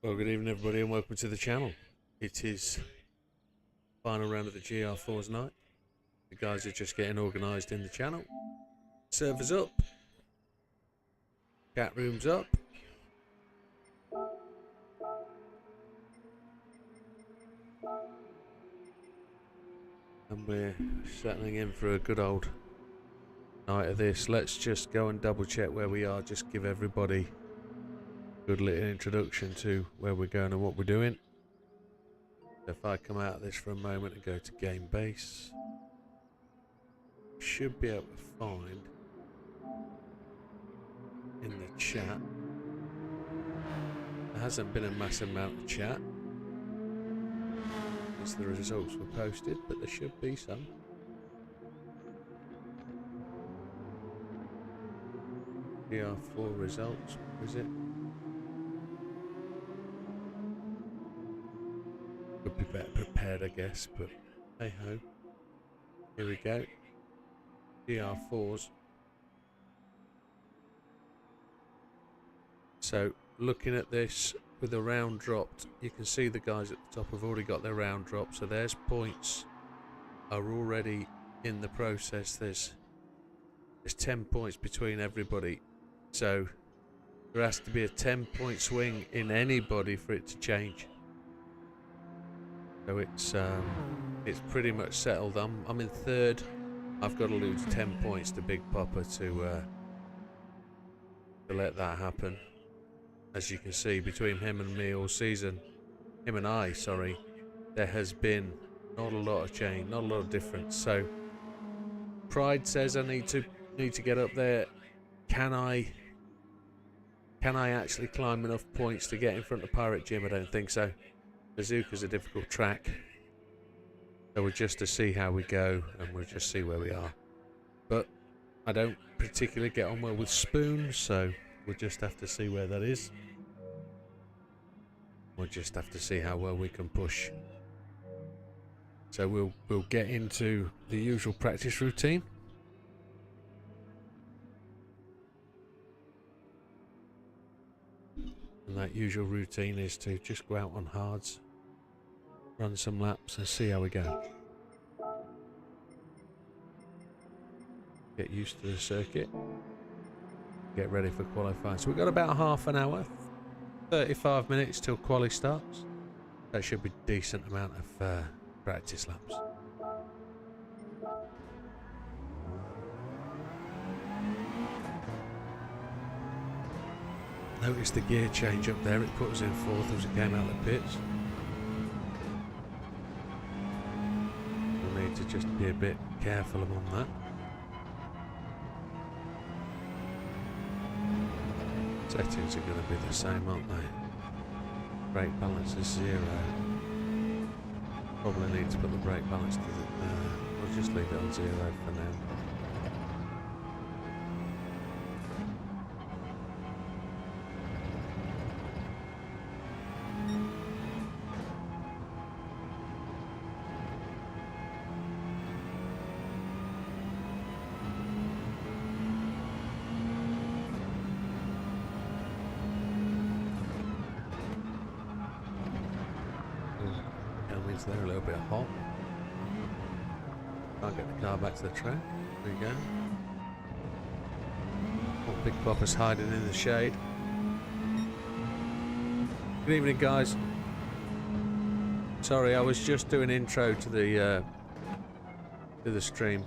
Well, good evening everybody and welcome to the channel. It is final round of the Gr4's night. The guys are just getting organised in the channel. Servers up. Chat rooms up. And we're settling in for a good old night of this. Let's just go and double check where we are. Just give everybody a good little introduction to where we're going and what we're doing. If I come out of this for a moment and go to game base, should be able to find in the chat. There hasn't been a massive amount of chat as the results were posted, but there should be some. Gr4 results, is it? Could be better prepared, I guess, but hey ho. Here we go. Gr4s. So, looking at this with the round dropped, you can see the guys at the top have already got their round dropped. So there's points are already in the process. There's 10 points between everybody. So there has to be a 10-point swing in anybody for it to change. So it's pretty much settled. I'm in third. I've got to lose 10 points to Big Papa to let that happen. As you can see, between him and me all season, him and I, sorry, there has been not a lot of change, not a lot of difference. So pride says I need to get up there. Can I actually climb enough points to get in front of Pirate Jim? I don't think so. Bazooka's a difficult track. So we'll just to see how we go, and we'll just see where we are. But I don't particularly get on well with Spoon, so we'll just have to see where that is. We'll just have to see how well we can push. So we'll get into the usual practice routine. And that usual routine is to just go out on hards, run some laps and see how we go. Get used to the circuit. Get ready for qualifying. So we've got about half an hour, 35 minutes till quali starts. That should be a decent amount of practice laps. Notice the gear change up there. It put us in fourth as it came out of the pits. We'll need to just be a bit careful on that. Settings are going to be the same, aren't they? Brake balance is 0. Probably need to put the brake balance to the... we'll just leave it on 0 for now. They're a little bit hot. Can't get the car back to the track. There we go. Oh, Big Papa's hiding in the shade. Good evening, guys. Sorry, I was just doing intro to the stream.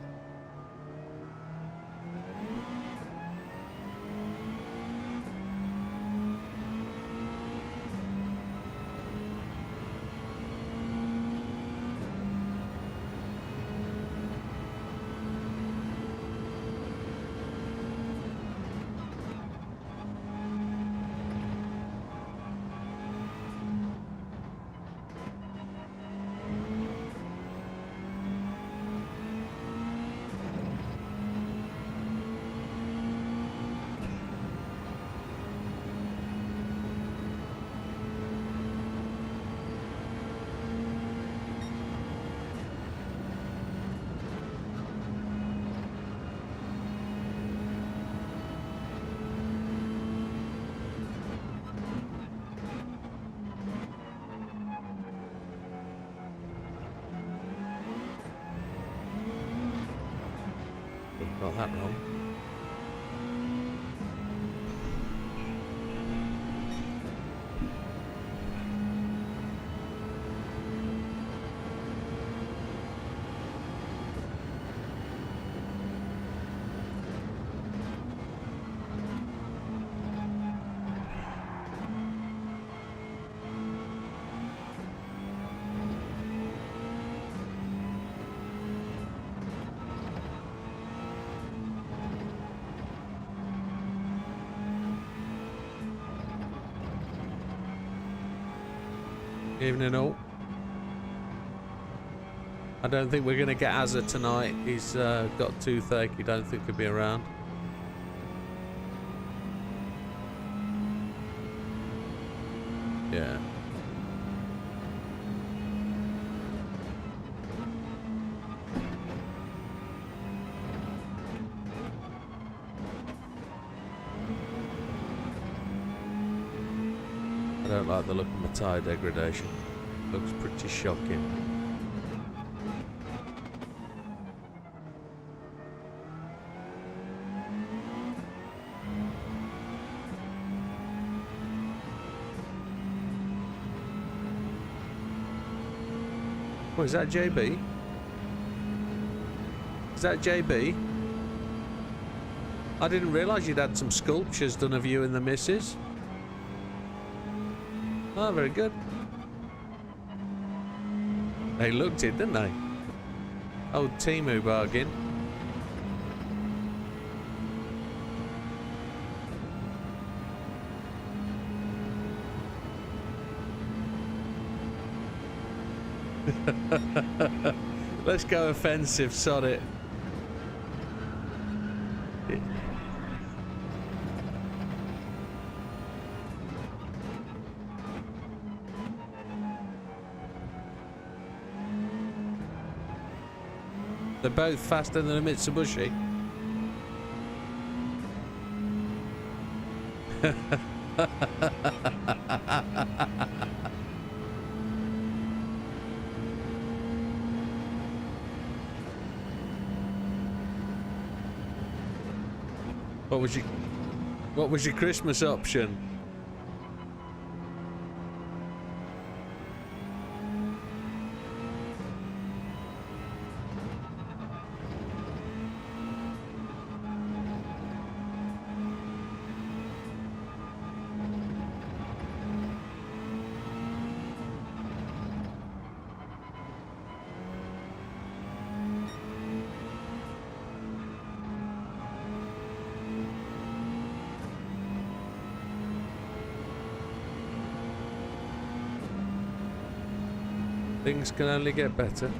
Got that wrong. Evening all. I don't think we're going to get Azza tonight. He's got toothache. He don't think he'll be around. Yeah. I don't like the look of my tyre degradation. Looks pretty shocking. Oh, is that JB? Is that JB? I didn't realise you'd had some sculptures done of you and the missus. Oh, very good. They looked it, didn't they? Old Timu bargain. Let's go offensive, sod it. They're both faster than a Mitsubishi. What was your Christmas option? Things can only get better.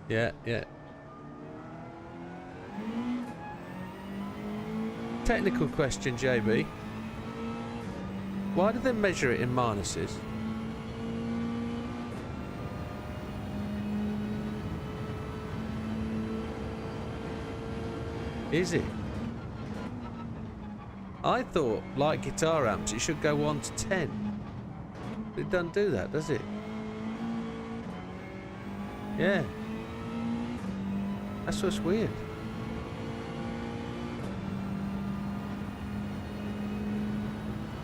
Yeah, yeah. Technical question, JB. Why do they measure it in minuses? Is it? I thought, like guitar amps, it should go 1 to 10. But it doesn't do that, does it? Yeah. That's what's weird.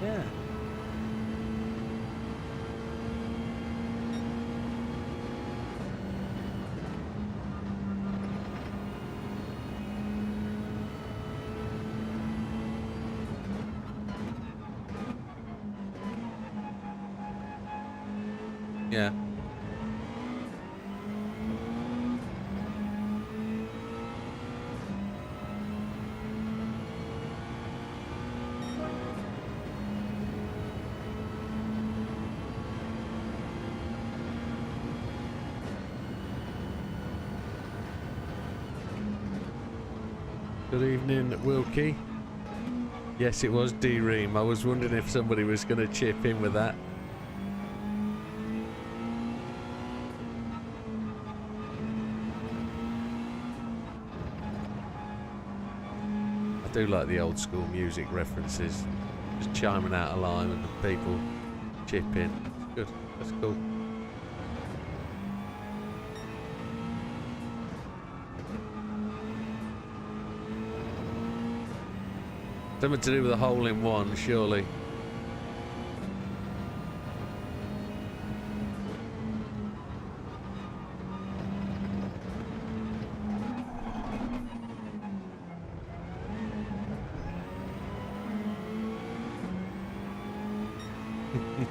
Yeah. Yeah. Good evening, Wilkie. Yes, it was D-Ream. I was wondering if somebody was going to chip in with that. do like the old school music references, just chiming out a line and the people chip in. It's good. That's cool. Something to do with a hole-in-one, surely.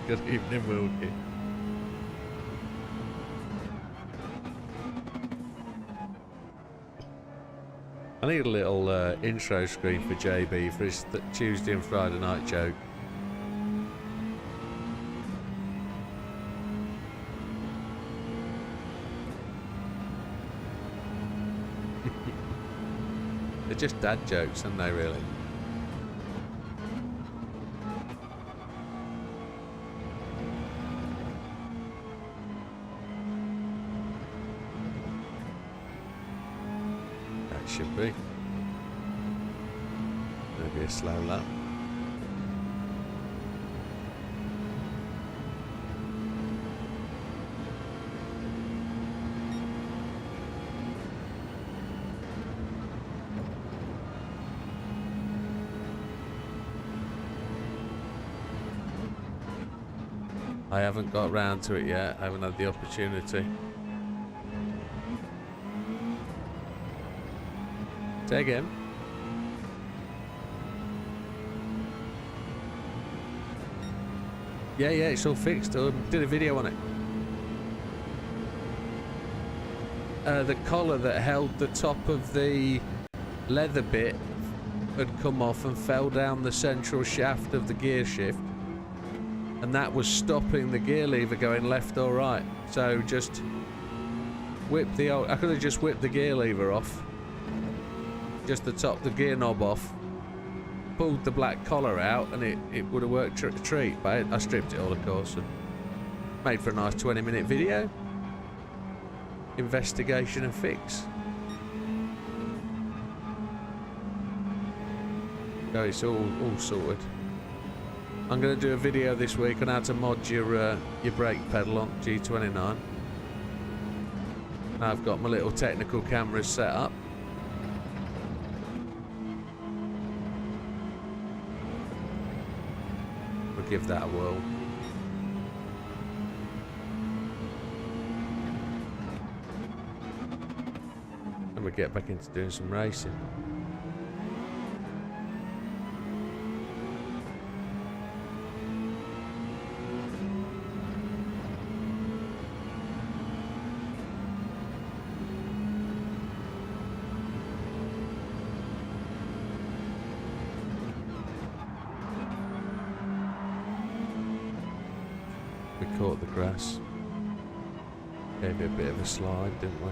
Good evening, Wilkie. I need a little intro screen for JB for his Tuesday and Friday night joke. They're just dad jokes, aren't they, really? Should be. Maybe a slow lap. I haven't got round to it yet. I haven't had the opportunity. Say again. Yeah, it's all fixed. I did a video on it. The collar that held the top of the leather bit had come off and fell down the central shaft of the gear shift, and that was stopping the gear lever going left or right. So just whip the old... I could have just whipped the gear lever off. Just the top, the gear knob off, pulled the black collar out, and it would have worked trick or treat. But I stripped it all, of course, and made for a nice 20-minute video. Investigation and fix. So it's all sorted. I'm going to do a video this week on how to mod your brake pedal on G29. I've got my little technical cameras set up. We'll give that a whirl. And we'll get back into doing some racing. We caught the grass. Gave it a bit of a slide, didn't we?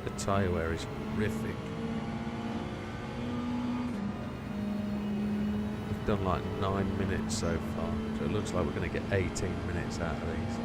The tyre wear is horrific. We've done like 9 minutes so far, so it looks like we're going to get 18 minutes out of these.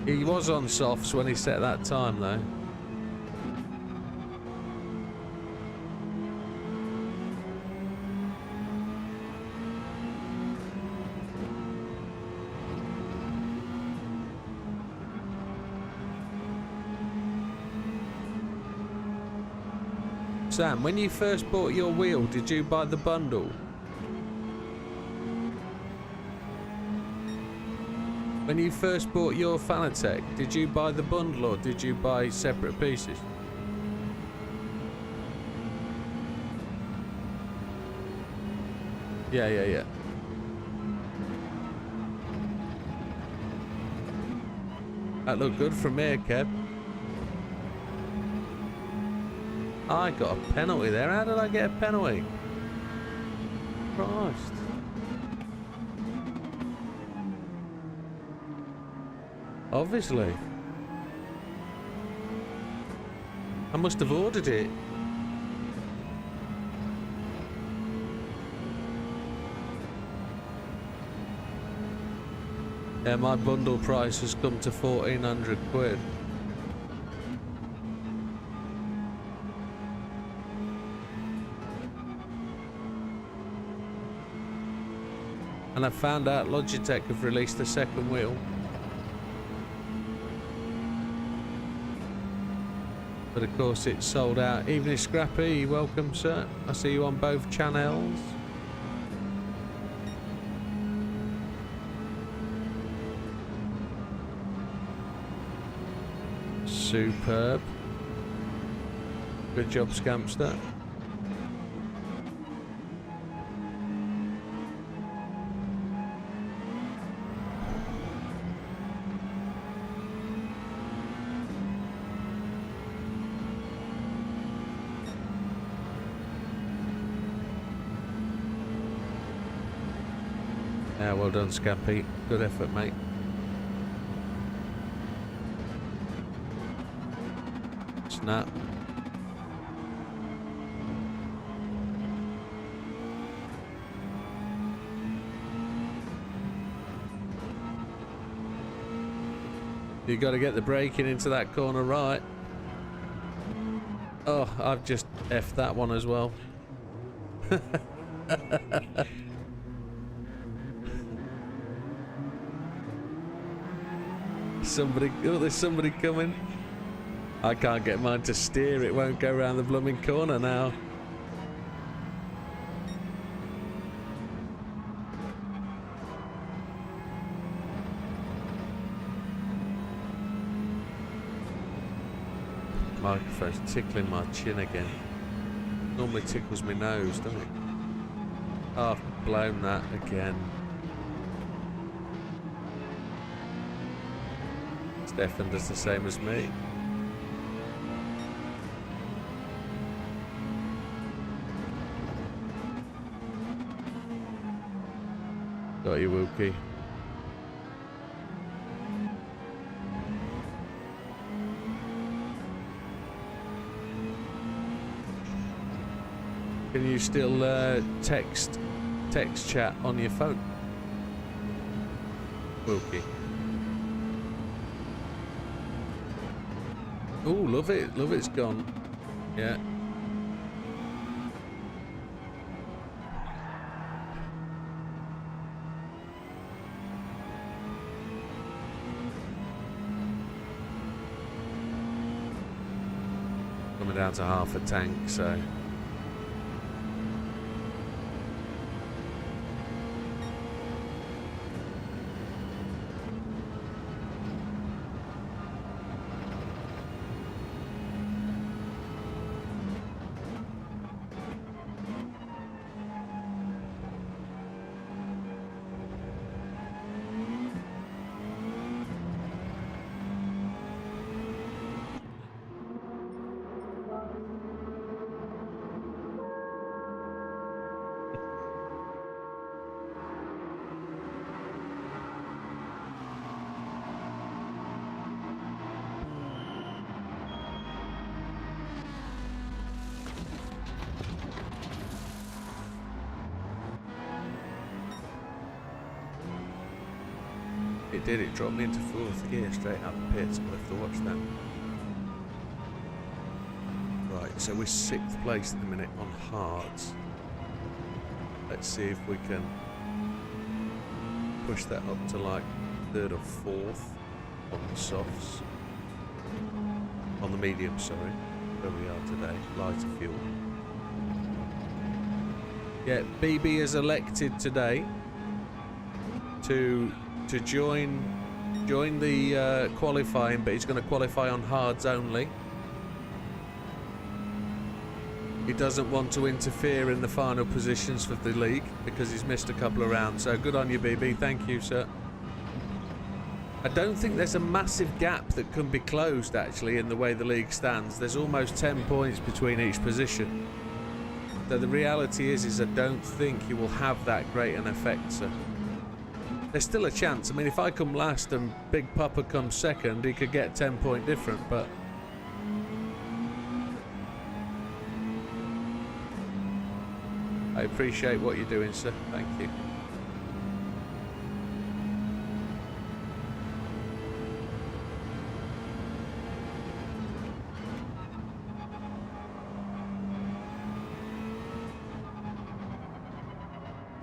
He was on softs when he set that time, though. Sam, when you first bought your wheel, did you buy the bundle? When you first bought your Fanatec, did you buy the bundle or did you buy separate pieces? Yeah. That looked good from here, Kev. I got a penalty there. How did I get a penalty? Christ. Obviously. I must have ordered it. Yeah, my bundle price has come to 1,400 quid. And I found out Logitech have released the second wheel. But of course it's sold out. Evening Scrappy, welcome sir. I see you on both channels. Superb. Good job, Scampster. Yeah, well done, Scampy. Good effort, mate. Snap. You got to get the braking into that corner right. Oh, I've just F'd that one as well. Oh, there's somebody coming. I can't get mine to steer, it won't go around the blooming corner now. Microphone's tickling my chin again. Normally tickles my nose, doesn't it? Oh, I've blown that again. Stefan does the same as me. Got you, Wilkie. Can you still text chat on your phone, Wilkie? Oh, love it. Love it's gone. Yeah. Coming down to half a tank, so... It did, it dropped me into fourth gear straight up the pits. I'll have to watch that. Right, so we're 6th place at the minute on hards. Let's see if we can push that up to like 3rd or 4th on the softs. On the medium, sorry. Where we are today, lighter fuel. Yeah, BB is elected today to join the qualifying, but he's going to qualify on hards only. He doesn't want to interfere in the final positions for the league because he's missed a couple of rounds. So good on you, BB. Thank you, sir. I don't think there's a massive gap that can be closed actually in the way the league stands. There's almost 10 points between each position. So the reality is I don't think you will have that great an effect, sir. There's still a chance. I mean, if I come last and Big Papa comes second, he could get 10-point different, but I appreciate what you're doing, sir. Thank you.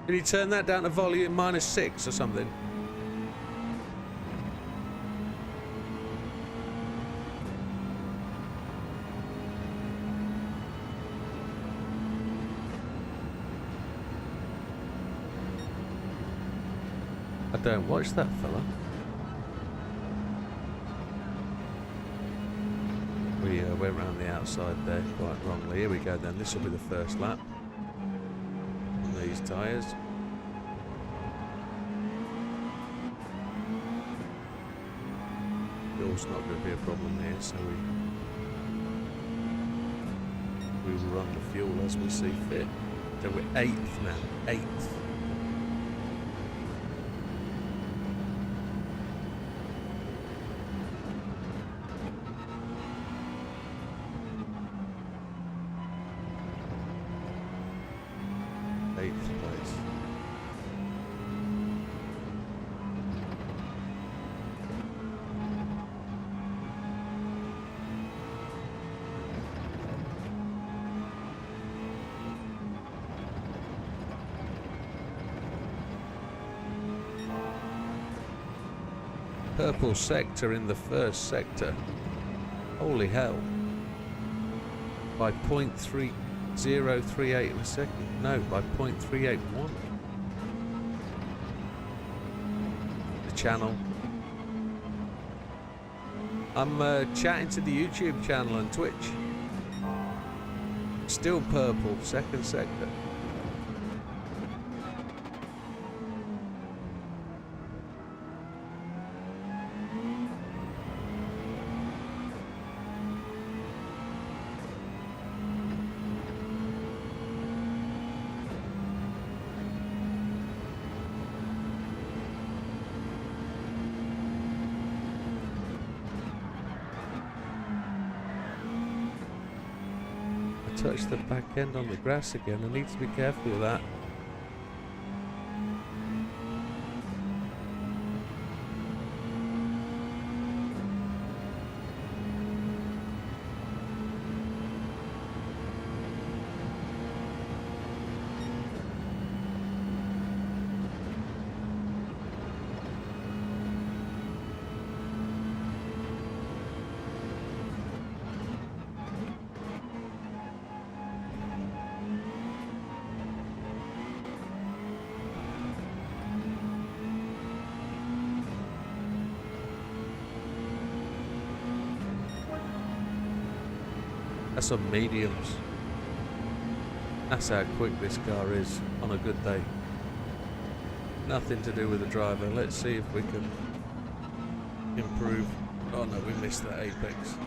Can you turn that down to volume -6 or something? I don't watch that fella. We went round the outside there quite wrongly. Here we go then. This will be the first lap. These tyres. Fuel's not going to be a problem here, so we will run the fuel as we see fit. So we're 8th now, 8th. Purple sector in the first sector. Holy hell. By 0.3038 a second. No, by 0.381. The channel. I'm chatting to the YouTube channel and Twitch. Still purple, second sector. Touch the back end on the grass again. I need to be careful with that. That's on mediums. That's how quick this car is on a good day. Nothing to do with the driver. Let's see if we can improve. Oh no, we missed that apex.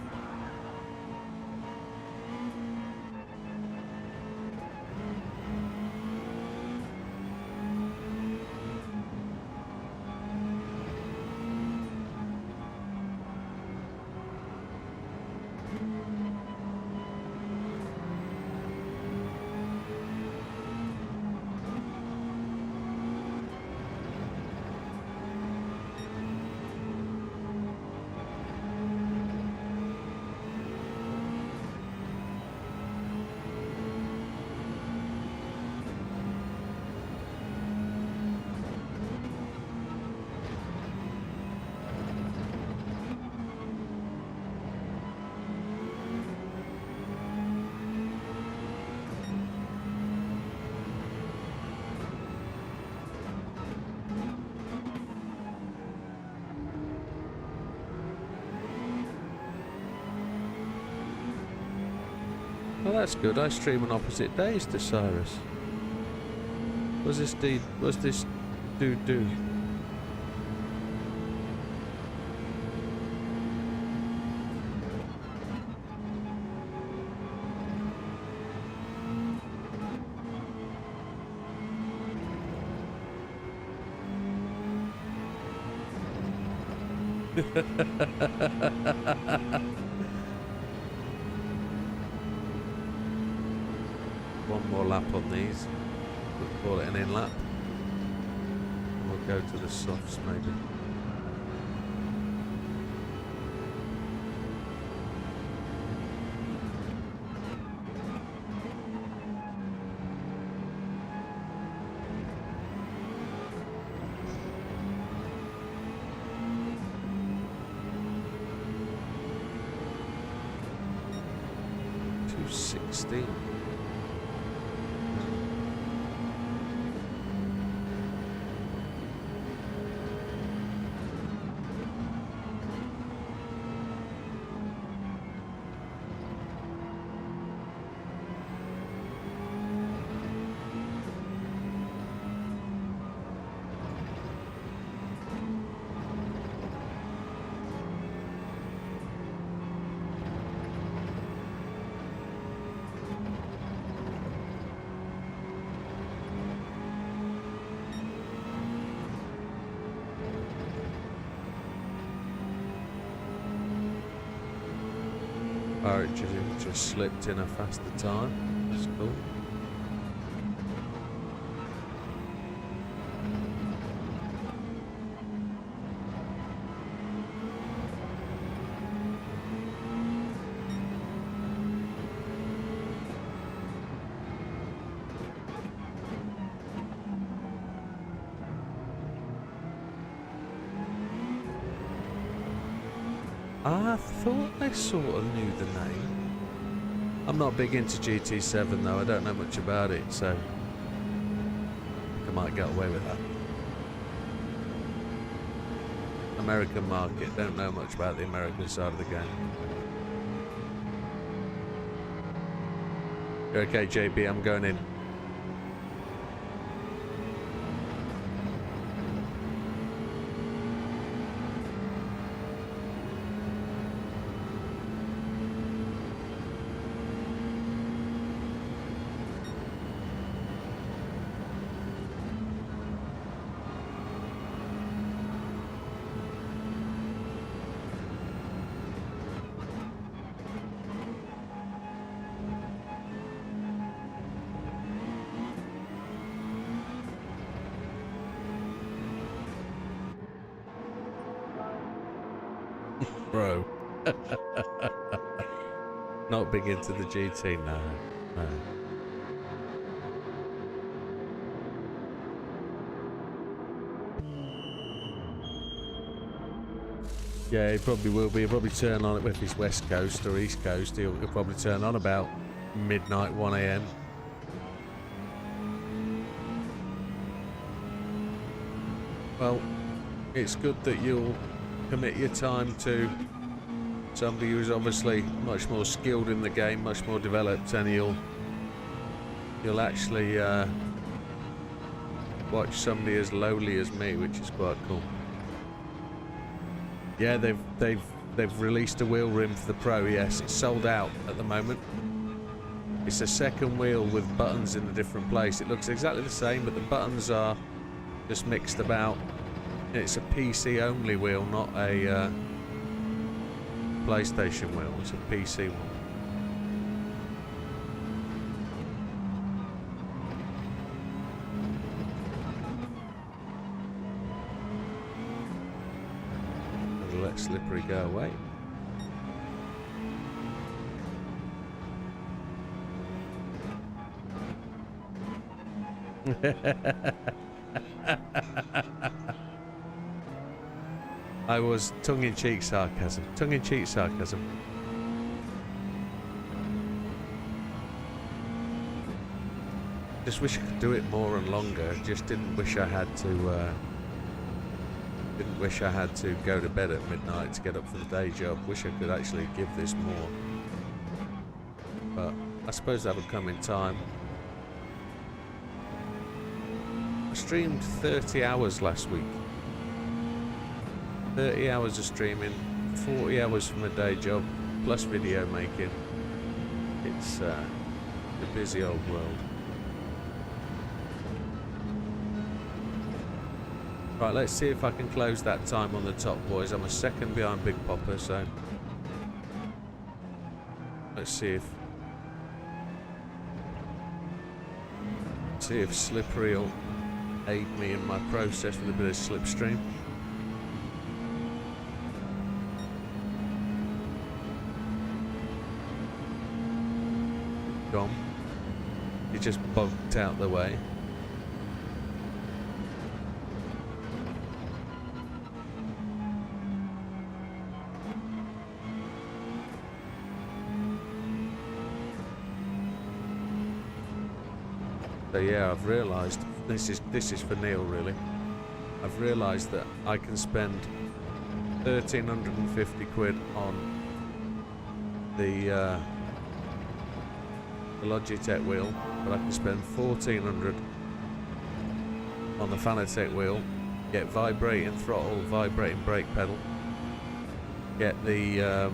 Well, that's good. I stream on opposite days to Cyrus. Was this dude do? One more lap on these. We'll call it an in lap. We'll go to the softs maybe. $2.16. Alright, just slipped in a faster time. That's cool. I thought I sort of knew the name. I'm not big into GT7 though, I don't know much about it, so I might get away with that. American market, don't know much about the American side of the game. You're okay, JB, I'm going in. Bro. Not big into the GT, no. Yeah, he probably will be. He'll probably turn on it with his West Coast or East Coast. He'll probably turn on about midnight, 1 AM. Well, it's good that you'll commit your time to somebody who's obviously much more skilled in the game, much more developed, and you'll actually watch somebody as lowly as me, which is quite cool. Yeah, they've released a wheel rim for the Pro. Yes, it's sold out at the moment. It's a second wheel with buttons in a different place. It looks exactly the same, but the buttons are just mixed about. It's a PC only wheel, not a PlayStation wheel. It's a PC one. I'll let Slippery go away. I was tongue-in-cheek sarcasm. Tongue-in-cheek sarcasm. Just wish I could do it more and longer. Just didn't wish I had to. Didn't wish I had to go to bed at midnight to get up for the day job. Wish I could actually give this more. But I suppose that would come in time. I streamed 30 hours last week. 30 hours of streaming, 40 hours from a day job, plus video making. It's a busy old world. Right, let's see if I can close that time on the top, boys. I'm a second behind Big Popper, so let's see if Slippery will aid me in my process with a bit of slipstream. Gone. He just bugged out the way. So yeah, I've realised this is for Neil really. I've realised that I can spend 1,350 quid on the Logitech wheel, but I can spend 1,400 on the Fanatec wheel, get vibrating throttle, vibrating brake pedal, get the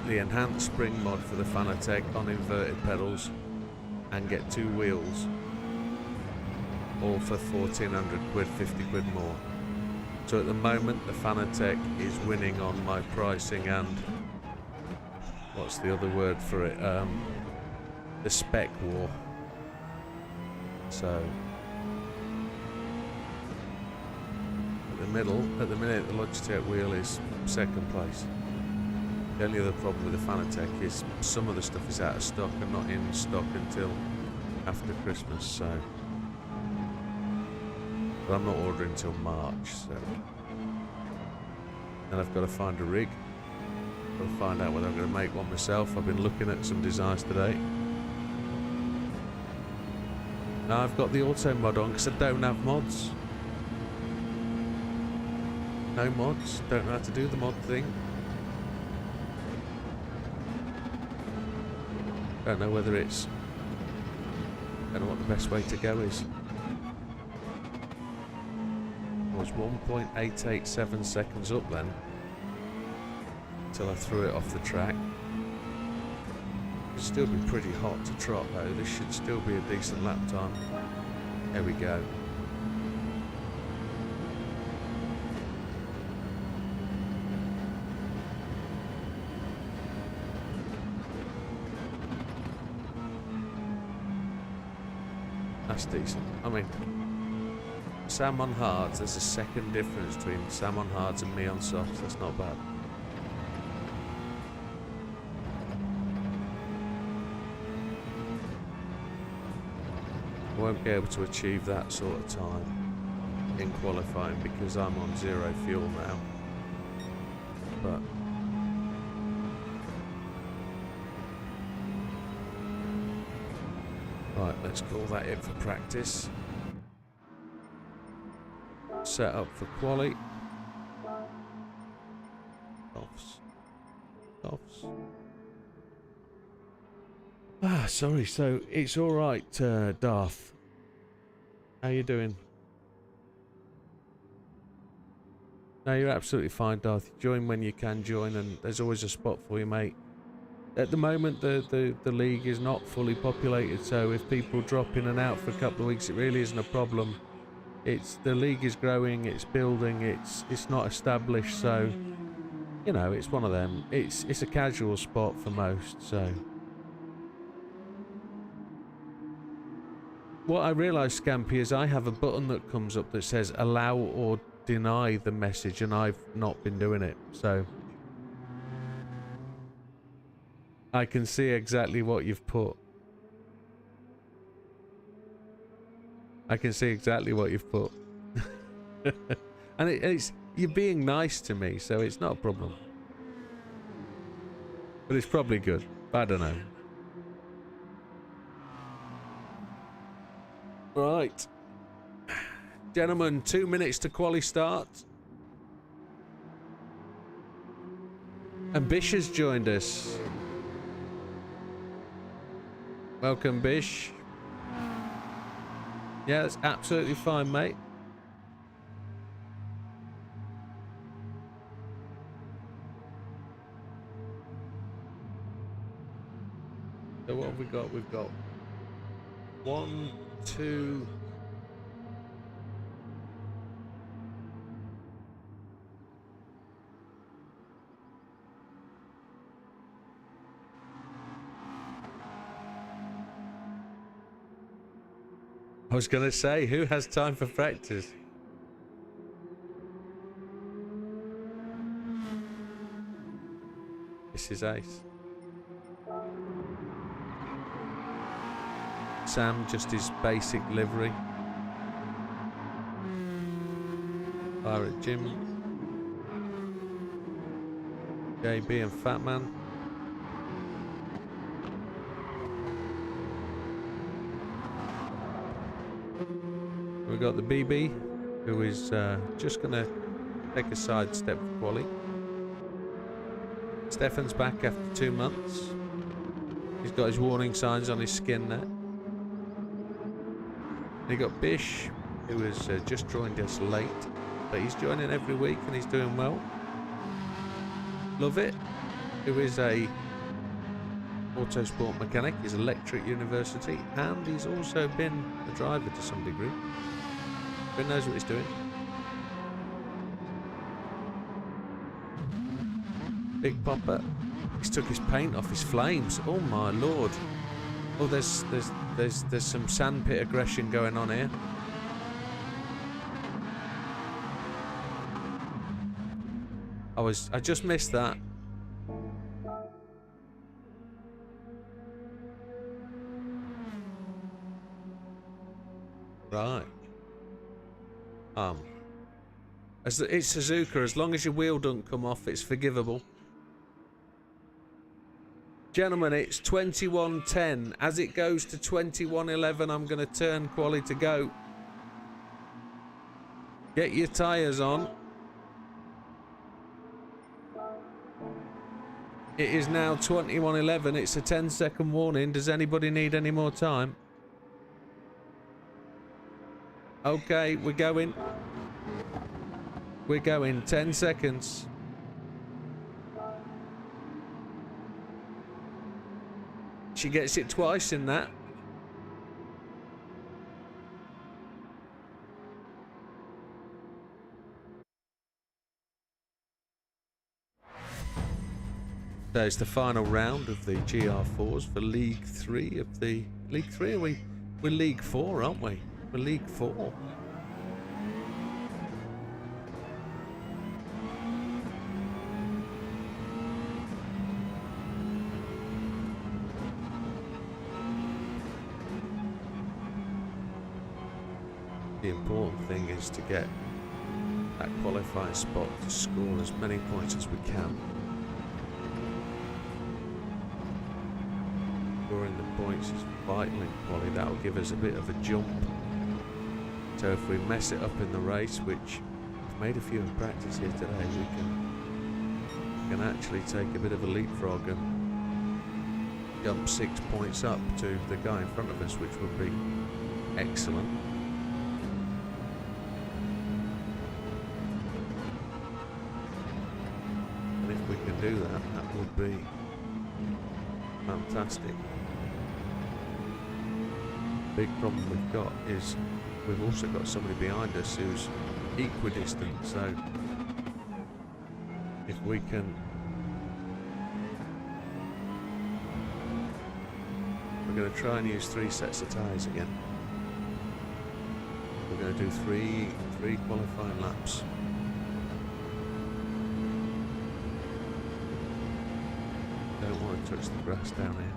enhanced spring mod for the Fanatec on inverted pedals, and get 2 wheels, all for 1,400 quid, 50 quid more. So at the moment the Fanatec is winning on my pricing and what's the other word for it? The spec war. So at the minute the Logitech wheel is second place. The only other problem with the Fanatec is some of the stuff is out of stock and not in stock until after Christmas, so but I'm not ordering until March, so then I've got to find a rig. Got to find out whether I'm going to make one myself. I've been looking at some designs today. Now I've got the auto mod on because I don't have mods. No mods, don't know how to do the mod thing. Don't know whether it's... don't know what the best way to go is. I was 1.887 seconds up then, until I threw it off the track. It'll still be pretty hot to trot though. This should still be a decent lap time. There we go. That's decent. I mean, Sam on hards, there's a second difference between Sam on hards and me on softs. That's not bad. I won't be able to achieve that sort of time in qualifying because I'm on 0 fuel now. But right, let's call that it for practice. Set up for quali. Offs. Ah, sorry. So it's all right, Darth. How you doing? No, you're absolutely fine, Darth. Join when you can join, and there's always a spot for you, mate. At the moment, the league is not fully populated, so if people drop in and out for a couple of weeks, it really isn't a problem. The league is growing, it's building, it's not established, so you know, it's one of them. It's a casual spot for most, so. What I realise, Scampy, is I have a button that comes up that says allow or deny the message, and I've not been doing it, so I can see exactly what you've put. I can see exactly what you've put. And it's you're being nice to me, so it's not a problem. But it's probably good. I don't know. Right. Gentlemen, 2 minutes to quali start. And Bish has joined us. Welcome, Bish. Yeah, that's absolutely fine, mate. So what have we got? We've got 1, 2, was going to say, who has time for practice? This is ace. Sam, just his basic livery. Pirate Jim. JB and Fat Man. We've got the BB, who is just going to take a side step for quali. Stefan's back after 2 months. He's got his warning signs on his skin there. And you got Bish, who has just joined us late, but he's joining every week and he's doing well. Love It, who is a autosport mechanic. He's Electric University, and he's also been a driver to some degree. But knows what he's doing. Big Popper, he's took his paint off his flames. Oh my lord! Oh, there's some sandpit aggression going on here. I just missed that. Right. It's Suzuka. As long as your wheel doesn't come off, it's forgivable. Gentlemen, it's 21:10. As it goes to 21:11, I'm going to turn quali to go. Get your tyres on. It is now 21:11. It's a 10-second warning. Does anybody need any more time? Okay, we're going. We're going. 10 seconds. She gets it twice in that. So it's the final round of the Gr4s for League 3 of the... League 3? We're League 4, aren't we? We're League 4. The important thing is to get that qualifying spot to score as many points as we can. Scoring the points is vital in quali. That'll give us a bit of a jump. So if we mess it up in the race, which we've made a few in practice here today, we can actually take a bit of a leapfrog and jump 6 points up to the guy in front of us, which would be excellent. And if we can do that, that would be fantastic. Big problem we've got is we've also got somebody behind us who's equidistant, so if we can, we're going to try and use 3 sets of tyres again. We're going to do three qualifying laps. Don't want to touch the grass down here.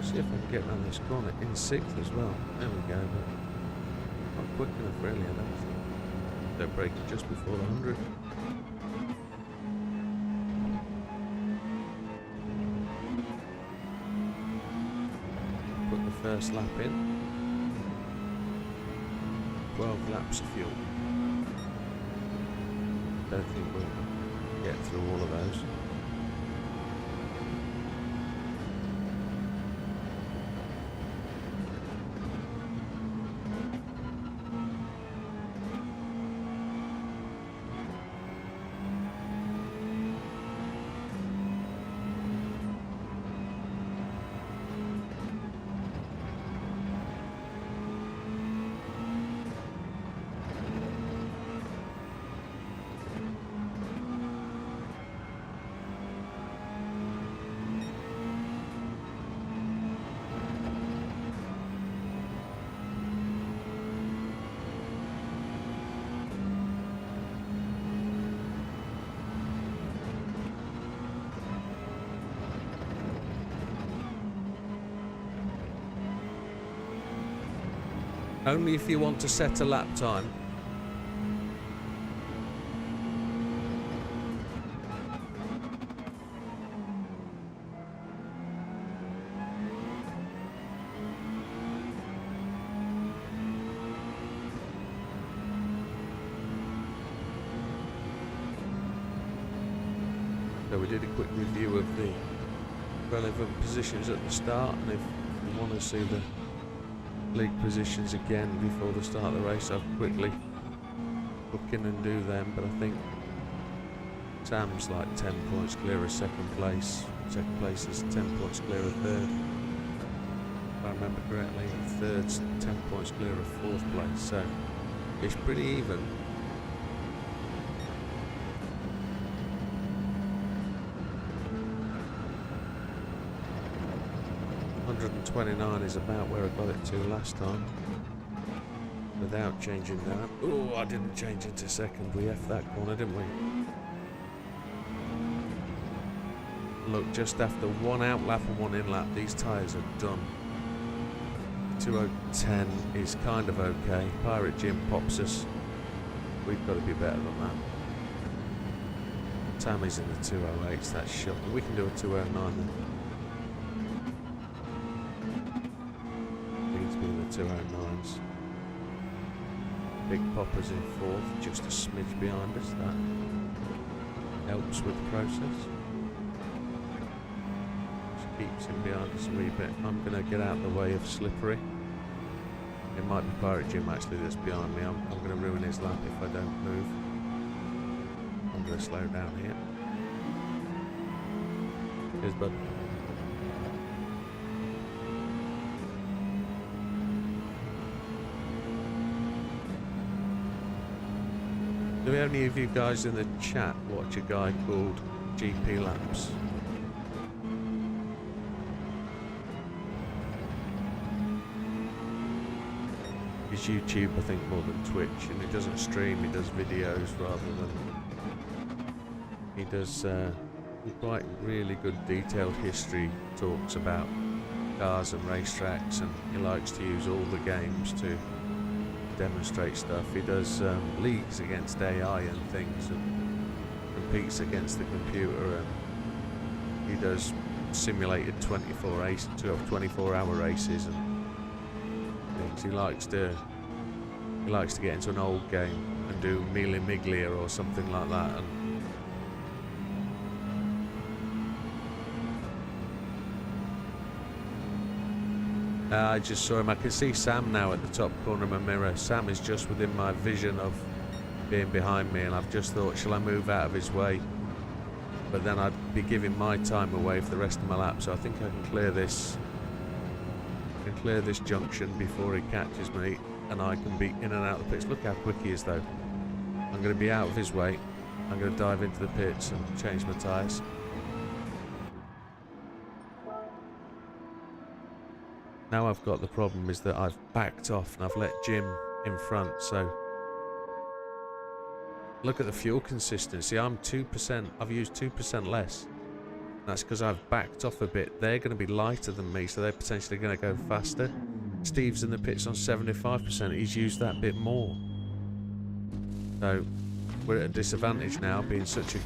See if I can get around this corner in 6th as well. There we go, but not quick enough really, I don't think. They're braking just before the 100. Put the first lap in. 12 laps of fuel. Don't think we'll get through all of those. Only if you want to set a lap time. So we did a quick review of the relevant positions at the start, and if you want to see the league positions again before the start of the race, I'll quickly book in and do them. But I think Sam's like 10 points clear of second place. Second place is 10 points clear of third. If I remember correctly, third's 10 points clear of fourth place. So it's pretty even. .129 is about where I got it to last time without changing that. Oh, I didn't change into second. We F'd that corner, didn't we? Look, just after one out lap and one in lap, these tyres are done. 2010 is kind of okay. Pirate Jim pops us. We've got to be better than that. Tammy's in the 208s, that's shocking. We can do a 209 then. 209s. Big Popper's in fourth, just a smidge behind us. That helps with the process. Just keeps him behind us a wee bit. I'm going to get out of the way of Slippery. It might be Pirate Jim actually that's behind me. I'm going to ruin his lap if I don't move. I'm going to slow down here. Cheers, bud. Do any of you guys in the chat watch a guy called GP Laps? He's YouTube, I think, more than Twitch, and he doesn't stream, he does videos rather than... He does quite really good detailed history talks about cars and racetracks, and he likes to use all the games to demonstrate stuff. He does leagues against AI and things, and competes against the computer, and he does simulated 24-hour races and things. He likes to get into an old game and do Mille Miglia or something like that. And I just saw him. I can see Sam now at the top corner of my mirror. Sam is just within my vision of being behind me, and I've just thought, shall I move out of his way? But then I'd be giving my time away for the rest of my lap, so I think I can clear this. I can clear this junction before he catches me, and I can be in and out of the pits. Look how quick he is, though. I'm going to be out of his way. I'm going to dive into the pits and change my tyres. Now I've got the problem is that I've backed off and I've let Jim in front, so look at the fuel consistency. I'm 2%, I've used 2% less. That's because I've backed off a bit. They're going to be lighter than me, so they're potentially going to go faster. Steve's in the pits on 75%, he's used that bit more. So we're at a disadvantage now, being such a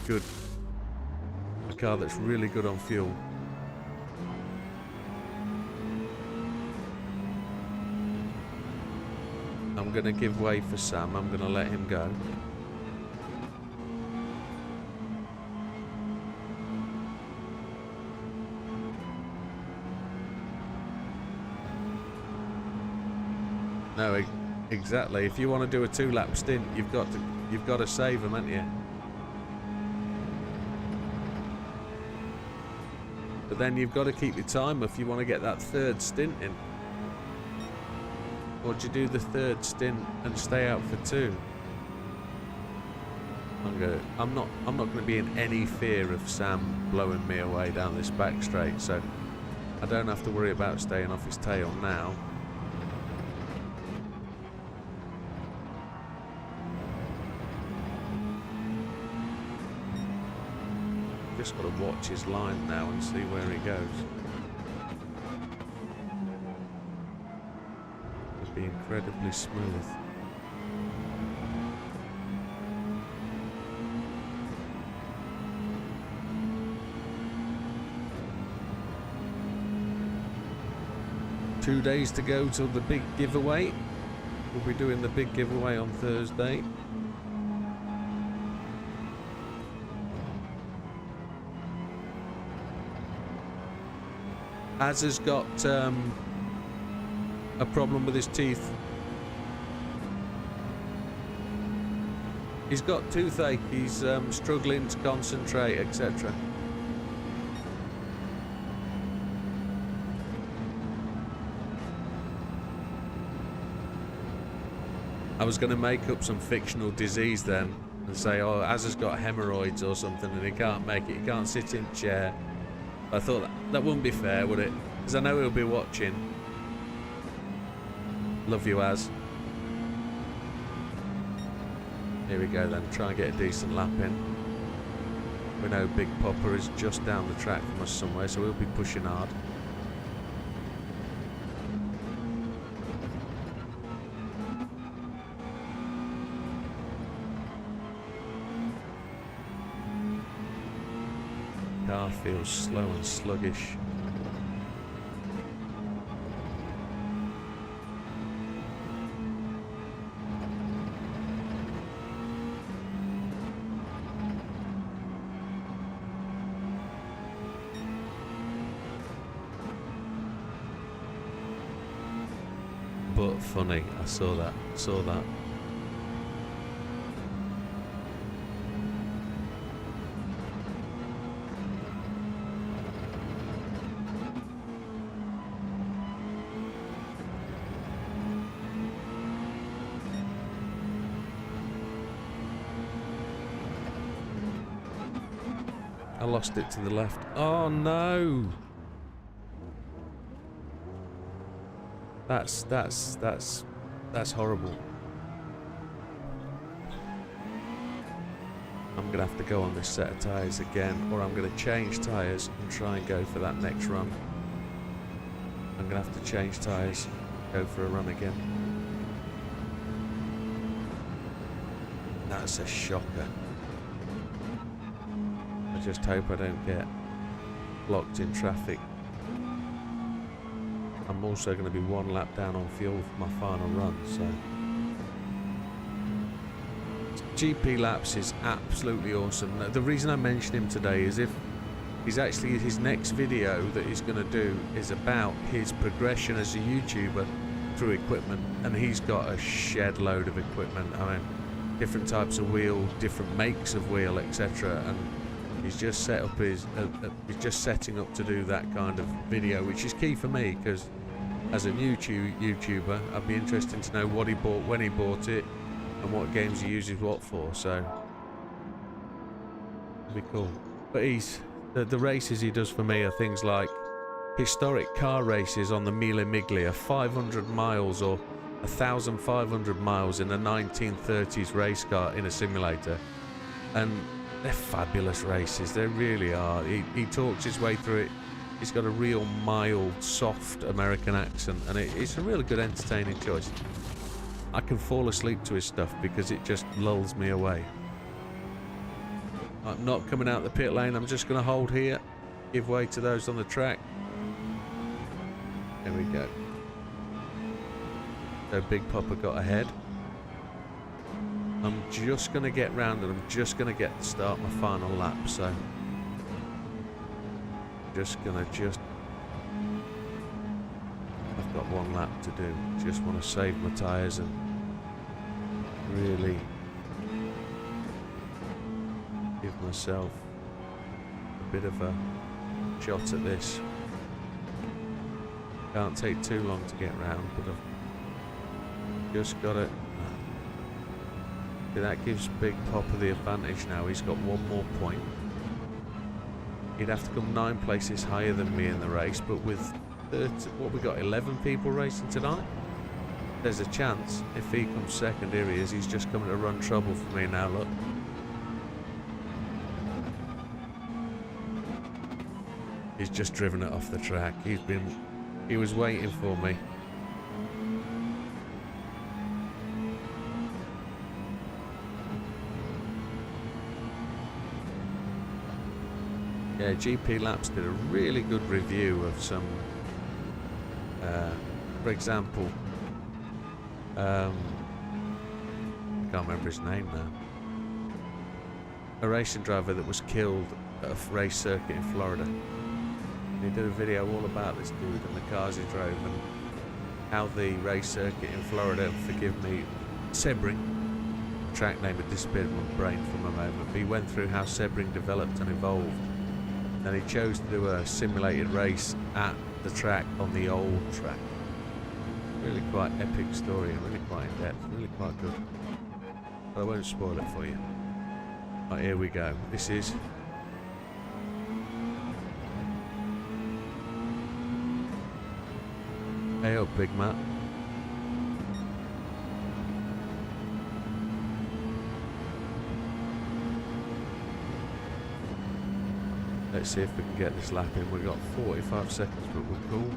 car that's really good on fuel. I'm going to give way for Sam. I'm going to let him go. No, exactly. If you want to do a 2-lap stint, you've got to save them, haven't you? But then you've got to keep your time if you want to get that 3rd stint in. Or do you do the 3rd stint and stay out for 2? I'm not going to be in any fear of Sam blowing me away down this back straight, so I don't have to worry about staying off his tail now. Just got to watch his line now and see where he goes. be incredibly smooth. Two days to go till the big giveaway. We'll be doing the big giveaway on Thursday. Az has got a problem with his teeth. He's got toothache, he's struggling to concentrate, etc. I was going to make up some fictional disease then and say, oh, Az has got hemorrhoids or something and he can't make it, he can't sit in a chair. I thought that wouldn't be fair, would it? Because I know he'll be watching. Love you, Az. Here we go then, try and get a decent lap in. We know Big Popper is just down the track from us somewhere, so we'll be pushing hard. Car feels slow and sluggish. But funny, I saw that. I lost it to the left. Oh no! That's horrible. I'm gonna have to go on this set of tyres again, or I'm gonna change tyres and try and go for that next run. I'm gonna have to change tyres, go for a run again. That's a shocker. I just hope I don't get blocked in traffic. I'm also going to be one lap down on fuel for my final run, so GP laps is absolutely awesome. The reason I mention him today is if he's actually, his next video that he's going to do is about his progression as a YouTuber through equipment, and he's got a shed load of equipment. I mean, different types of wheel, different makes of wheel, etc. And he's just set up his, he's just setting up to do that kind of video, which is key for me because as a new YouTuber, I'd be interested to know what he bought, when he bought it, and what games he uses what for. So it'd be cool. But the races he does for me are things like historic car races on the Mille Miglia, 500 miles or 1,500 miles in a 1930s race car in a simulator, and they're fabulous races. They really are. He talks his way through it. He's got a real mild, soft American accent, and it's a really good, entertaining choice. I can fall asleep to his stuff because it just lulls me away. I'm not coming out the pit lane. I'm just going to hold here, give way to those on the track. There we go. So Big Popper got ahead. I'm just going to get round and I'm just going to get to start my final lap, so I've got one lap to do. Just want to save my tyres and really give myself a bit of a shot at this. Can't take too long to get round, but I've just got it. That gives Big Popper the advantage now. He's got one more point. He'd have to come 9 places higher than me in the race, but with 30, what we got, 11 people racing tonight? There's a chance. If he comes second, here he is. He's just coming to run trouble for me now, look. He's just driven it off the track. He was waiting for me. Yeah, GP Laps did a really good review of some, for example, I can't remember his name now. A racing driver that was killed at a race circuit in Florida. And he did a video all about this dude and the cars he drove and how the race circuit in Florida, forgive me, Sebring, the track name had disappeared from my brain for a moment, but he went through how Sebring developed and evolved. And he chose to do a simulated race at the track on the old track. Really quite epic story and really quite in depth, really quite good. But I won't spoil it for you. Right, here we go. This is hey up, Big Matt. Let's see if we can get this lap in. We've got 45 seconds, but we're cool.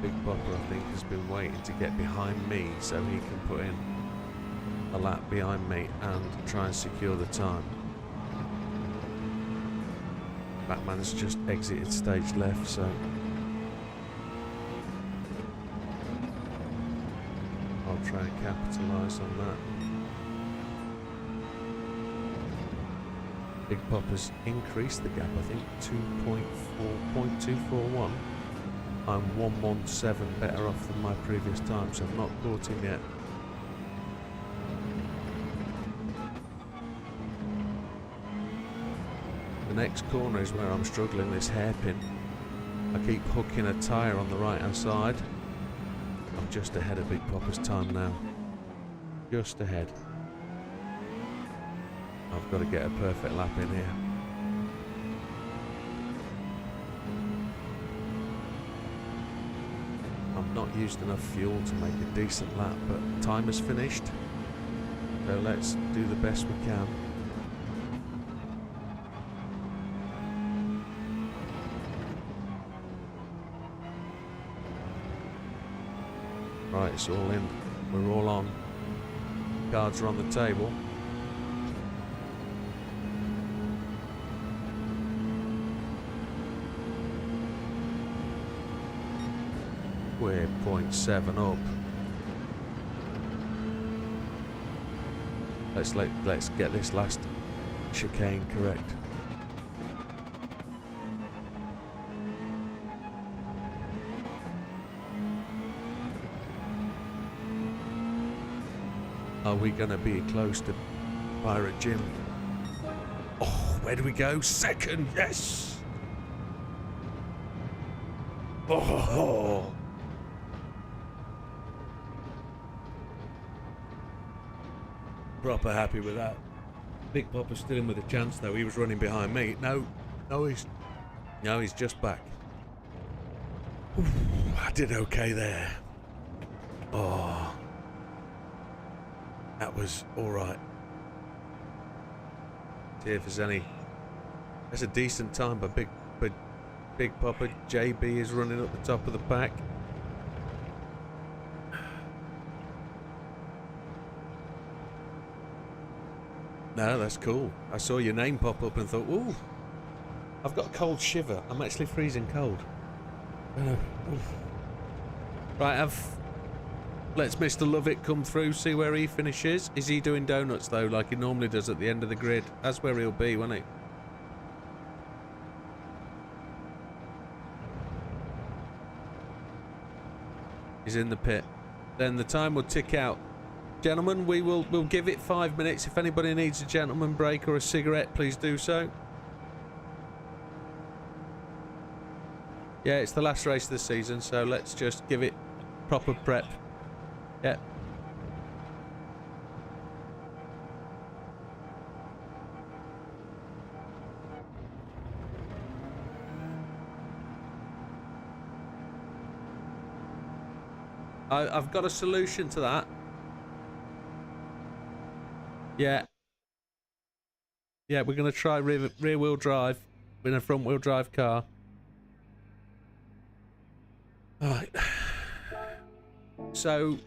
Big Popper, I think, has been waiting to get behind me so he can put in a lap behind me and try and secure the time. Batman's just exited stage left, so I'll try and capitalise on that. Big Popper's increased the gap, I think, 2.241. I'm 117 better off than my previous time, so I'm not caught him yet. The next corner is where I'm struggling, this hairpin. I keep hooking a tyre on the right hand side. I'm just ahead of Big Popper's time now. Just ahead. I've got to get a perfect lap in here. I've not used enough fuel to make a decent lap, but time is finished. So let's do the best we can. Right, it's all in. We're all on. Cards are on the table. We're 0.7 up. Let's get this last chicane correct. Are we gonna be close to Pirate Jim? Oh, where do we go? Second, yes! Oh! Proper happy with that. Big Popper's still in with a chance though. He was running behind me. No, he's just back. Oof, I did okay there. Oh, that was all right. See if there's any. That's a decent time, but Big Popper JB is running up the top of the pack. No, that's cool. I saw your name pop up and thought, ooh, I've got a cold shiver. I'm actually freezing cold. Right, let's Mr. Lovett come through, see where he finishes. Is he doing donuts though, like he normally does at the end of the grid? That's where he'll be, won't he? He's in the pit. Then the time will tick out. Gentlemen, we'll give it 5 minutes. If anybody needs a gentleman break or a cigarette, please do so. Yeah, it's the last race of the season, so let's just give it proper prep. Yeah. I've got a solution to that. Yeah. Yeah, we're going to try rear-wheel drive in a front-wheel drive car. Alright. So,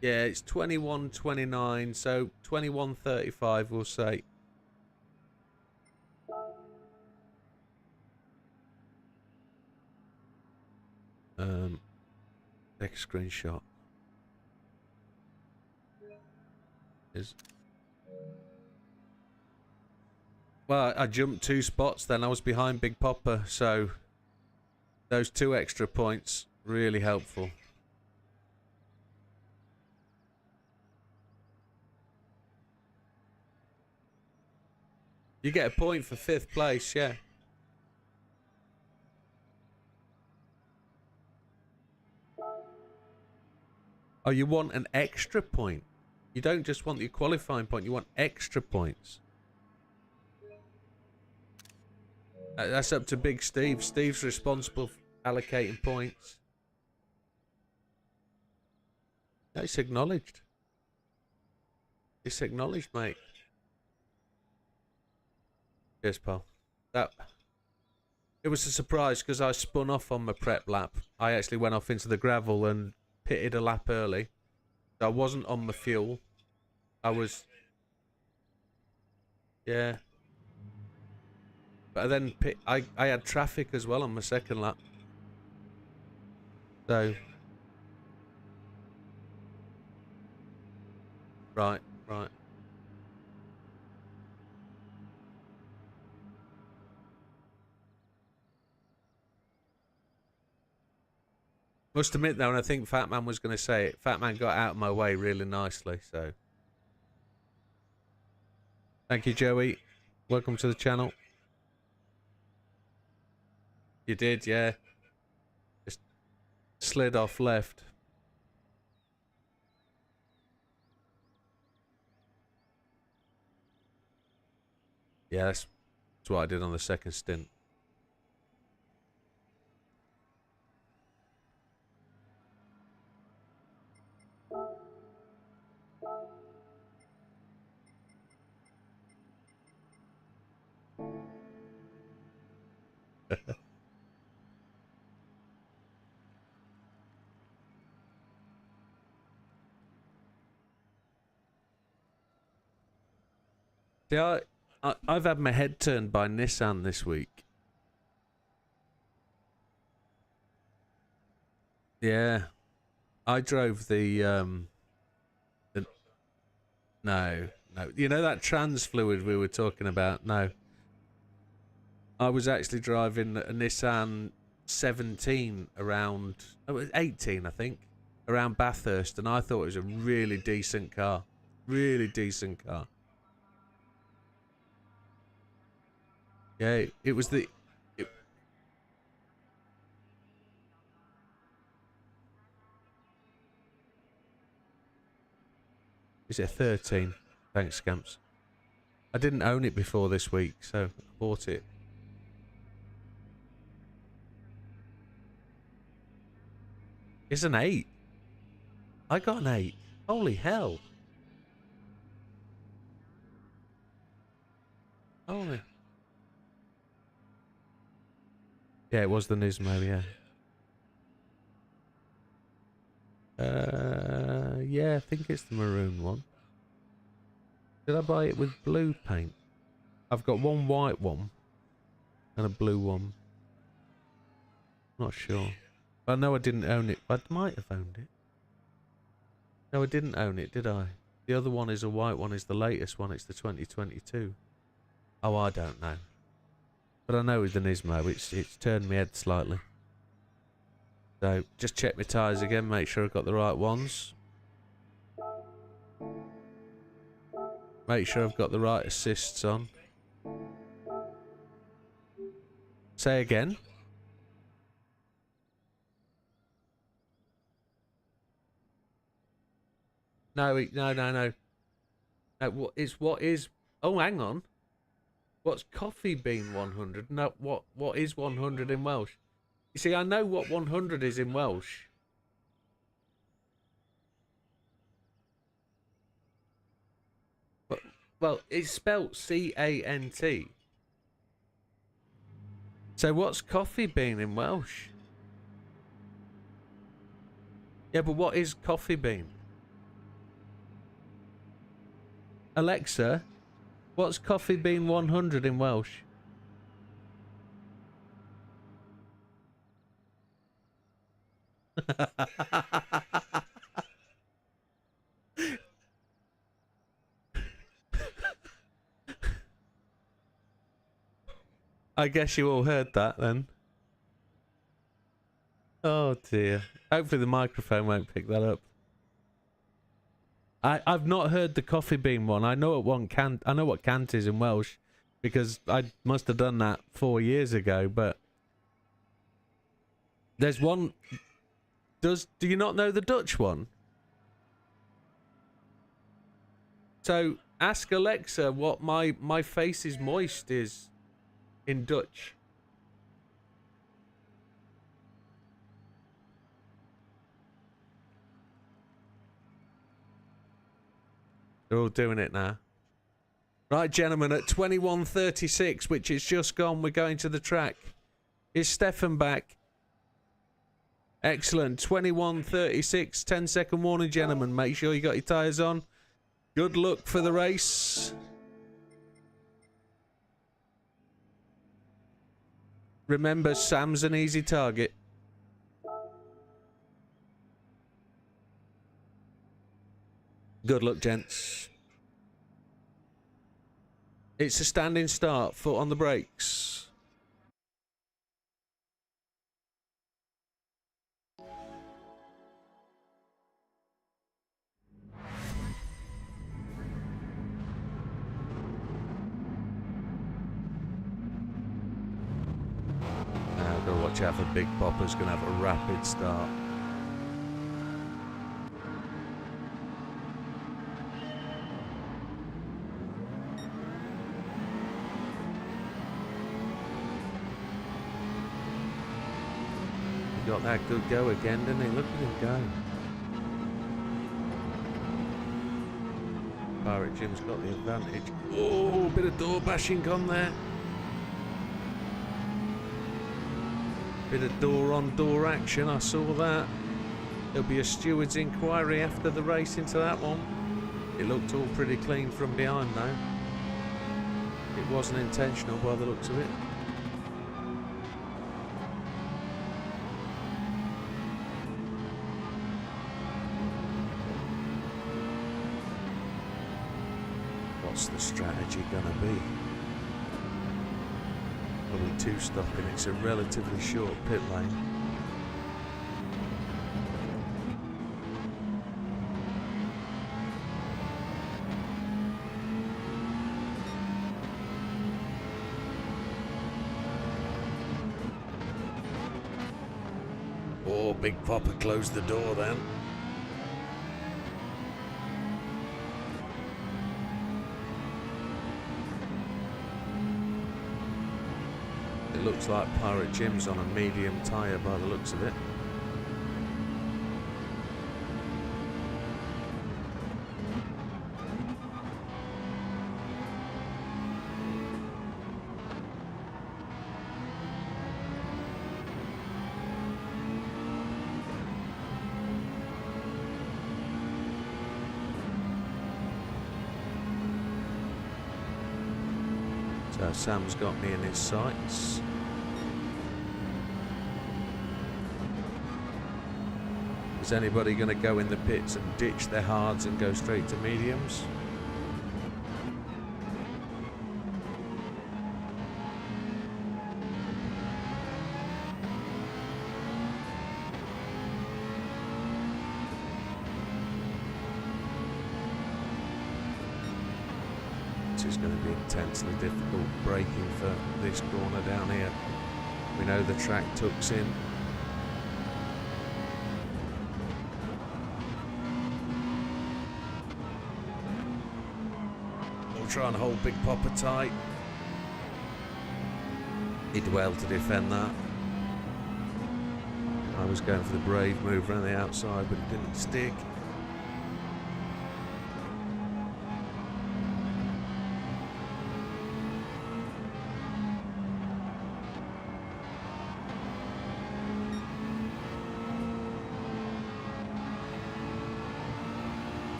yeah, it's 21:29, so 21:35, we'll say. Take a screenshot. Well, I jumped 2 spots, then I was behind Big Popper, so those 2 extra points, really helpful. You get a point for 5th place, yeah. Oh, you want an extra point? You don't just want your qualifying point, you want extra points. That's up to Big Steve. Steve's responsible for allocating points. It's acknowledged. It's acknowledged, mate. Cheers, pal. It was a surprise because I spun off on my prep lap. I actually went off into the gravel and pitted a lap early. So I wasn't on my fuel. I was... Yeah. But then I had traffic as well on my second lap. So... Right. Must admit though, and I think Fat Man was going to say it, Fat Man got out of my way really nicely, so... Thank you, Joey. Welcome to the channel. You did, yeah. Just slid off left. Yeah, that's what I did on the second stint. See, I've had my head turned by Nissan this week. Yeah. I drove the no. You know that trans fluid we were talking about? No. I was actually driving a Nissan 17 around... Oh, it was 18, I think. Around Bathurst, and I thought it was a really decent car. Really decent car. Yeah, it was the... Is it 13? Thanks, Scamps. I didn't own it before this week, so I bought it. It's an 8. I got an 8. Holy hell. Holy. Yeah, it was the Nismo, yeah. Yeah, I think it's the maroon one. Did I buy it with blue paint? I've got one white one and a blue one. Not sure. But I know I didn't own it. I might have owned it. No, I didn't own it, did I? The other one is a white one, is the latest one. It's the 2022. Oh, I don't know. But I know with the Nismo, it's turned my head slightly. So, just check my tyres again, make sure I've got the right ones. Make sure I've got the right assists on. Say again. No. No, what is... Oh, hang on. What's Coffee Bean 100? No, what is 100 in Welsh? You see, I know what 100 is in Welsh. But, well, it's spelt C-A-N-T. So what's Coffee Bean in Welsh? Yeah, but what is Coffee Bean? Alexa, what's Coffee Bean 100 in Welsh? I guess you all heard that then. Oh dear. Hopefully the microphone won't pick that up. I've not heard the coffee bean one. I know I know what cant is in Welsh because I must have done that 4 years ago, but there's one. Do you not know the Dutch one? So ask Alexa what my face is moist is in Dutch. They're all doing it now. Right, gentlemen, at 21:36, which is just gone, we're going to the track. Is Stefan back? Excellent. 21:36, 10-second warning, gentlemen. Make sure you got your tyres on. Good luck for the race. Remember, Sam's an easy target. Good luck, gents. It's a standing start. Foot on the brakes. Now, I've got to watch out for Big Popper's going to have a rapid start. Got that good go again, didn't he? Look at him go. Pirate Jim's got the advantage. Oh, bit of door bashing gone there. Bit of door on door action, I saw that. There'll be a steward's inquiry after the race into that one. It looked all pretty clean from behind though. It wasn't intentional by the looks of it. What's the strategy gonna be? Probably two stopping. It's a relatively short pit lane. Oh, Big Popper closed the door then. It looks like Pirate Jim's on a medium tyre by the looks of it. So Sam's got me in his sights. Is anybody going to go in the pits and ditch their hards and go straight to mediums? This is going to be intensely difficult braking for this corner down here. We know the track tucks in. Try and hold Big Popper tight. He did well to defend that. I was going for the brave move around the outside, but it didn't stick.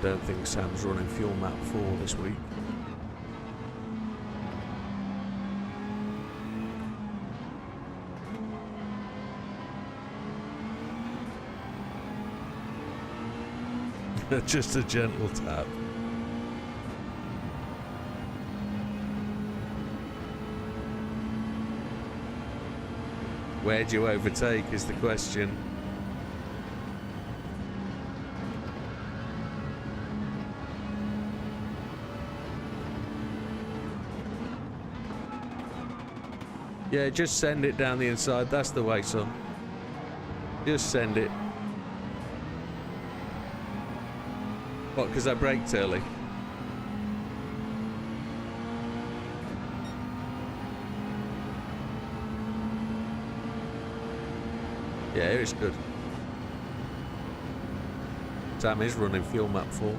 don't think Sam's running fuel map 4 this week. Just a gentle tap. Where do you overtake is the question. Yeah, just send it down the inside. That's the way, son. Just send it. What, because I braked early? Yeah, it's good. Sam is running fuel map 4.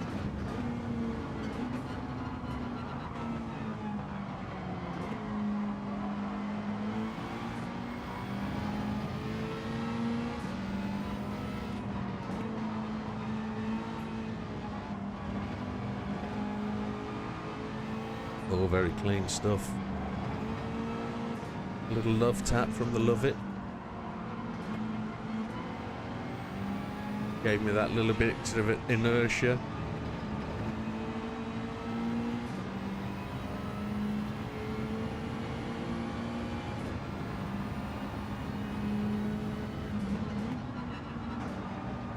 All very clean stuff. A little love tap from the Love It. Gave me that little bit of inertia.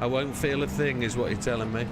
I won't feel a thing, is what you're telling me.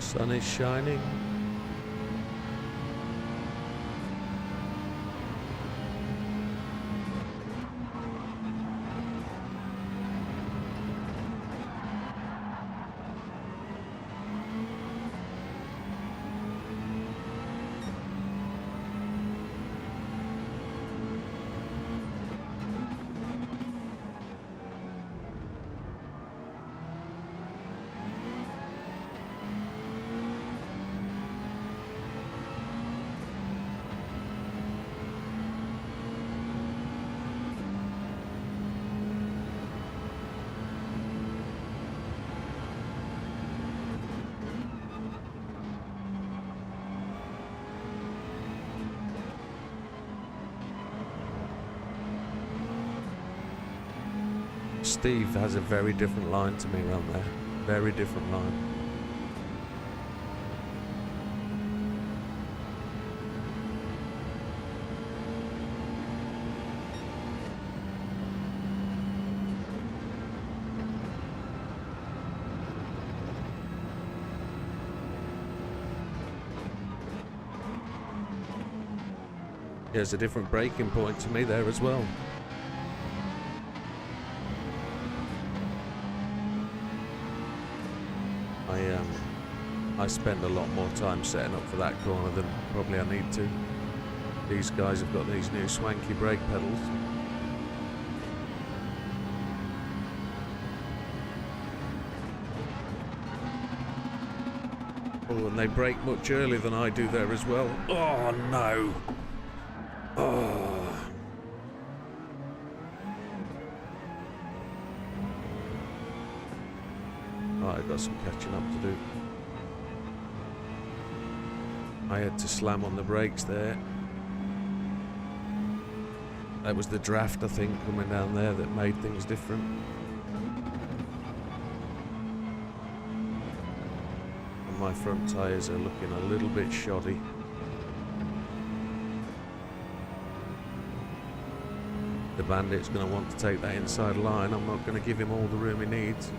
Sun is shining. Steve has a very different line to me around there. Very different line. There's a different braking point to me there as well. I spend a lot more time setting up for that corner than probably I need to. These guys have got these new swanky brake pedals. Oh, and they brake much earlier than I do there as well. Oh no! Oh. Right, I've got some catching up to do. I had to slam on the brakes there. That was the draft, I think, coming down there that made things different. And my front tyres are looking a little bit shoddy. The Bandit's going to want to take that inside line. I'm not going to give him all the room he needs.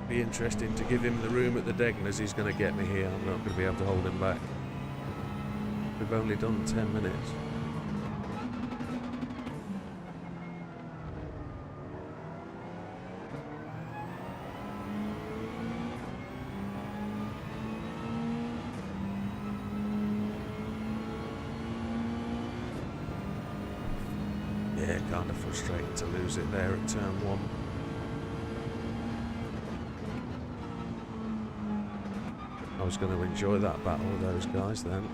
Be interesting to give him the room at the Degners. He's going to get me here. I'm not going to be able to hold him back. We've only done 10 minutes. Yeah, kind of frustrating to lose it there at turn 1. I was going to enjoy that battle with those guys then.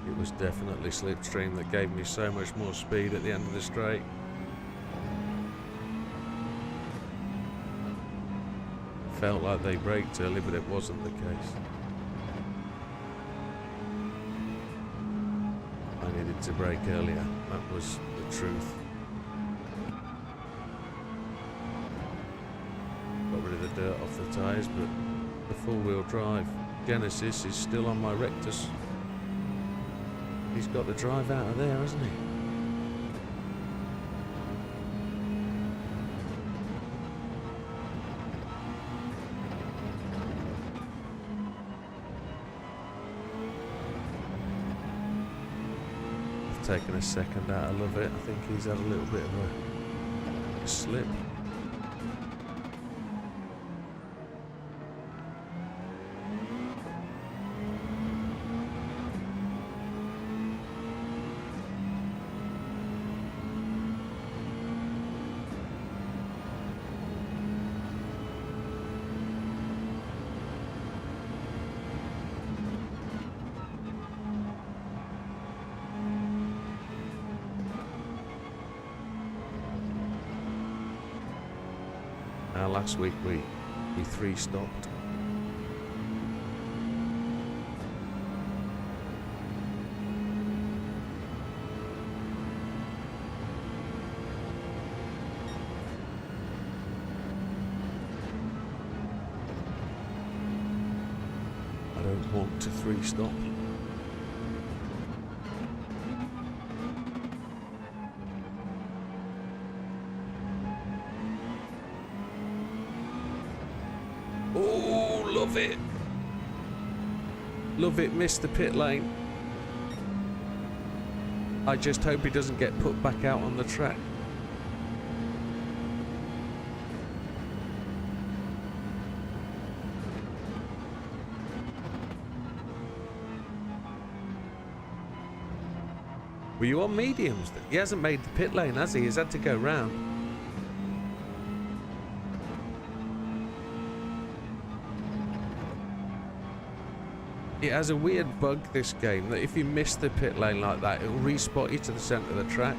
It was definitely Slipstream that gave me so much more speed at the end of the straight. Felt like they braked early, but it wasn't the case. I needed to brake earlier, that was the truth. Got rid of the dirt off the tyres, but the four-wheel drive Genesis is still on my Rectus. He's got the drive out of there, hasn't he? I've taken a second out, I love it. I think he's had a little bit of a slip. Last week we 3-stopped. I don't want to 3-stop. Love it. Love it, missed the pit lane. I just hope he doesn't get put back out on the track. Were you on mediums? He hasn't made the pit lane, has he? He's had to go round. It has a weird bug, this game, that if you miss the pit lane like that, it'll respot you to the centre of the track.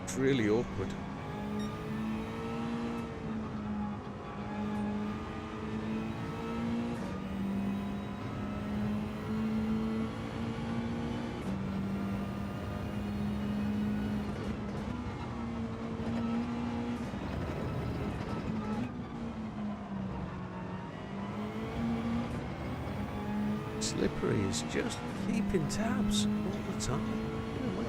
It's really awkward. Slippery is just keeping tabs all the time. Doing well.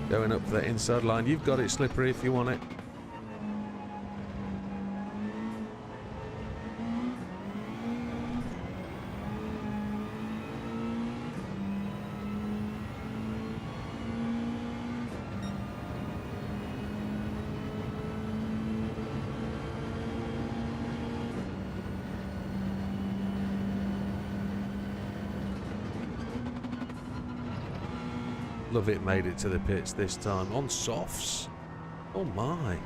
Going up the inside line. You've got it, Slippery, if you want it. Love it made it to the pits this time on softs. Oh my.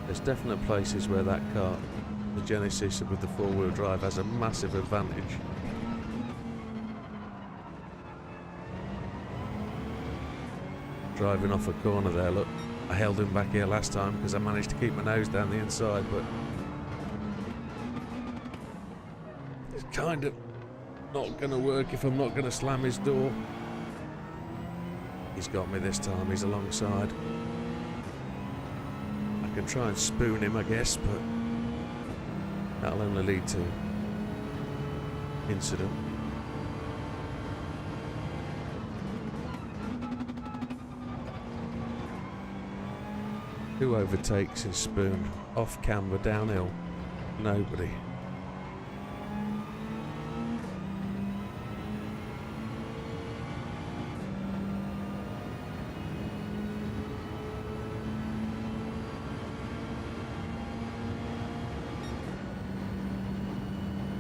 There's definite places where that car, the Genesis with the four-wheel drive, has a massive advantage. Driving off a corner there, look. I held him back here last time because I managed to keep my nose down the inside, but it's kind of not going to work if I'm not going to slam his door. He's got me this time, he's alongside. I can try and spoon him, I guess, but that'll only lead to incident. Who overtakes his spoon? Off camber, downhill? Nobody.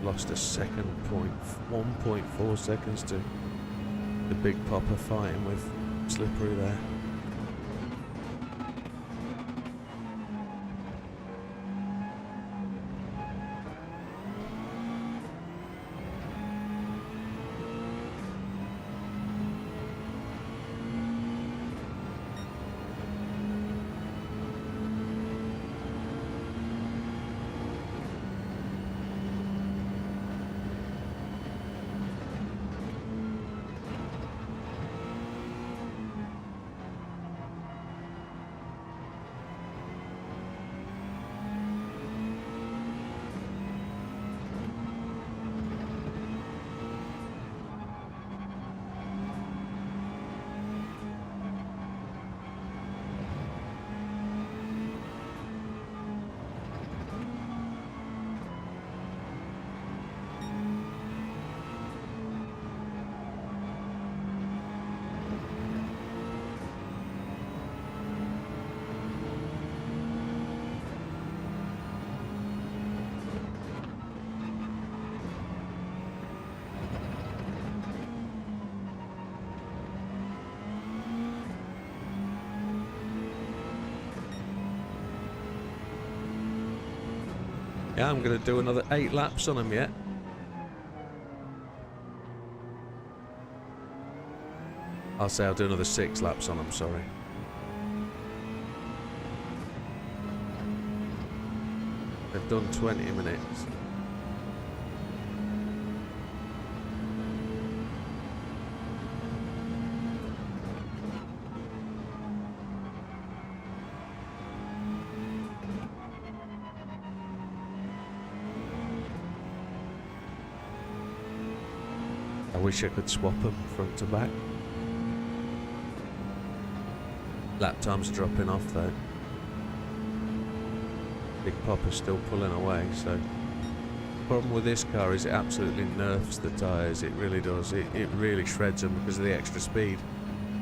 Lost a second point, 1.4 seconds to the big popper fighting with Slippery there. Yeah, I'm going to do another 8 laps on them yet. I'll say I'll do another 6 laps on them, sorry. They've done 20 minutes. I wish I could swap them front to back. Lap time's dropping off though. Big Popper's still pulling away, so the problem with this car is it absolutely nerfs the tyres, it really does. It really shreds them because of the extra speed.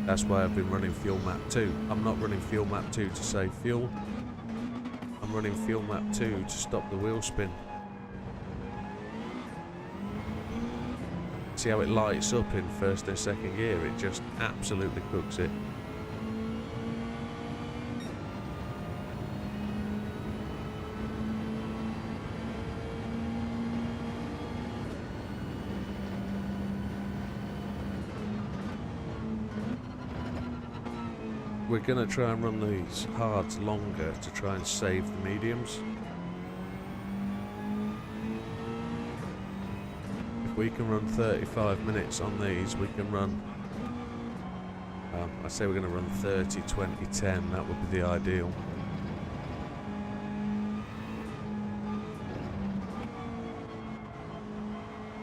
That's why I've been running Fuel Map 2. I'm not running Fuel Map 2 to save fuel. I'm running Fuel Map 2 to stop the wheel spin. See how it lights up in first and second gear? It just absolutely cooks it. We're going to try and run these hards longer to try and save the mediums. If we can run 35 minutes on these, we can run, I say we're going to run 30, 20, 10, that would be the ideal.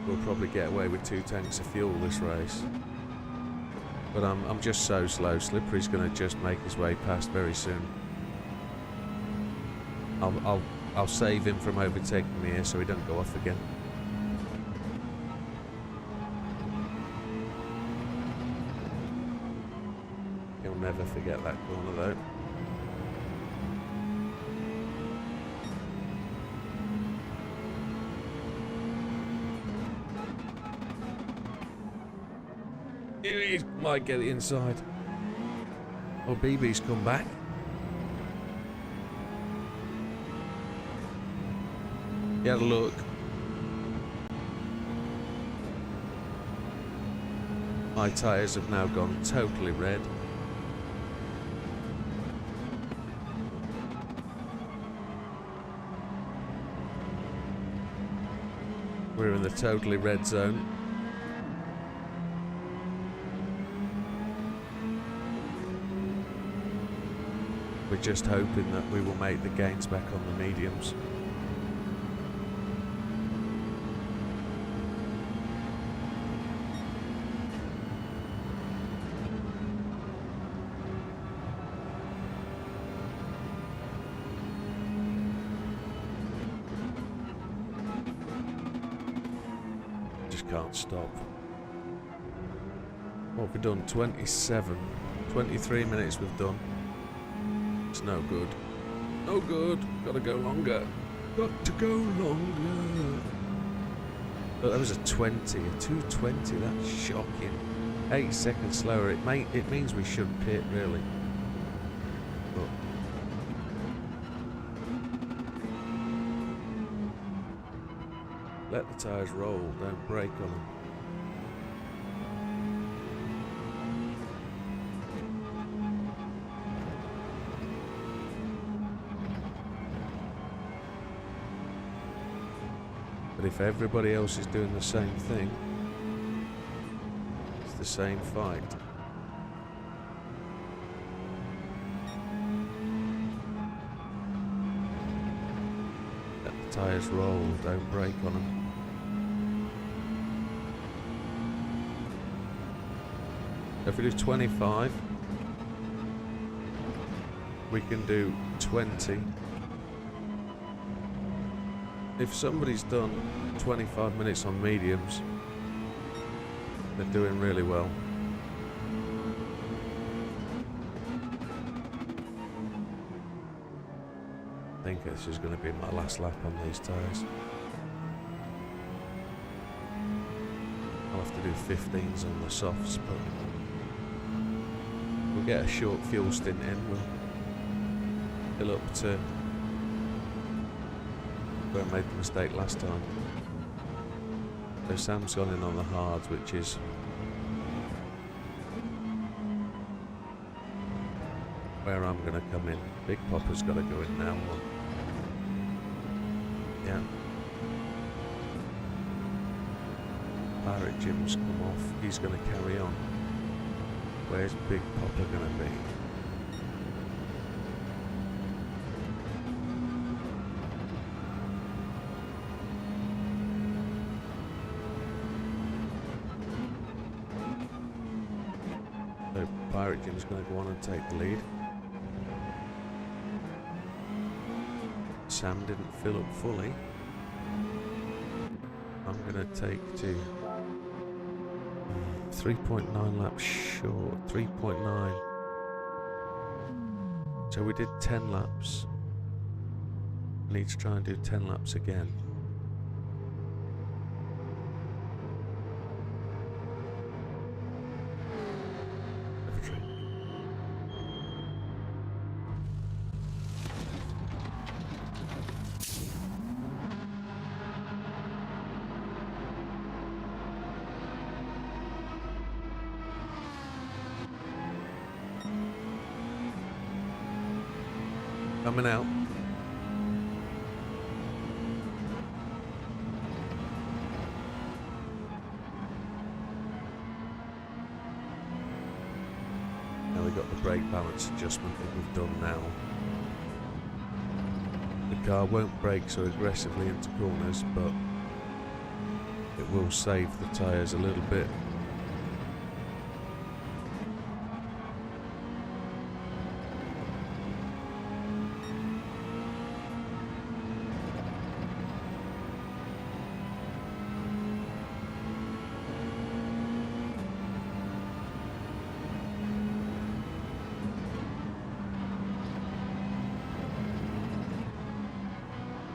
We'll probably get away with 2 tanks of fuel this race. But I'm just so slow. Slippery's going to just make his way past very soon. I'll save him from overtaking me here so he don't go off again. He'll never forget that corner though. He might get it inside. Oh, BB's come back. He had a look. My tyres have now gone totally red. We're in the totally red zone. We're just hoping that we will make the gains back on the mediums. Just can't stop. What have we done? 27, 23 minutes we've done. It's no good. No good. Gotta go longer. Got to go longer. But that was a 20, a 220. That's shocking. 8 seconds slower. It means we should pit really. But let the tyres roll. Don't brake on them. But if everybody else is doing the same thing, it's the same fight. Let the tyres roll, don't brake on them. If we do 25, we can do 20. If somebody's done 25 minutes on mediums, they're doing really well. I think this is going to be my last lap on these tyres. I'll have to do 15s on the softs, but we'll get a short fuel stint in. We'll fill up to where I made the mistake last time. So Sam's gone in on the hards, which is where I'm going to come in. Big Popper's got to go in now. Yeah. Pirate Jim's come off. He's going to carry on. Where's Big Popper going to be? So Pirate Jim's going to go on and take the lead. Sam didn't fill up fully. I'm going to take to 3.9 laps short, 3.9. So we did 10 laps. I need to try and do 10 laps again. Coming out. Now we've got the brake balance adjustment that we've done now. The car won't brake so aggressively into corners, but it will save the tyres a little bit.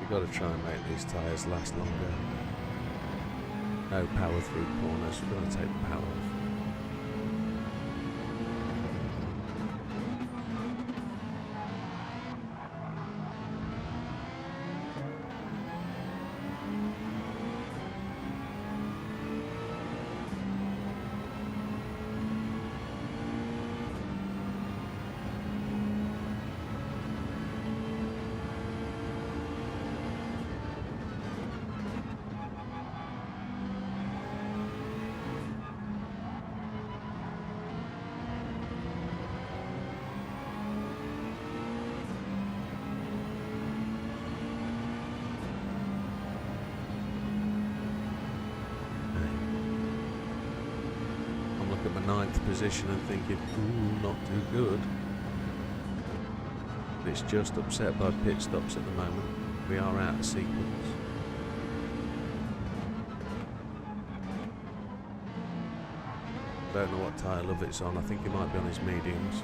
Got to try and make these tyres last longer. No power through corners, we're going to take the power off. At my 9th position and thinking, ooh, not too good. But it's just upset by pit stops at the moment. We are out of sequence. I don't know what tyre Lovett's on. I think he might be on his mediums.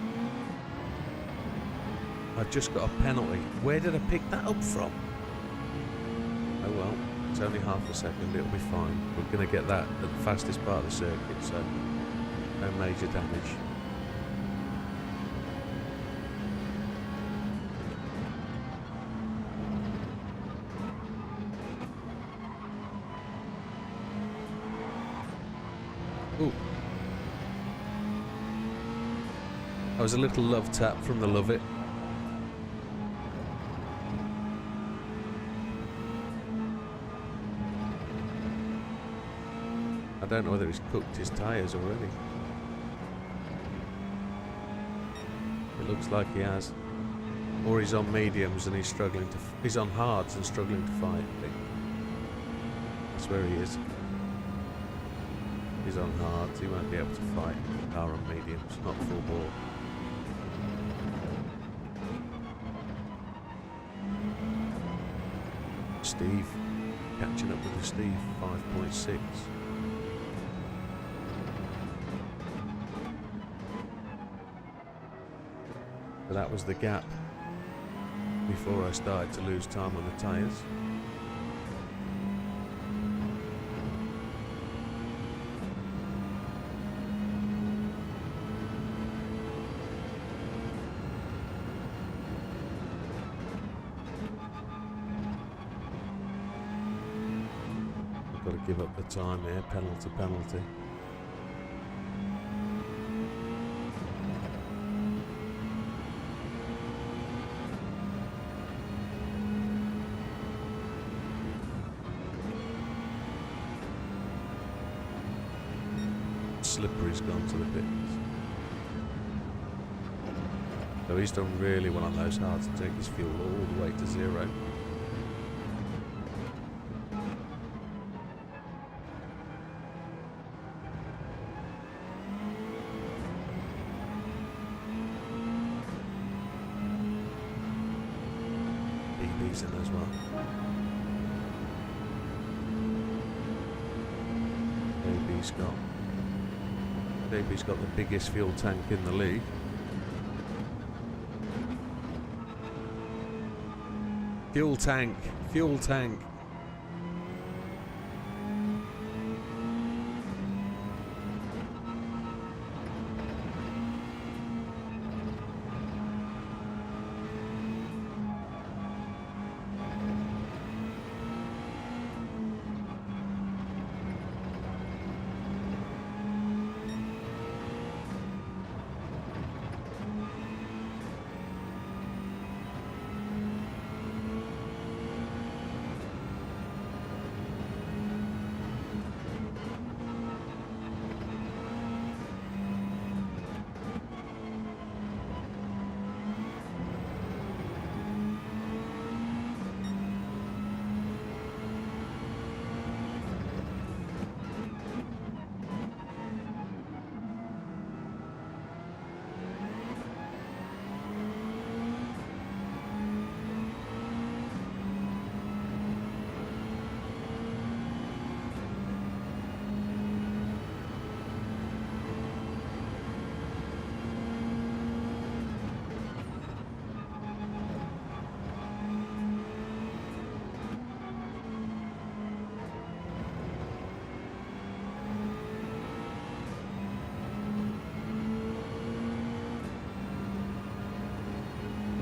I just got a penalty. Where did I pick that up from? Oh well, it's only half a second, it'll be fine. We're going to get that at the fastest part of the circuit, so no major damage. Ooh. That was a little love tap from the Lovett. I don't know whether he's cooked his tyres already. It looks like he has. Or he's on mediums and he's struggling to... he's on hards and struggling to fight, I think. That's where he is. He's on hards, he won't be able to fight the car on mediums, not full bore. Steve, catching up with the Steve, 5.6. But that was the gap before I started to lose time on the tyres. give up the time here. Penalty, penalty. Slippery's gone to the pits. So he's done really well on those hards to take his fuel all the way to 0. BB's in as well. JB's got the biggest fuel tank in the league. Fuel tank, fuel tank.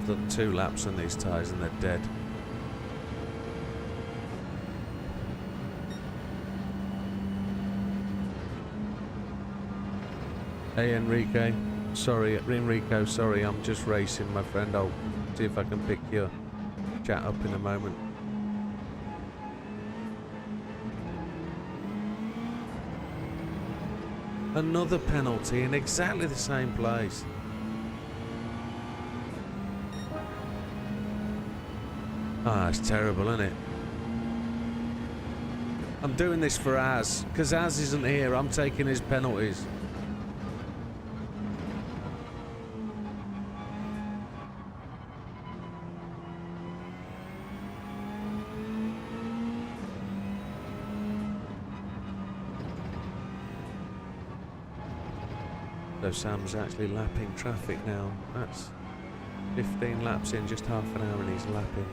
Done 2 laps on these tyres and they're dead. Hey Enrico, sorry, I'm just racing, my friend. I'll see if I can pick your chat up in a moment. Another penalty in exactly the same place. Ah, it's terrible, isn't it? I'm doing this for Az, because Az isn't here. I'm taking his penalties. So Sam's actually lapping traffic now. That's 15 laps in, just half an hour and he's lapping.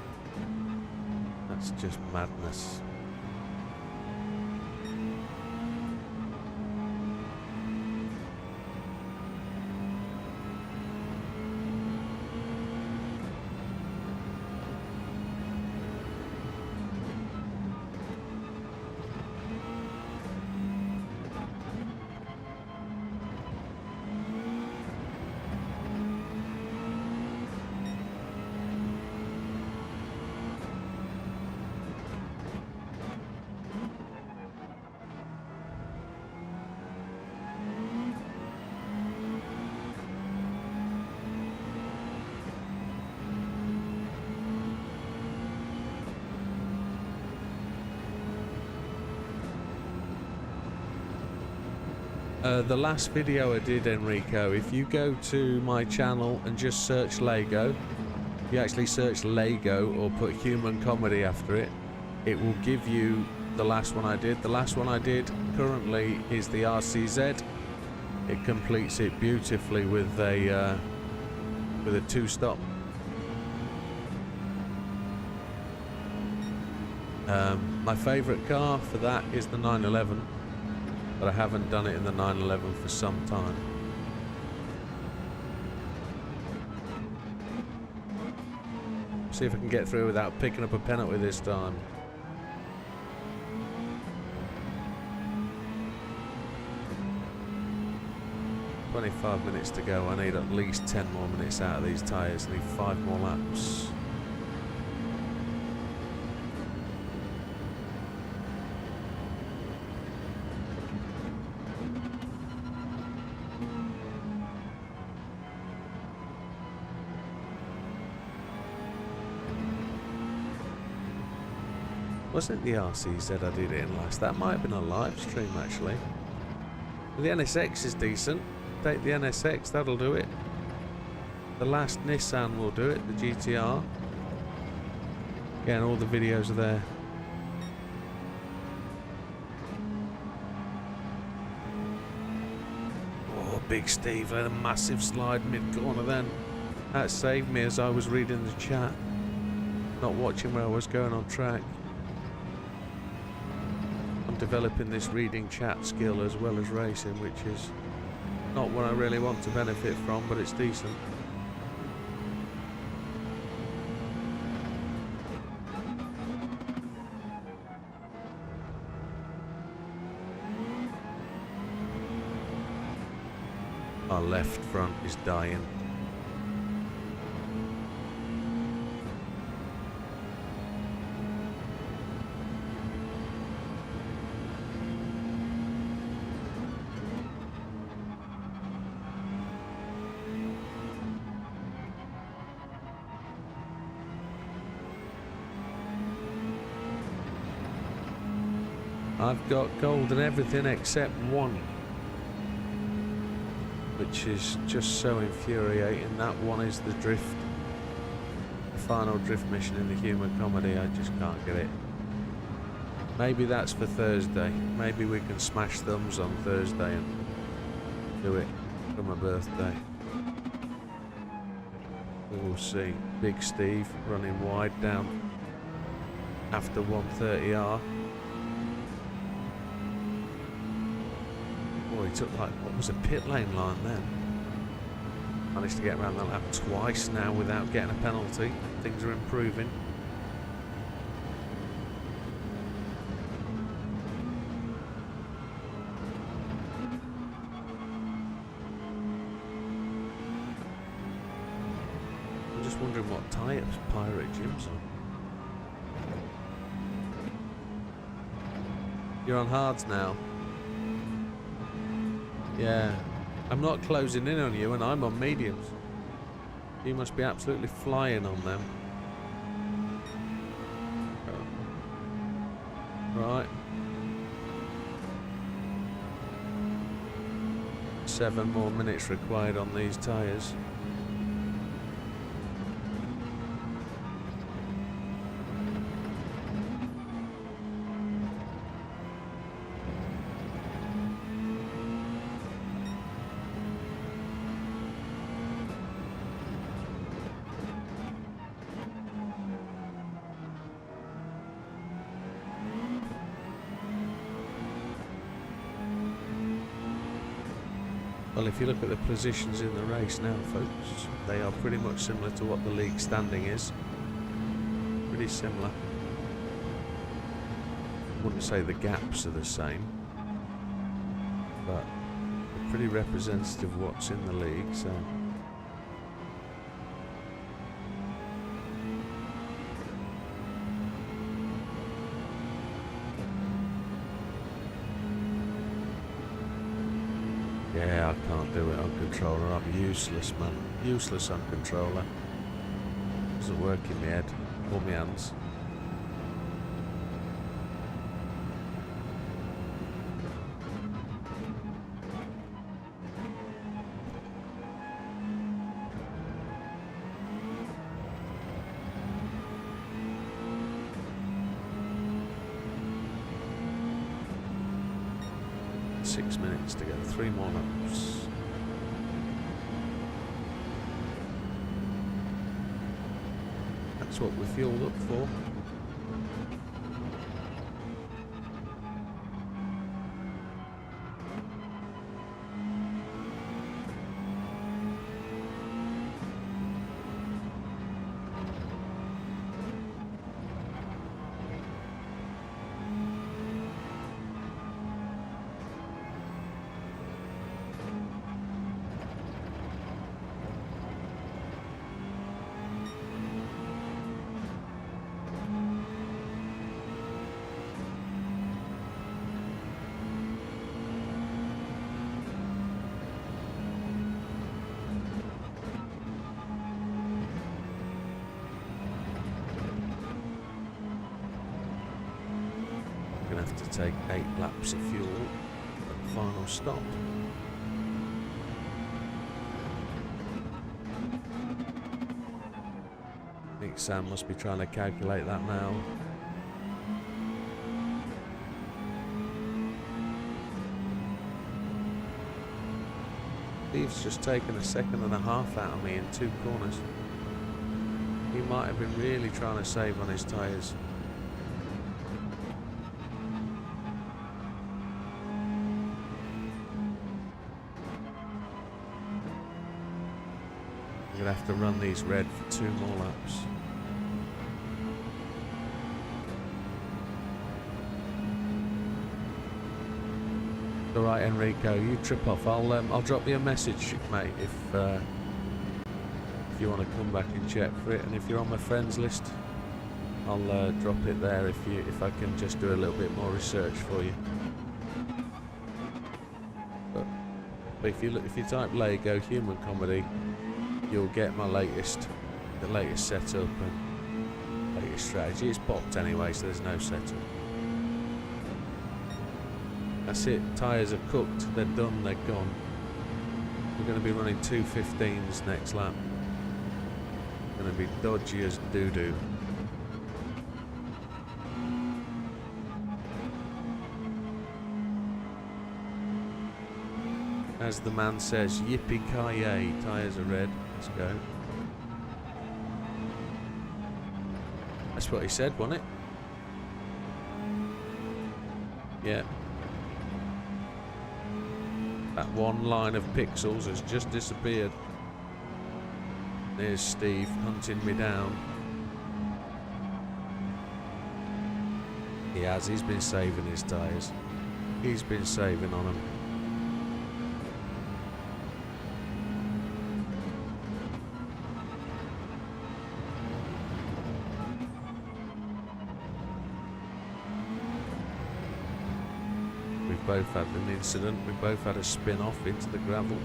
That's just madness. The last video I did, Enrico, if you go to my channel and just search Lego, if you actually search Lego or put human comedy after it, it will give you the last one I did. The last one I did currently is the RCZ. It completes it beautifully with a 2-stop. My favourite car for that is the 911. But I haven't done it in the 911 for some time. See if I can get through without picking up a penalty this time. 25 minutes to go. I need at least 10 more minutes out of these tyres. I need 5 more laps. Wasn't it the RCZ I did it in last? That might have been a live stream actually. The NSX is decent. Take the NSX, that'll do it. The last Nissan will do it, the GTR. Again, all the videos are there. Oh, Big Steve, a massive slide mid-corner then. That saved me as I was reading the chat. Not watching where I was going on track. I'm developing this reading chat skill as well as racing, which is not what I really want to benefit from, but it's decent. Our left front is dying. I've got gold in everything except one, which is just so infuriating. That one is the drift, the final drift mission in the human comedy. I just can't get it. Maybe that's for Thursday. Maybe we can smash thumbs on Thursday and do it for my birthday. We'll see. Big Steve running wide down after 130R. He took like, what was a pit lane line then? Managed to get around that lap twice now without getting a penalty. Things are improving. I'm just wondering what tyres Pirate Jim's on. You're on hards now. Yeah, I'm not closing in on you and I'm on mediums. You must be absolutely flying on them. Right. 7 more minutes required on these tyres. Well, if you look at the positions in the race now, folks, they are pretty much similar to what the league standing is. Pretty similar. I wouldn't say the gaps are the same, but they're pretty representative of what's in the league, so... Yeah, I can't do it on controller. I'm useless, man. Useless on controller. Doesn't work in my head or my hands. .6 minutes to go, 3 more laps. That's what we fueled up for. take 8 laps of fuel at the final stop. I think Sam must be trying to calculate that now. Steve's just taken 1.5 seconds out of me in 2 corners. He might have been really trying to save on his tyres. I'm going to have to run these red for 2 more laps. All right, Enrico, you trip off. I'll drop you a message, mate, if you want to come back and check for it. And if you're on my friends list, I'll drop it there if I can just do a little bit more research for you. But if you type Lego Human Comedy, you'll get my the latest setup and latest strategy. It's popped anyway, so there's no setup. That's it, tyres are cooked, they're done, they're gone. We're going to be running 2.15s next lap. Going to be dodgy as doo-doo. As the man says, yippee-ki-yay, tyres are red, let's go. That's what he said, wasn't it? Yeah. That one line of pixels has just disappeared. There's Steve hunting me down. He has, he's been saving his tyres. He's been saving on them. We've both had an incident, we both had a spin off into the gravel.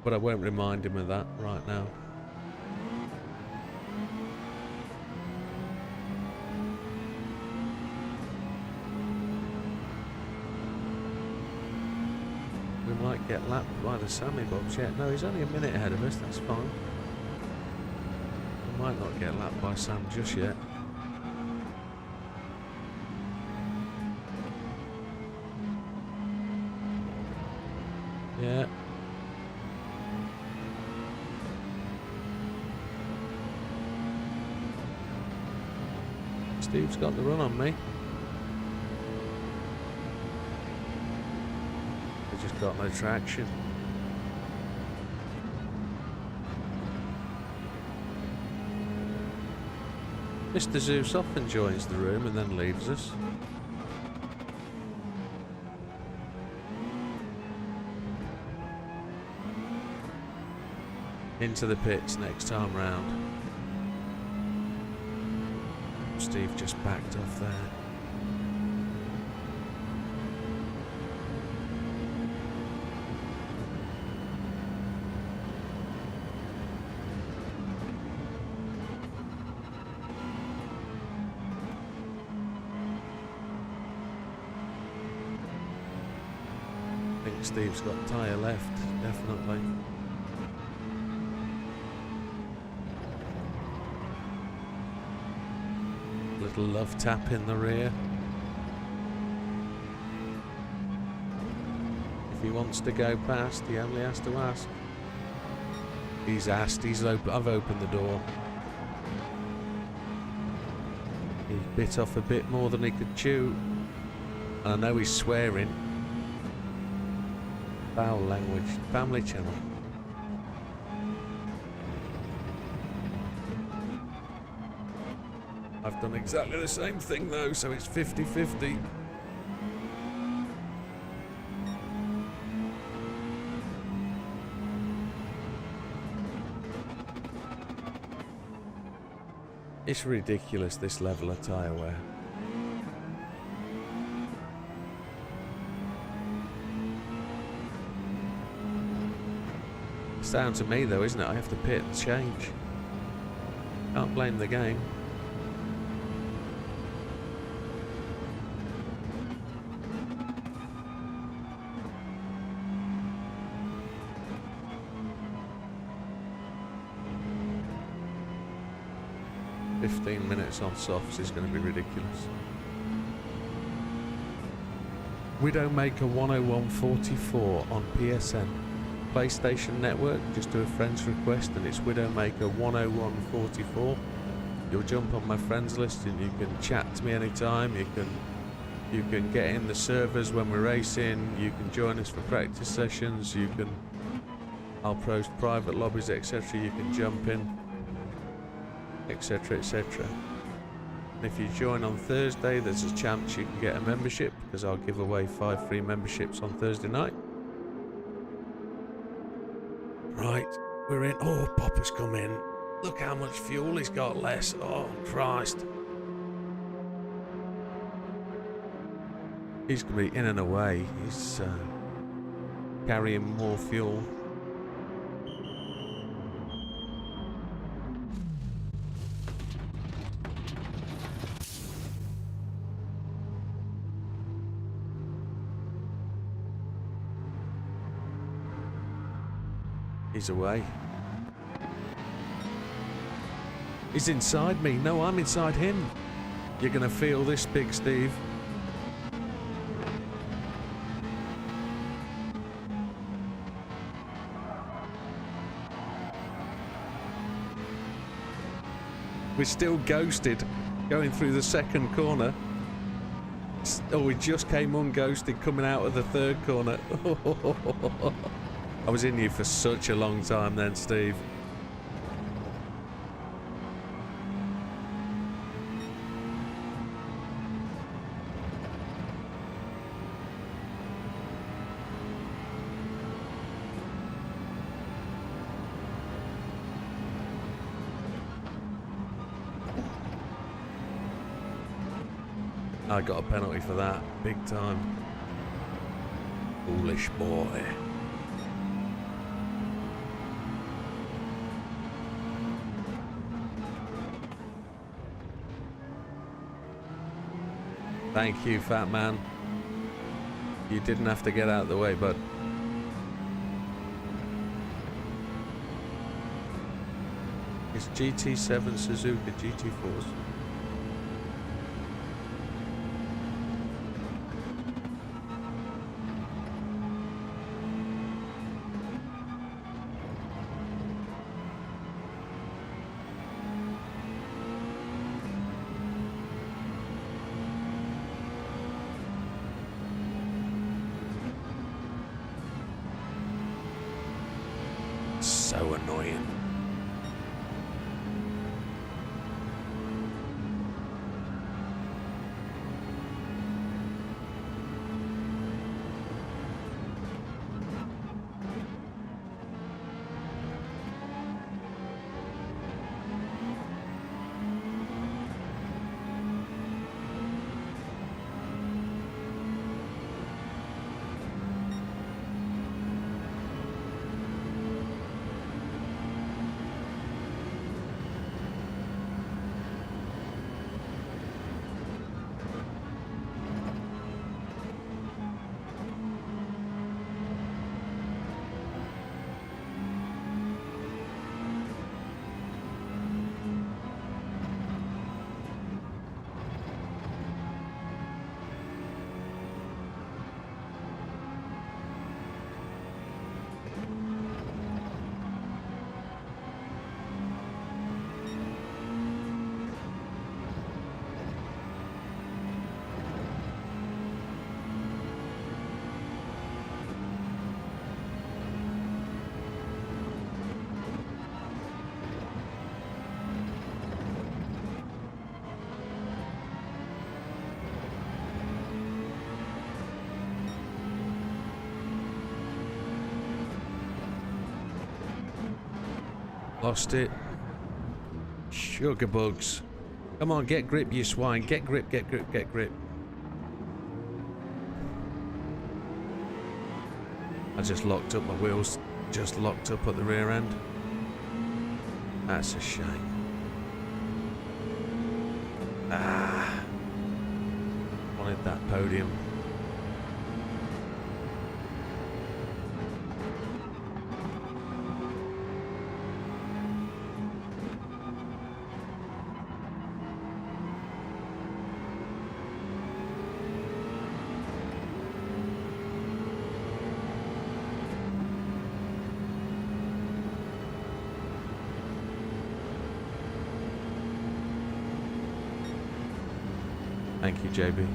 But I won't remind him of that right now. We might get lapped by the Sammy Bobs yet. No, he's only a minute ahead of us, that's fine. We might not get lapped by Sam just yet. Yeah. Steve's got the run on me. I just got no traction. Mr. Zeus often joins the room and then leaves us. Into the pits next time round. Steve just backed off there. I think Steve's got tyre left, definitely. Little love tap in the rear. If he wants to go past, he only has to ask. He's asked, I've opened the door. He bit off a bit more than he could chew. And I know he's swearing. Foul language, family channel. I've done exactly the same thing though, so it's 50-50. It's ridiculous, this level of tyre wear. It's down to me though, isn't it? I have to pit and change. Can't blame the game. 15 minutes on softs is going to be ridiculous. Widowmaker 10144 on PSN. PlayStation Network, just do a friend's request and it's Widdowmaker 10144. You'll jump on my friends list and you can chat to me anytime. You can get in the servers when we're racing. You can join us for practice sessions. I'll post private lobbies, etc. You can jump in, etc., etc. And if you join on Thursday, there's a chance you can get a membership because I'll give away 5 free memberships on Thursday night. Right, we're in. Oh, Popper's come in. Look how much fuel he's got less. Oh, Christ. He's going to be in and away. He's carrying more fuel. He's away. He's inside me. No, I'm inside him. You're going to feel this, Big Steve. We're still ghosted going through the second corner. Oh, we just came unghosted coming out of the third corner. I was in you for such a long time then, Steve. I got a penalty for that, big time. Foolish boy. Thank you, fat man. You didn't have to get out of the way, bud. It's GT7 Suzuka GT4s. So annoying. Lost it. Sugar bugs. Come on, get grip, you swine. Get grip, get grip, get grip. I just locked up my wheels. Just locked up at the rear end. That's a shame. Ah. Wanted that podium. Thank you, JB.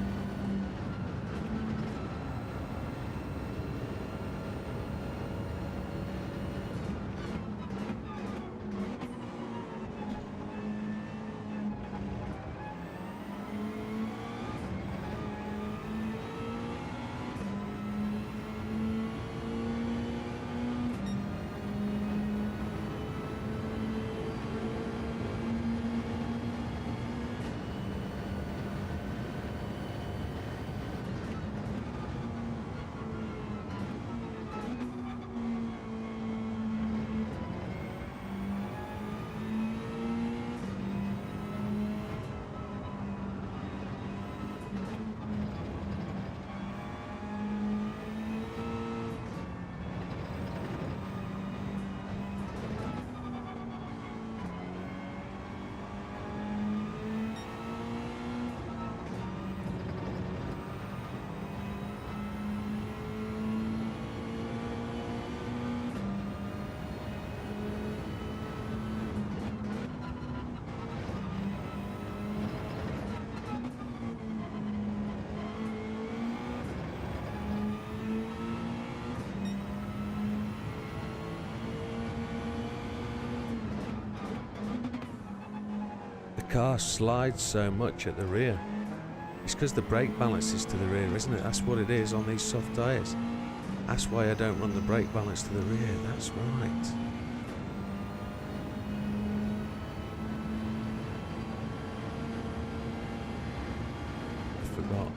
The car slides so much at the rear. It's because the brake balance is to the rear, isn't it? That's what it is on these soft tyres. That's why I don't run the brake balance to the rear. That's right. I forgot.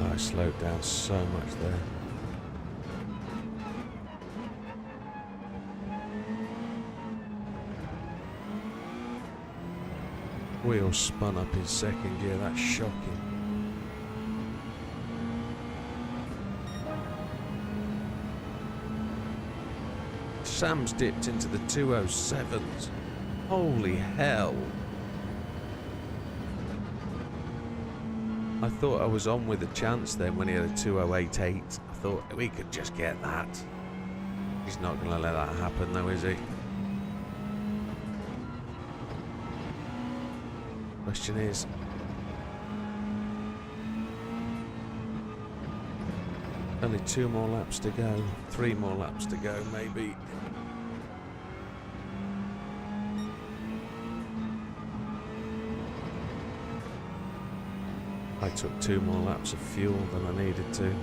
I slowed down so much there. Wheel spun up in second gear, that's shocking. Sam's dipped into the 207s. Holy hell. I thought I was on with a chance then when he had a 208.8. I thought we could just get that. He's not going to let that happen though, is he? Question is, only 2 more laps to go, 3 more laps to go maybe. I took 2 more laps of fuel than I needed to.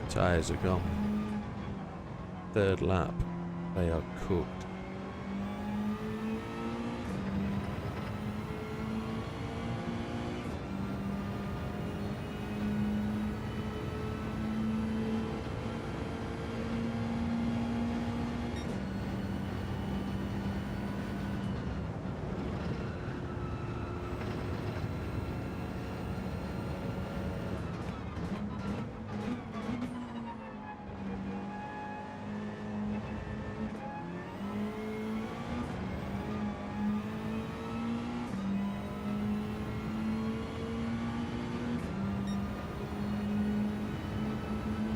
Tyres are gone. 3rd lap, they are cooked.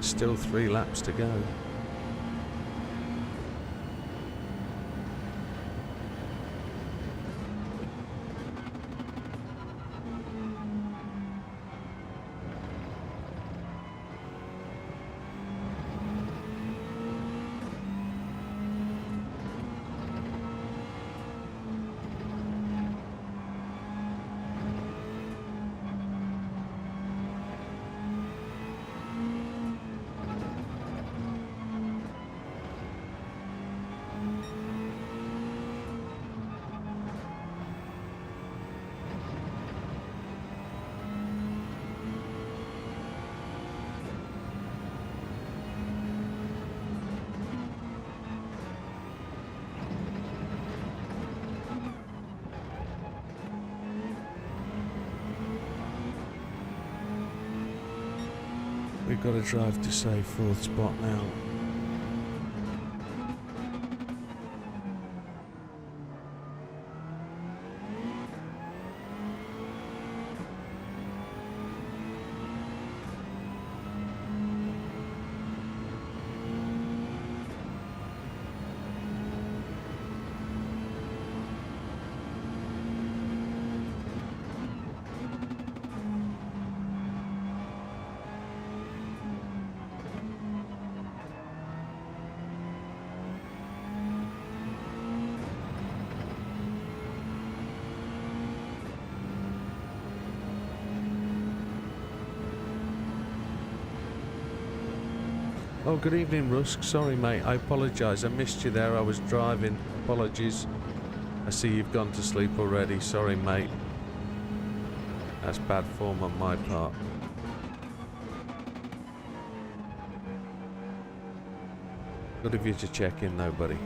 Still 3 laps to go. we've got to drive to say 4th spot now. Oh, good evening, Rusk. Sorry, mate. I apologise. I missed you there. I was driving. Apologies. I see you've gone to sleep already. Sorry, mate. That's bad form on my part. Good of you to check in, though, buddy.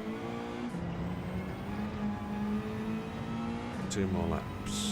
2 more laps.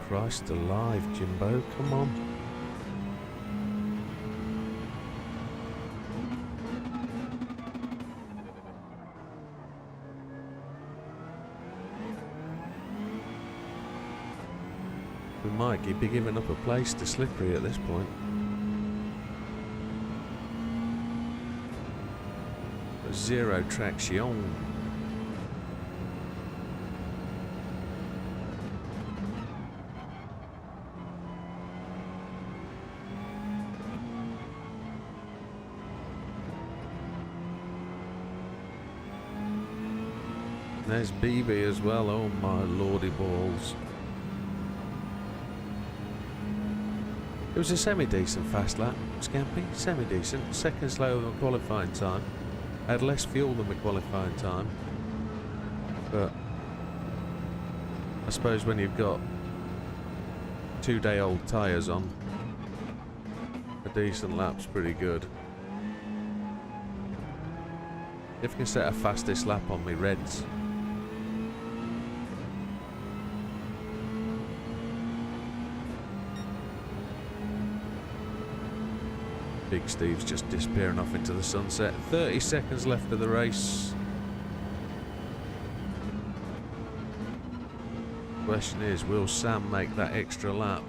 Christ alive, Jimbo, come on. We might be giving up a place to Slippery at this point. Zero traction. There's BB as well, oh my lordy balls. It was a semi-decent fast lap, Scampy, semi-decent, second slower than qualifying time. I had less fuel than the qualifying time. But I suppose when you've got 2-day-old tyres on, a decent lap's pretty good. If I can set a fastest lap on me Reds. Big Steve's just disappearing off into the sunset. 30 seconds left of the race. Question is, will Sam make that extra lap?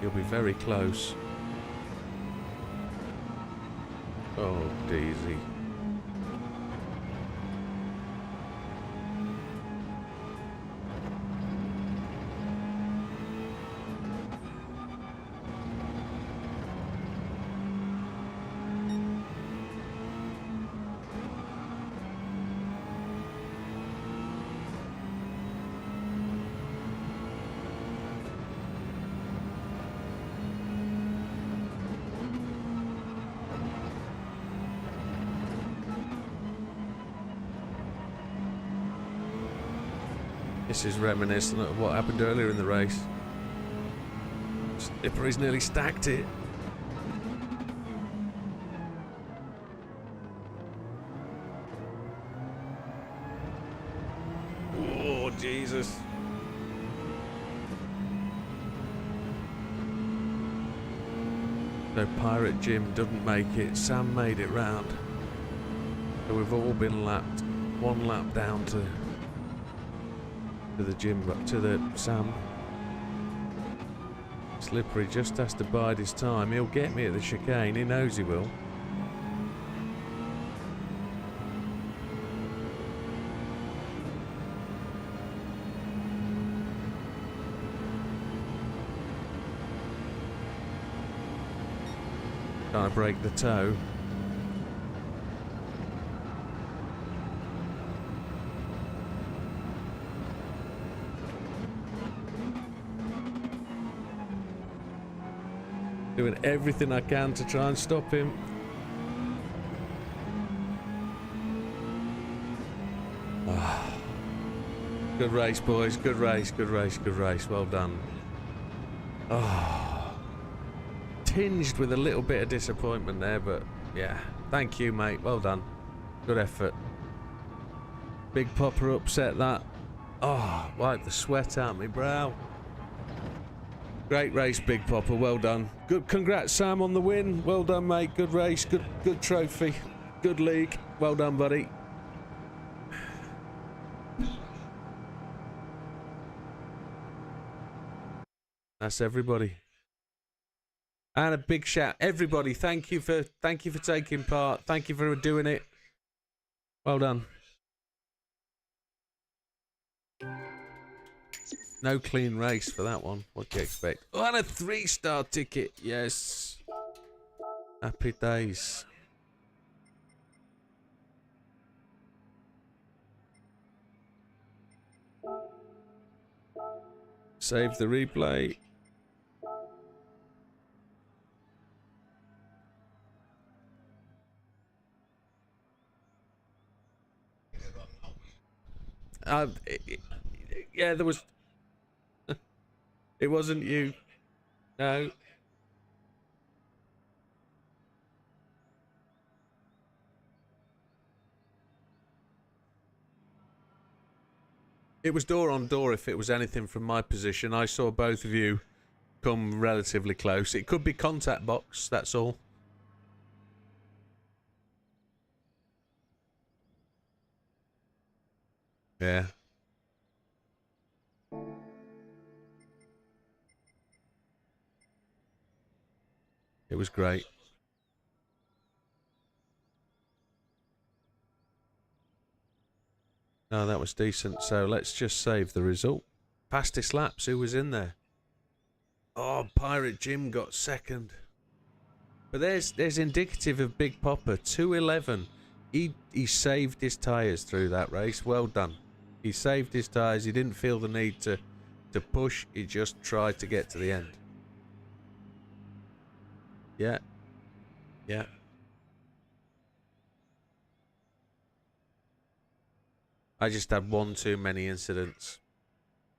He'll be very close. Oh, Daisy. This is reminiscent of what happened earlier in the race. Slippery's nearly stacked it. Oh, Jesus. So Pirate Jim doesn't make it. Sam made it round. So we've all been lapped. 1 lap down to To the gym, to the Sam. Slippery just has to bide his time. He'll get me at the chicane. He knows he will. Trying to break the toe. Doing everything I can to try and stop him. Ah. Good race, boys. Good race, good race, good race. Well done. Oh. Tinged with a little bit of disappointment there, but yeah. Thank you, mate. Well done. Good effort. Big Popper upset that. Oh, wipe the sweat out my brow. Great race, Big Popper. Well done. Good. Congrats, Sam, on the win. Well done, mate. Good race. Good trophy. Good league. Well done, buddy. That's everybody. And a big shout, everybody. Thank you for taking part. Thank you for doing it. Well done. No clean race for that one. What do you expect? Oh, and a 3-star ticket. Yes. Happy days. Save the replay. Yeah, there was... It wasn't you. No. It was door on door if it was anything from my position. I saw both of you come relatively close. It could be contact box, that's all. Yeah. It was great. No, that was decent. So let's just save the result. Fastest laps, who was in there? Oh, Pirate Jim got second. But there's indicative of Big Popper. 2:11. He saved his tyres through that race. Well done. He saved his tyres. He didn't feel the need to push. He just tried to get to the end. Yeah. Yeah. I just had one too many incidents.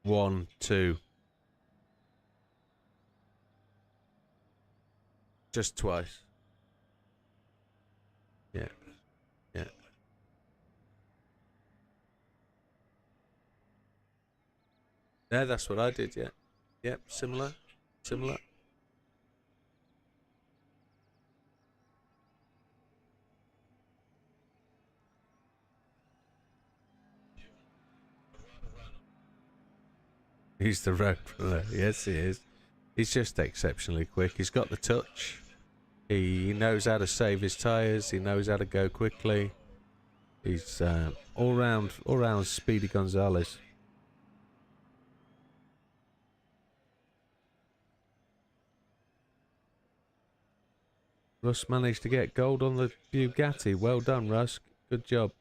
1, 2. Just twice. Yeah. Yeah. Yeah, that's what I did, yeah. Yep, similar. Similar. He's the road runner. Yes, he is. He's just exceptionally quick. He's got the touch. He knows how to save his tyres. He knows how to go quickly. He's all round Speedy Gonzalez. Russ managed to get gold on the Bugatti. Well done, Russ. Good job.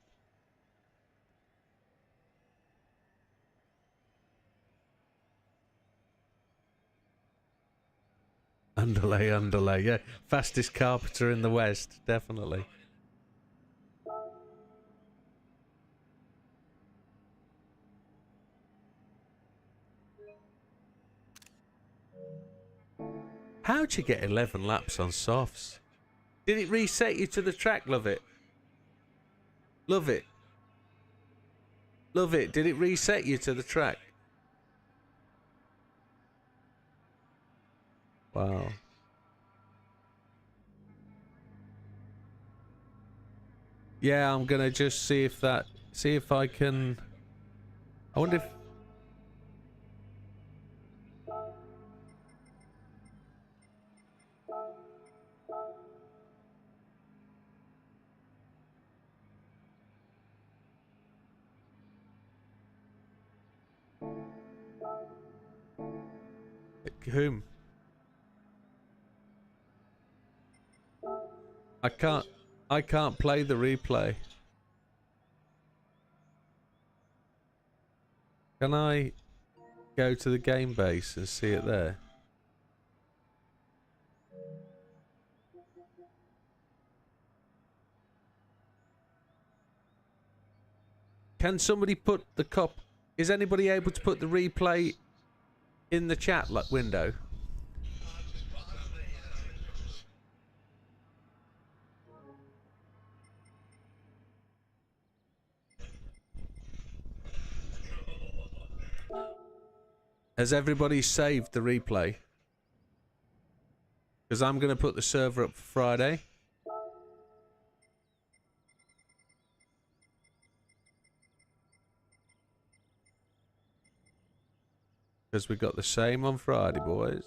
Underlay. Yeah, fastest carpenter in the West, definitely. How'd you get 11 laps on softs? Did it reset you to the track, love it? Love it. Love it. Did it reset you to the track? Wow. Yeah, I'm gonna just see if I can. I wonder if whom? I can't play the replay. Can I go to the game base and see it there? Can somebody put the cop? Is anybody able to put the replay in the chat window? Has everybody saved the replay? Because I'm going to put the server up for Friday. Because we got the same on Friday, boys.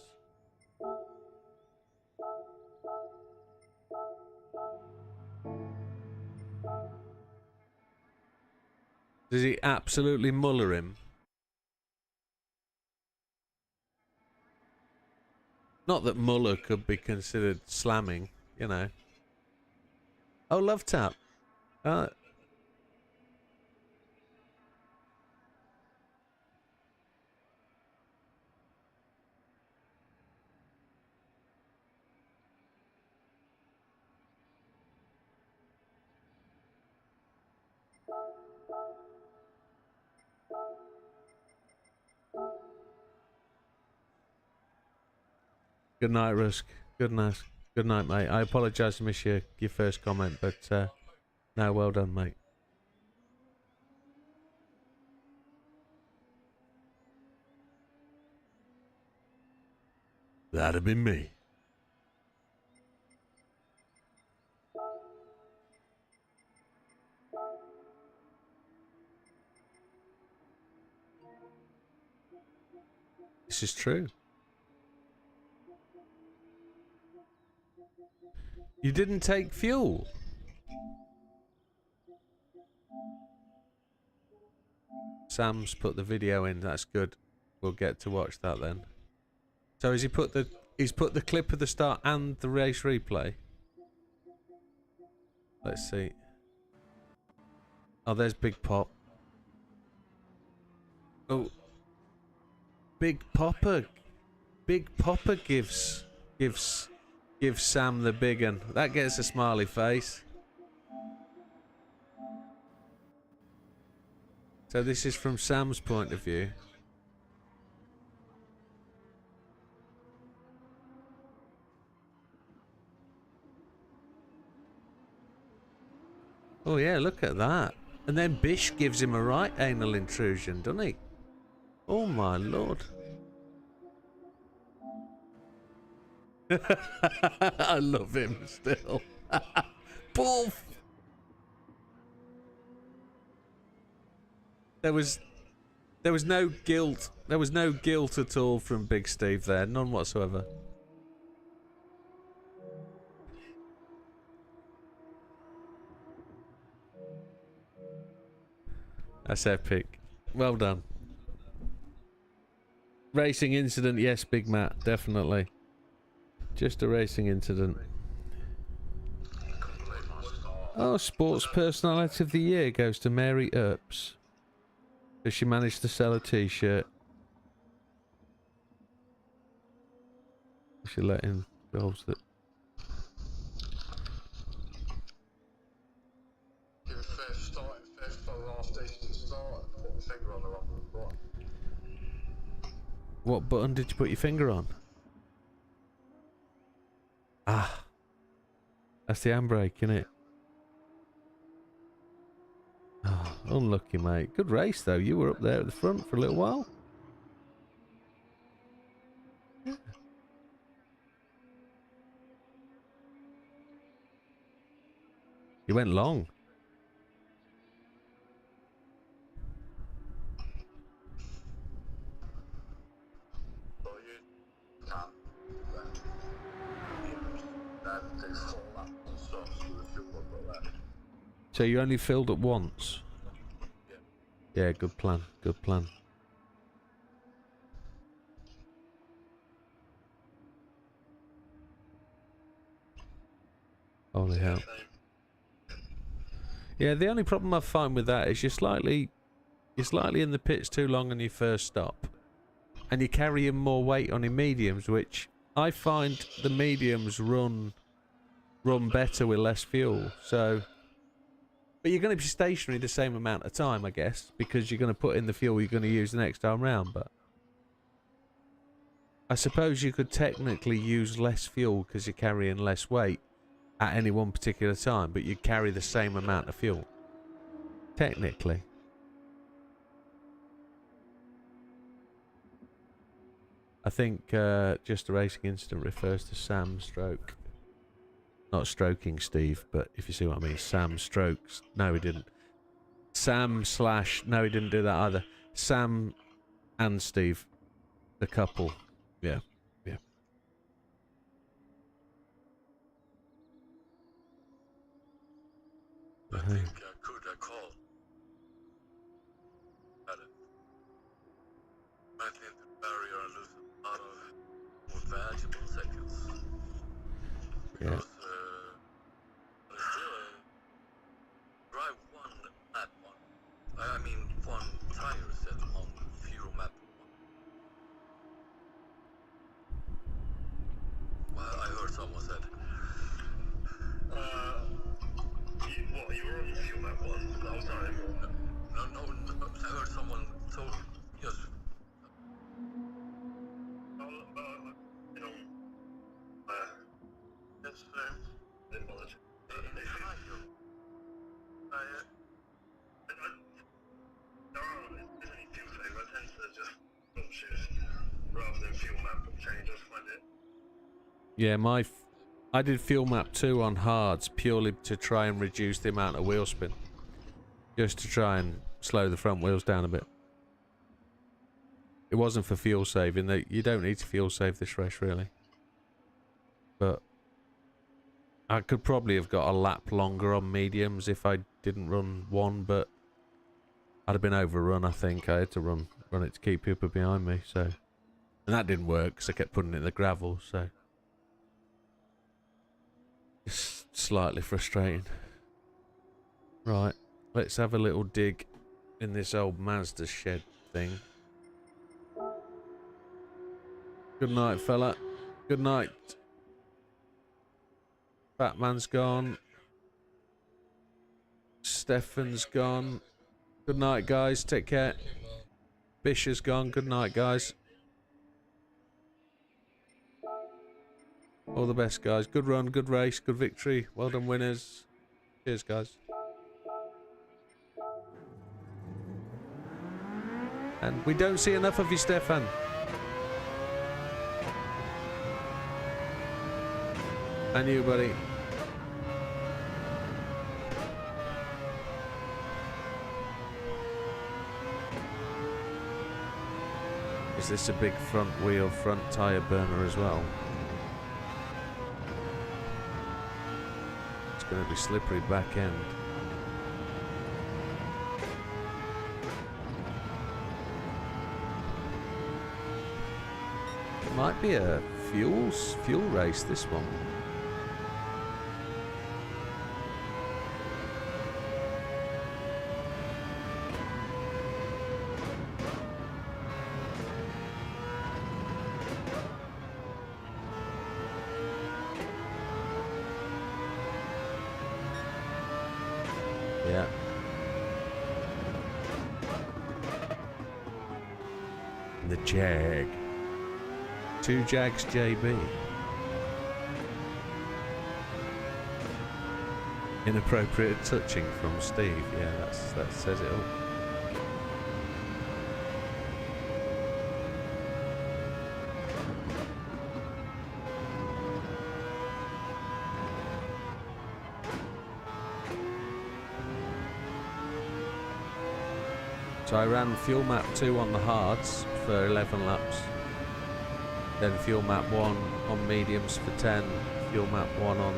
Does he absolutely muller him? Not that muller could be considered slamming, you know. Oh, love tap. Good night, Rusk. Good night. Good night, mate. I apologise to miss your first comment, but no, well done, mate. That'd have been me. This is true. You didn't take fuel. Sam's put the video in. That's good. We'll get to watch that then. So has he put the clip of the start and the race replay? Let's see. Oh, there's Big Pop. Oh, Big Popper. Big Popper gives Sam the big one. That gets a smiley face. So this is from Sam's point of view. Oh yeah, look at that. And then Bish gives him a right anal intrusion, doesn't he? Oh my lord. I love him still. Poof! There was no guilt. There was no guilt at all from Big Steve there. None whatsoever. That's epic. Well done. Racing incident, yes, Big Matt, definitely. Just a racing incident. Oh, sports personality of the year goes to Mary Earps. Because she managed to sell a t-shirt. She let him go to the... What button did you put your finger on? Ah. That's the handbrake, innit? Oh, unlucky, mate. Good race, though. You were up there at the front for a little while. Yeah. You went long. So you only filled it once? Yeah, good plan. Good plan. Holy hell. Yeah, the only problem I find with that is you're slightly in the pits too long on your first stop. And you're carrying more weight on your mediums, which I find the mediums run better with less fuel. So, but you're going to be stationary the same amount of time, I guess, because you're going to put in the fuel you're going to use the next time round. But I suppose you could technically use less fuel because you're carrying less weight at any one particular time, but you carry the same amount of fuel. Technically. I think just a racing incident refers to Sam stroke. Not stroking Steve, but if you see what I mean. Sam strokes. No, he didn't. Sam / no, he didn't do that either. Sam and Steve. The couple. Yeah. Yeah. I think I could call. I think the barrier and lose a lot of more valuable seconds. Yeah. Because still drive one lap on. I mean one tire set on fuel map. Well, I heard someone said. You were on fuel map one the whole time? No, I heard someone told yes. You know, it's they bothered. There isn't any fuel save. I tend to just stop shift rather than fuel map change. I find it. Yeah, I did fuel map 2 on hards purely to try and reduce the amount of wheel spin. Just to try and slow the front wheels down a bit. It wasn't for fuel saving. You don't need to fuel save this race really. But I could probably have got a lap longer on mediums if I didn't run one, but I'd have been overrun, I think. I had to run it to keep people behind me, so. And that didn't work because I kept putting it in the gravel, so. Just slightly frustrating. Right, let's have a little dig in this old Mazda shed thing. Good night, fella. Good night. Batman's gone. Stefan's gone. Good night, guys. Take care. Bish has gone. Good night, guys. All the best, guys. Good run, good race, good victory. Well done, winners. Cheers, guys. And we don't see enough of you, Stefan. And you, buddy. Is this a big front wheel, front tyre burner as well? It's going to be slippery back end. It might be a fuel race, this one. Yeah. The Jag. 2 Jags JB. Inappropriate touching from Steve. Yeah, that says it all. So I ran fuel map 2 on the hards for 11 laps. Then fuel map 1 on mediums for 10. Fuel map 1 on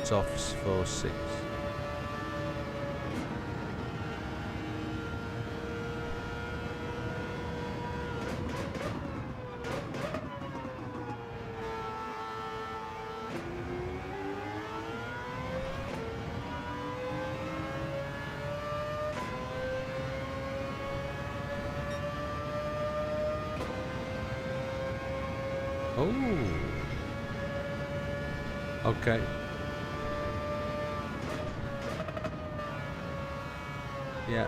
softs for 6. Oh. Okay. Yeah.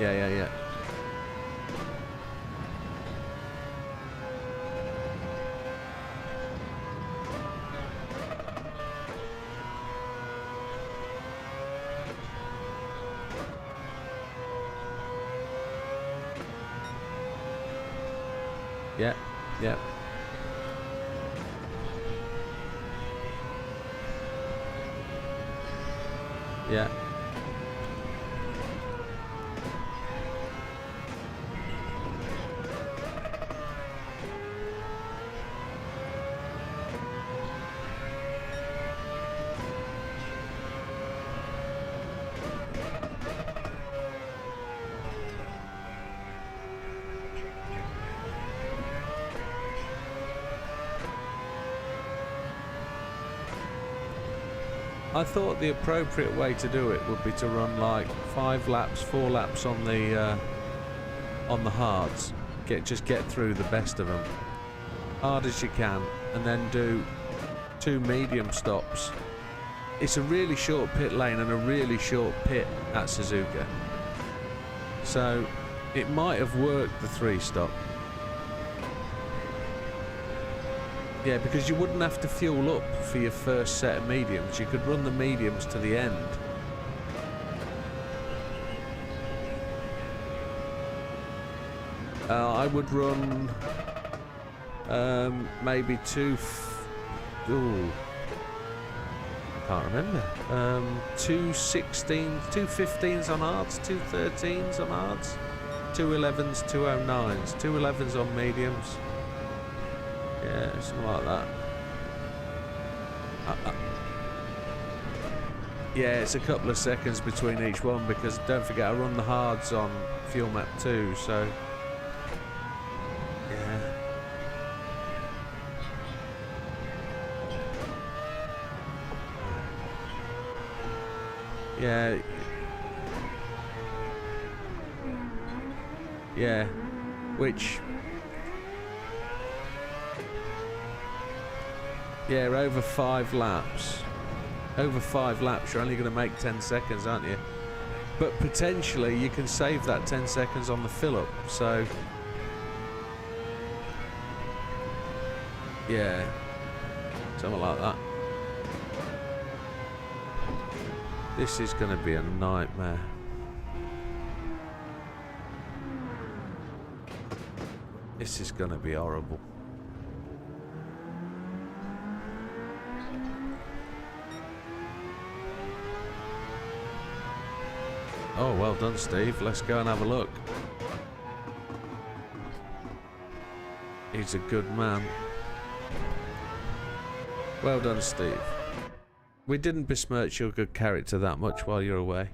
Yeah. Yeah. Yeah. I thought the appropriate way to do it would be to run like 4 laps on the hards. Just get through the best of them, hard as you can, and then do 2 medium stops. It's a really short pit lane and a really short pit at Suzuka, so it might have worked the 3 stop. Yeah, because you wouldn't have to fuel up for your first set of mediums. You could run the mediums to the end. I would run maybe 2. Ooh, I can't remember. 2 15s on hards, 2 13s on hards, 2 11s, 2 09s, 2 11s on mediums. Yeah, something like that. Yeah, it's a couple of seconds between each one because don't forget I run the hards on fuel map 2, so yeah. Yeah, which over 5 laps. Over 5 laps, you're only going to make 10 seconds, aren't you? But potentially you can save that 10 seconds on the fill-up, so yeah, something like that. This is going to be a nightmare. This is going to be horrible. Oh, well done, Steve. Let's go and have a look. He's a good man. Well done, Steve. We didn't besmirch your good character that much while you're away.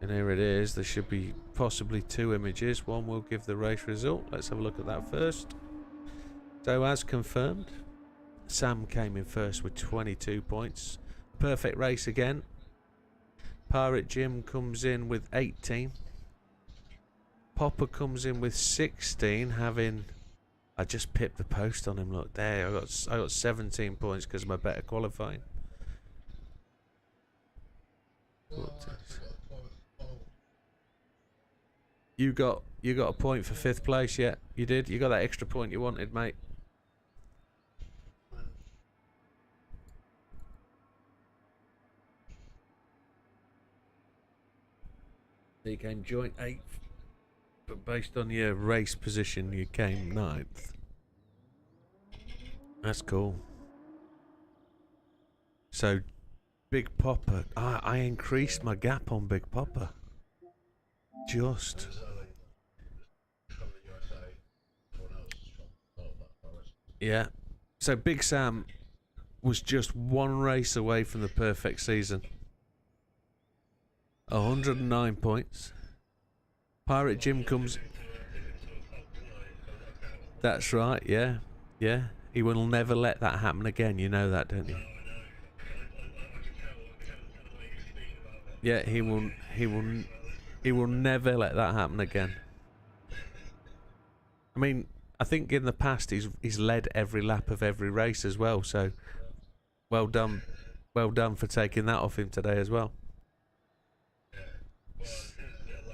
And here it is. There should be possibly 2 images. One will give the race result. Let's have a look at that first. So as confirmed, Sam came in first with 22 points. Perfect race again. Pirate Jim comes in with 18. Popper comes in with 16, having... I just pipped the post on him. Look there, I got 17 points because of my better qualifying. You got a point for 5th place, yeah? You did? You got that extra point you wanted, mate. You came joint 8th, but based on your race position, you came 9th. That's cool. So, Big Popper, I increased my gap on Big Popper. Just. Yeah. So Big Sam was just 1 race away from the perfect season. 109 points. Pirate Jim comes... That's right, yeah. Yeah. He will never let that happen again. You know that, don't you? I know. I can tell the way he was speaking about it. Yeah, he will. He will never let that happen again. I mean, I think in the past he's led every lap of every race as well. So, well done for taking that off him today as well. Yeah. Well,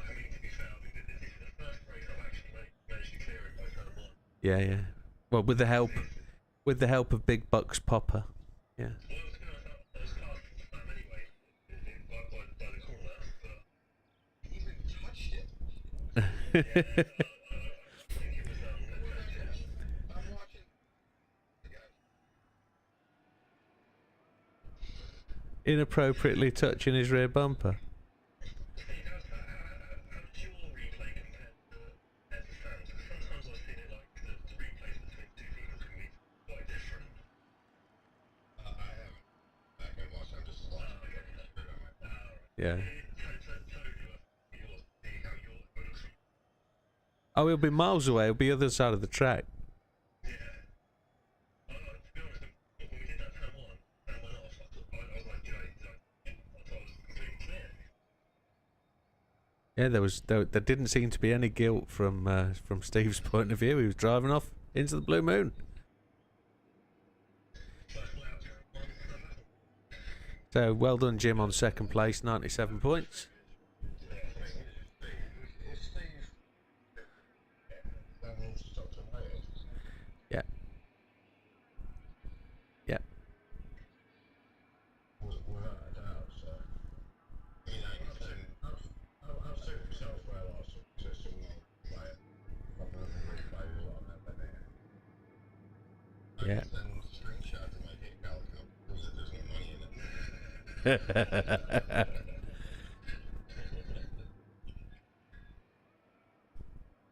I mean, to be fair, I mean, this is the first race I've actually managed to clear him by turn one. Yeah, yeah. Well, with the help of Big Bucks Popper. Yeah. Well, I was cast from Sam anyway, by the corner, but he even touched it. Yeah, I think it was I'm watching. Inappropriately touching his rear bumper. Steve, how does your replay compare to Sam? Because sometimes I've seen it like the replays between two people can be quite different. I haven't. I can watch. I'm just watching. Yeah. See how your looks from. Oh, he'll be miles away. He'll be other side of the track. Yeah. To be honest, when we did that turn one, Sam went off. I was like, I thought it was completely clear. Yeah, there didn't seem to be any guilt from Steve's point of view. He was driving off into the blue moon. So well done, Jim, on second place, 97 points. Yeah. Yeah. Yeah.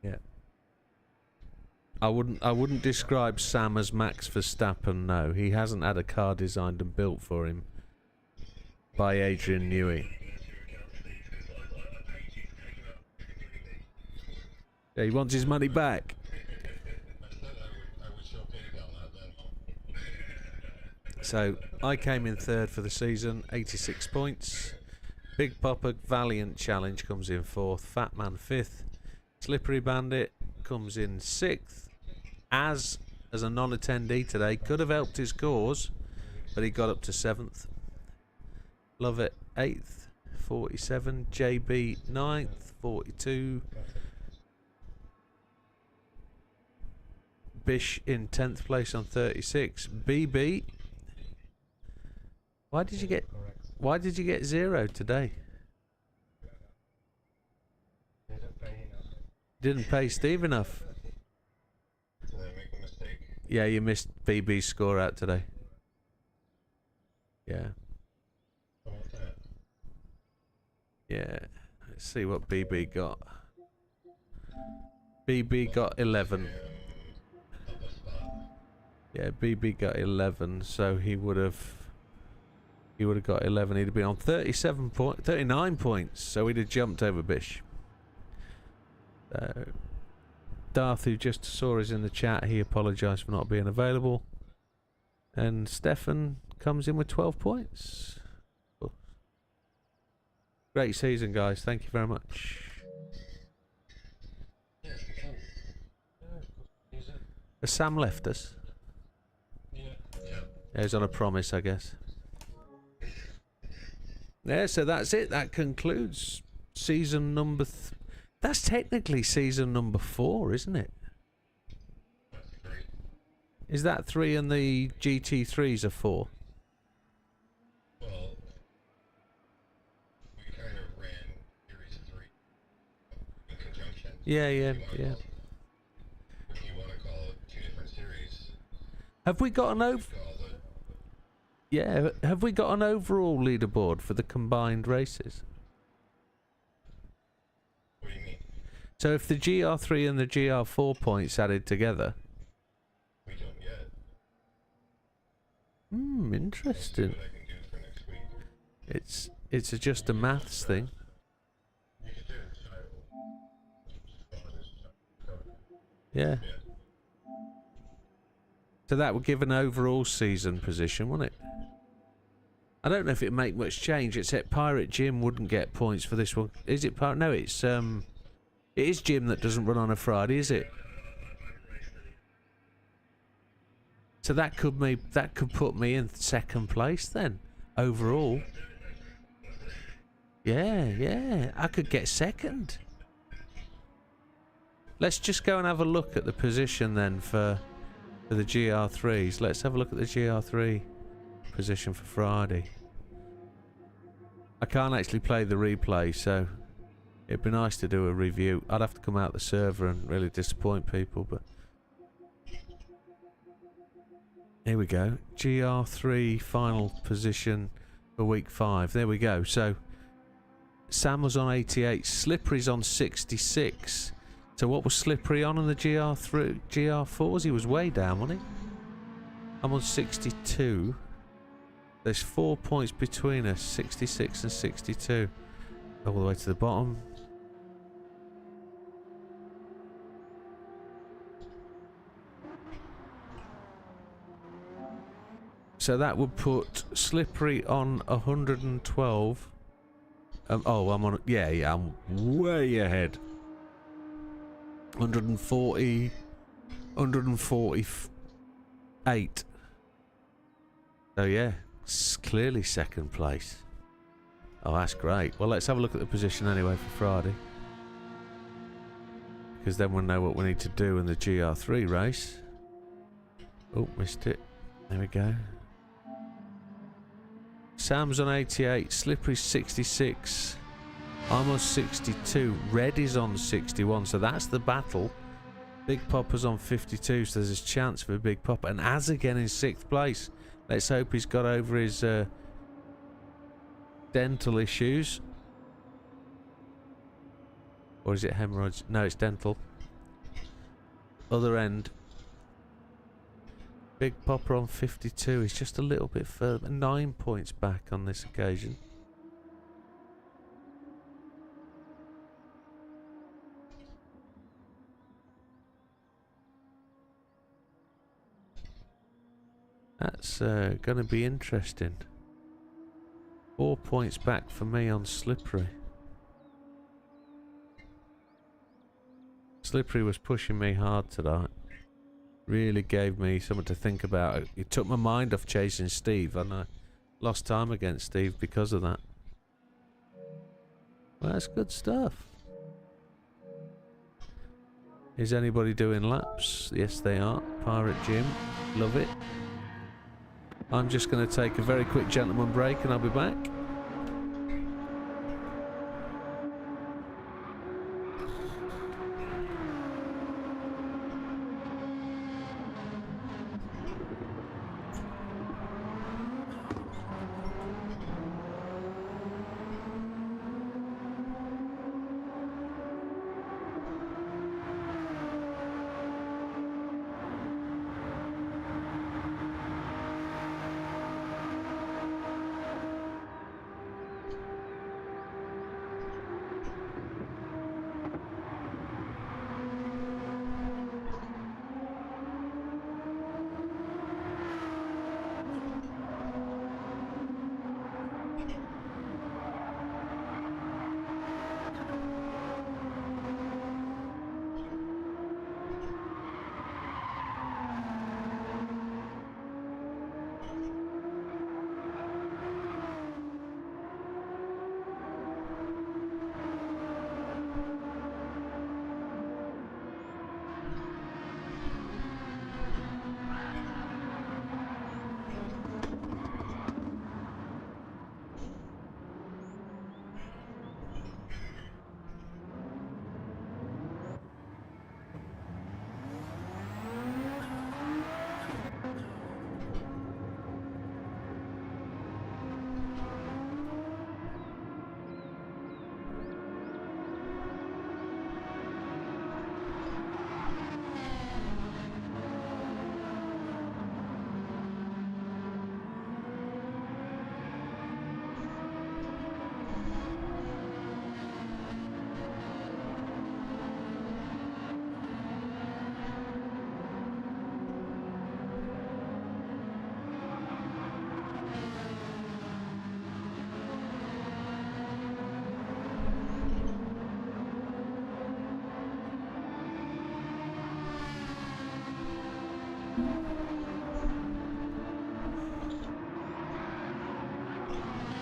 Yeah. I wouldn't describe Sam as Max Verstappen, no. He hasn't had a car designed and built for him by Adrian Newey. Yeah, he wants his money back. So I came in third for the season, 86 points. Big Papa Valiant Challenge comes in fourth. Fat Man fifth. Slippery Bandit comes in sixth. As a non-attendee today, could have helped his cause, but he got up to seventh. Love It eighth, 47. JB ninth, 42. Bish in 10th place on 36. BB. Why did you get 0 today? Didn't pay Steve enough. Did I make a mistake? Yeah, you missed BB's score out today. Yeah. How about that? Yeah. Let's see what BB got. BB got 11. Yeah, BB got 11, so he would have got 11. He'd have been on 39 points, so he'd have jumped over Bish. Darth, who just saw us in the chat, he apologised for not being available. And Stefan comes in with 12 points. Great season, guys. Thank you very much. Has Sam left us? Yeah, he's on a promise, I guess. Yeah, so that's it. That concludes season number... That's technically season number 4, isn't it? Is that 3 and the GT3s are 4? Well, we kind of ran Series 3 in conjunction. Yeah. If you want to call it 2 different series. Have we got an Yeah, have we got an overall leaderboard for the combined races? What do you mean? So if the GR3 and the GR4 points added together... We don't yet. Interesting. What I can do for next week. It's just a maths thing. You could do it. Yeah. So that would give an overall season position, wouldn't it? I don't know if it'd make much change, except Pirate Jim wouldn't get points for this one. Is it Pirate? No, it is Jim that doesn't run on a Friday, is it? So that could put me in second place then, overall. Yeah, I could get second. Let's just go and have a look at the position then for the GR3s. Let's have a look at the GR3 position for Friday. I can't actually play the replay, so it'd be nice to do a review. I'd have to come out the server and really disappoint people, but here we go. GR3 final position for week 5. There we go. So Sam was on 88, Slippery's on 66. So what was Slippery on the GR4s? He was way down, wasn't he? I'm on 62. There's 4 points between us, 66 and 62. All the way to the bottom. So that would put Slippery on 112. Oh, I'm on... Yeah, I'm way ahead. 140... 148. So yeah, it's clearly second place. Oh, that's great. Well, let's have a look at the position anyway for Friday. Because then we'll know what we need to do in the GR3 race. Oh, missed it. There we go. Sam's on 88, Slippery's 66, I'm on 62, Red is on 61, so that's the battle. Big Popper's on 52, so there's a chance for a Big Popper. And Az again in 6th place. Let's hope he's got over his dental issues. Or is it hemorrhoids? No, it's dental. Other end. Big Popper on 52. He's just a little bit further. 9 points back on this occasion. That's going to be interesting. 4 points back for me on Slippery. Slippery was pushing me hard tonight. Really gave me something to think about. It took my mind off chasing Steve, and I lost time against Steve because of that. Well, that's good stuff. Is anybody doing laps? Yes, they are. Pirate Jim. Love it. I'm just going to take a very quick gentleman break and I'll be back.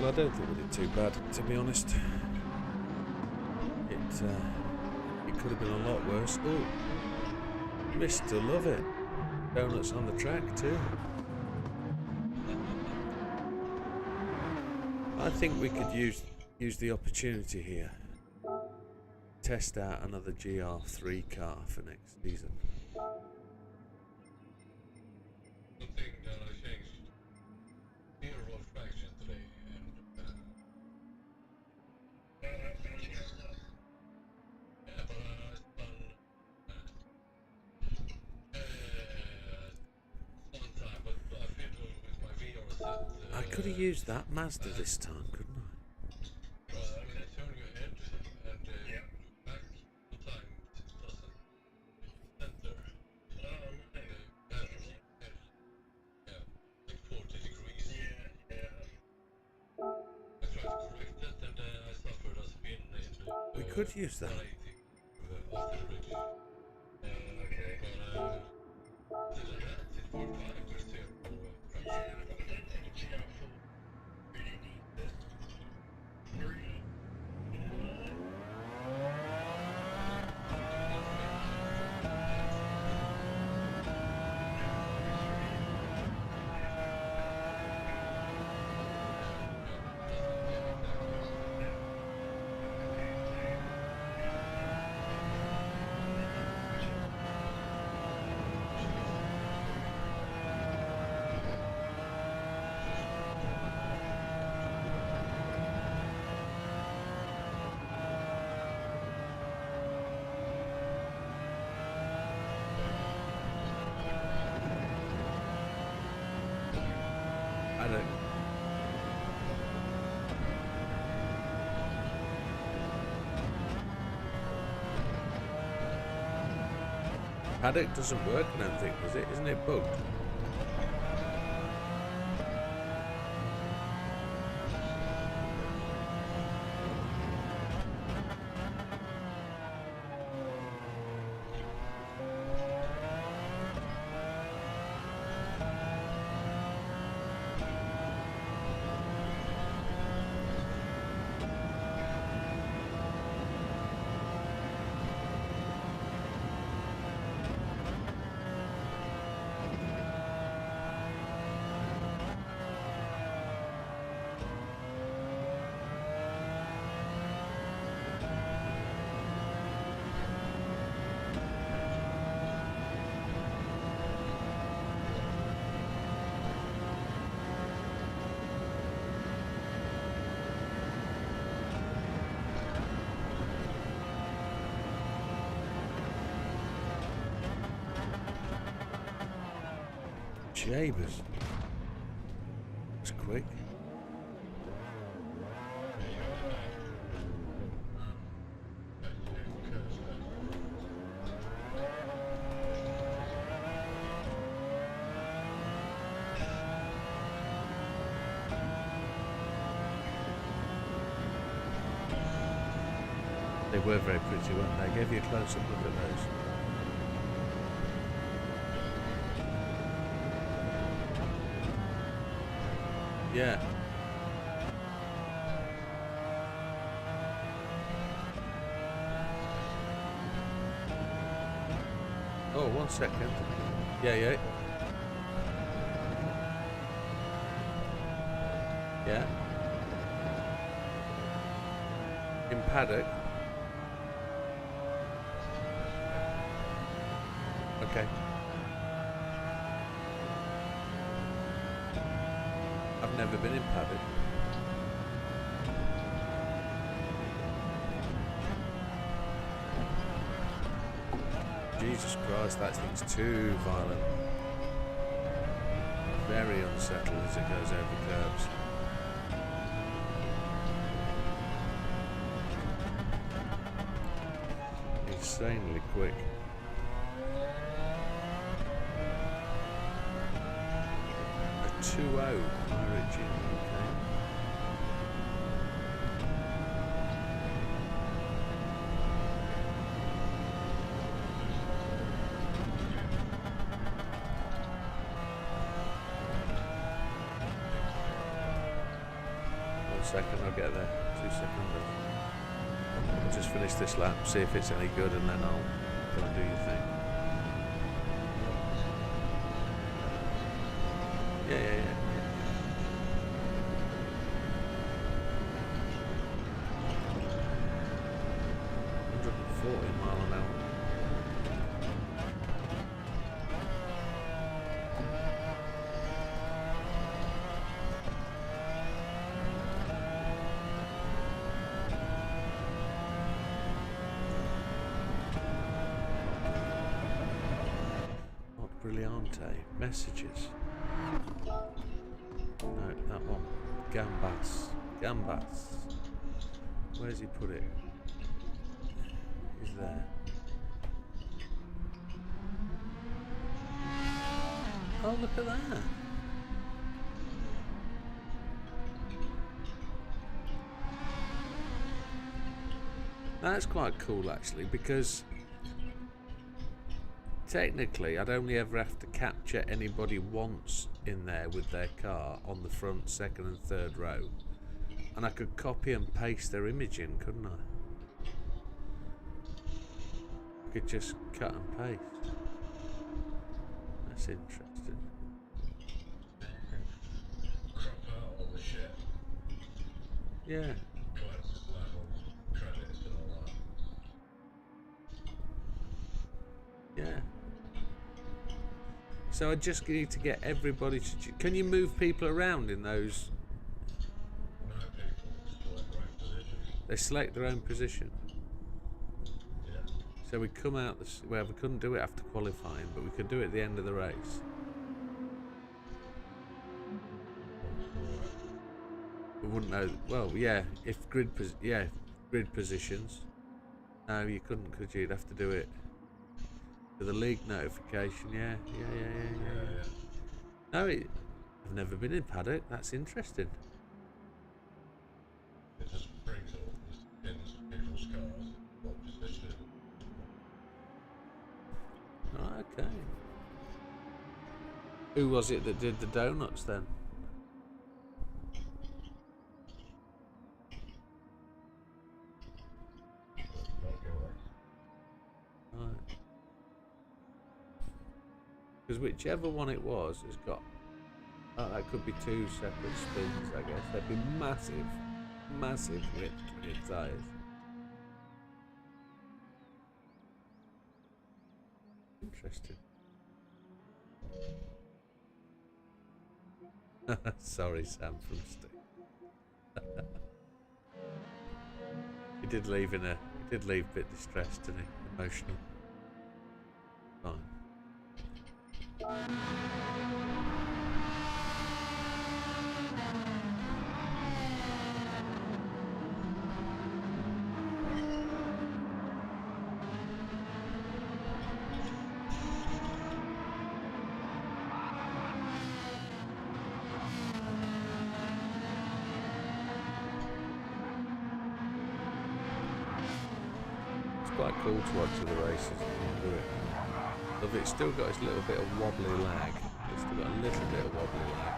Well, I don't think we did too bad, to be honest. It could have been a lot worse. Oh, Mr. Love It. Donuts on the track too. I think we could use the opportunity here. Test out another Gr4 car for next season. The thing that I changed here was fraction today, and yeah, but I spun one time, but I fiddled with my VR set. I could have used that Mazda this time, couldn't I? I mean, I turn your head and back sometimes it doesn't center. Like 40 degrees. I tried to correct it and I suffered a spin in the We could use that. 180 after the bridge. Okay. But other than that, it worked fine with zero traction. I don't think Gr4 really needs it. Paddock doesn't work, I don't think, does it? Isn't it bugged? Jabers. That's quick. They were very pretty, weren't they? I gave you a close-up look at those. Yeah. Oh, 1 second. Yeah. Yeah. In paddock. Okay. I've never been in paddock. Jesus Christ, that thing's too violent. Very unsettled as it goes over curbs. Insanely quick. A 2-0 origin, okay. second, I'll get there. 2 seconds. I'll just finish this lap, see if it's any good, and then I'll go and do your thing. Yeah. 140 mile an hour. Brillante messages. No, that one. Gambas. Where's he put it? He's there. Oh, look at that. That's quite cool actually, because technically, I'd only ever have to capture anybody once in there with their car on the front, second and third row. And I could copy and paste their image in, couldn't I? I could just cut and paste. That's interesting. Crop out all the shit. Yeah. Collector's level, credits and all that. Yeah. So I just need to get everybody to... Can you move people around in those? No, people select the right position. They select their own position. Yeah. So we come out... Well, we couldn't do it after qualifying, but we could do it at the end of the race. We wouldn't know... Well, yeah, if grid positions. No, you couldn't, could you? You'd have to do it for the league notification. Yeah. No, I've never been in paddock. That's interesting. It just brings up the skins of people's cars, what position. Oh, okay. Who was it that did the donuts then? Because whichever one it was has got... Oh, that could be 2 separate spins, I guess. They'd be massive width tyres. Interesting. Sorry, Sam from Steve. He did leave a bit distressed, didn't he? Emotional. Fine. Quite cool to watch the races and do it. But it's still got its little bit of wobbly lag. It's still got a little bit of wobbly lag.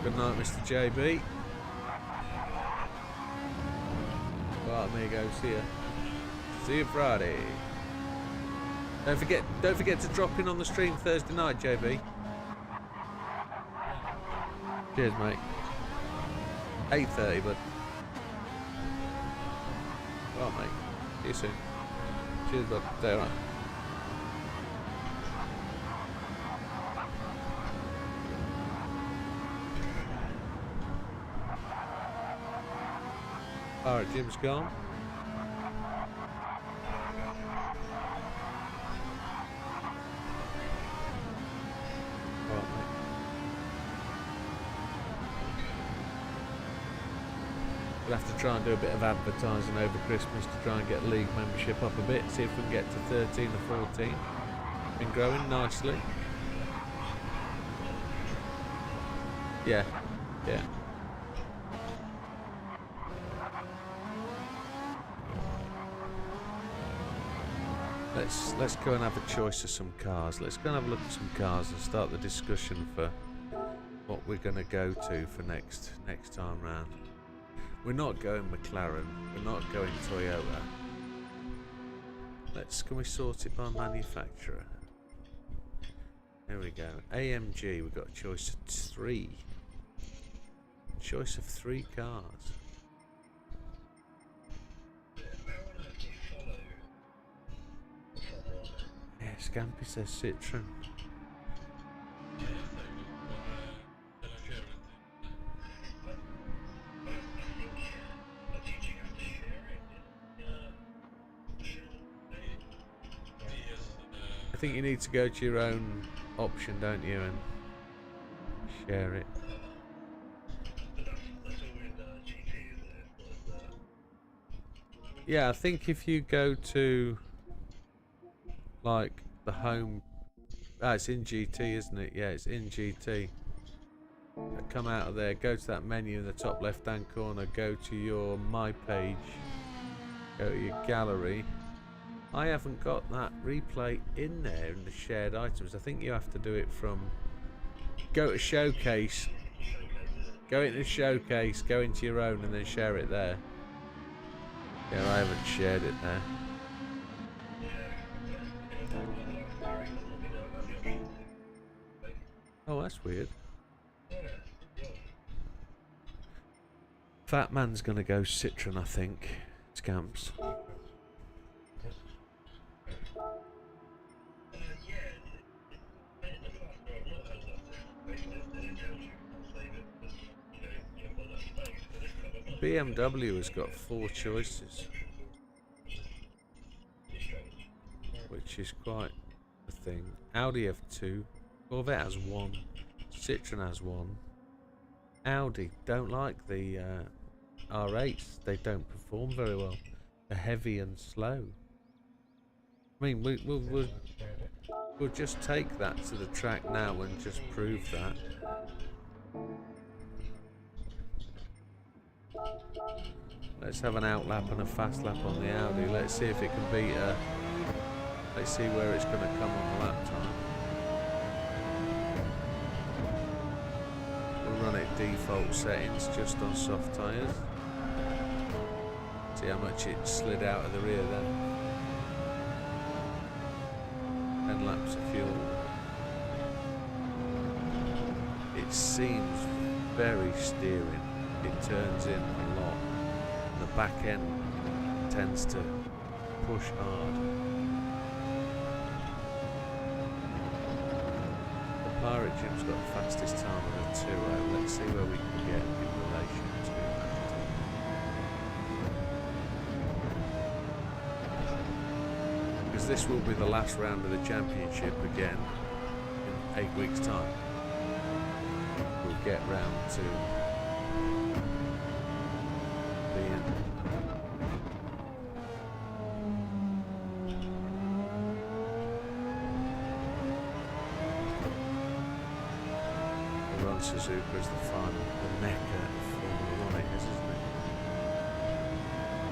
Good night, Mr. JB. Right, amigo, see ya. See you Friday. Don't forget to drop in on the stream Thursday night, JB. Cheers, mate. 8:30, bud. Right, mate. See you soon. Cheers, bud. Stay alright. Alright, Jim's gone. We'll have to try and do a bit of advertising over Christmas to try and get league membership up a bit, see if we can get to 13 or 14. Been growing nicely. Yeah. let's go and have a choice of some cars. Let's go and have a look at some cars and start the discussion for what we're going to go to for next time round. We're not going McLaren. We're not going Toyota. Can we sort it by manufacturer? There we go. AMG. We've got a choice of 3. Choice of 3 cars. Yeah, Scampy says Citroen. I think you need to go to your own option, don't you, and share it. Yeah, I think if you go to like the home, it's in GT, isn't it? Yeah, it's in GT. Come out of there, go to that menu in the top left hand corner, go to your My Page, go to your gallery. I haven't got that replay in there in the shared items. I think you have to do it from, go to Showcase, go into Showcase, go into your own and then share it there. Yeah, I haven't shared it there. Oh, that's weird. Fat Man's gonna go Citroen, I think. Scamps. BMW has got 4 choices, which is quite a thing. Audi have 2, Corvette has 1, Citroen has 1. Audi don't like the R8s, they don't perform very well. They're heavy and slow. I mean, we'll just take that to the track now and just prove that. Let's have an out lap and a fast lap on the Audi. Let's see if it can beat her. Let's see where it's going to come on the lap time. We'll run it default settings just on soft tyres. See how much it slid out of the rear then. 10 laps of fuel. It seems very steering. It turns in a lot. The back end tends to push hard. The Pirate Jim's got the fastest time of the 2.0. Let's see where we can get in relation to that. Because this will be the last round of the championship again in 8 weeks' time. We'll get round to Suzuka is the final, the mecca of Formula 1 it is, isn't it?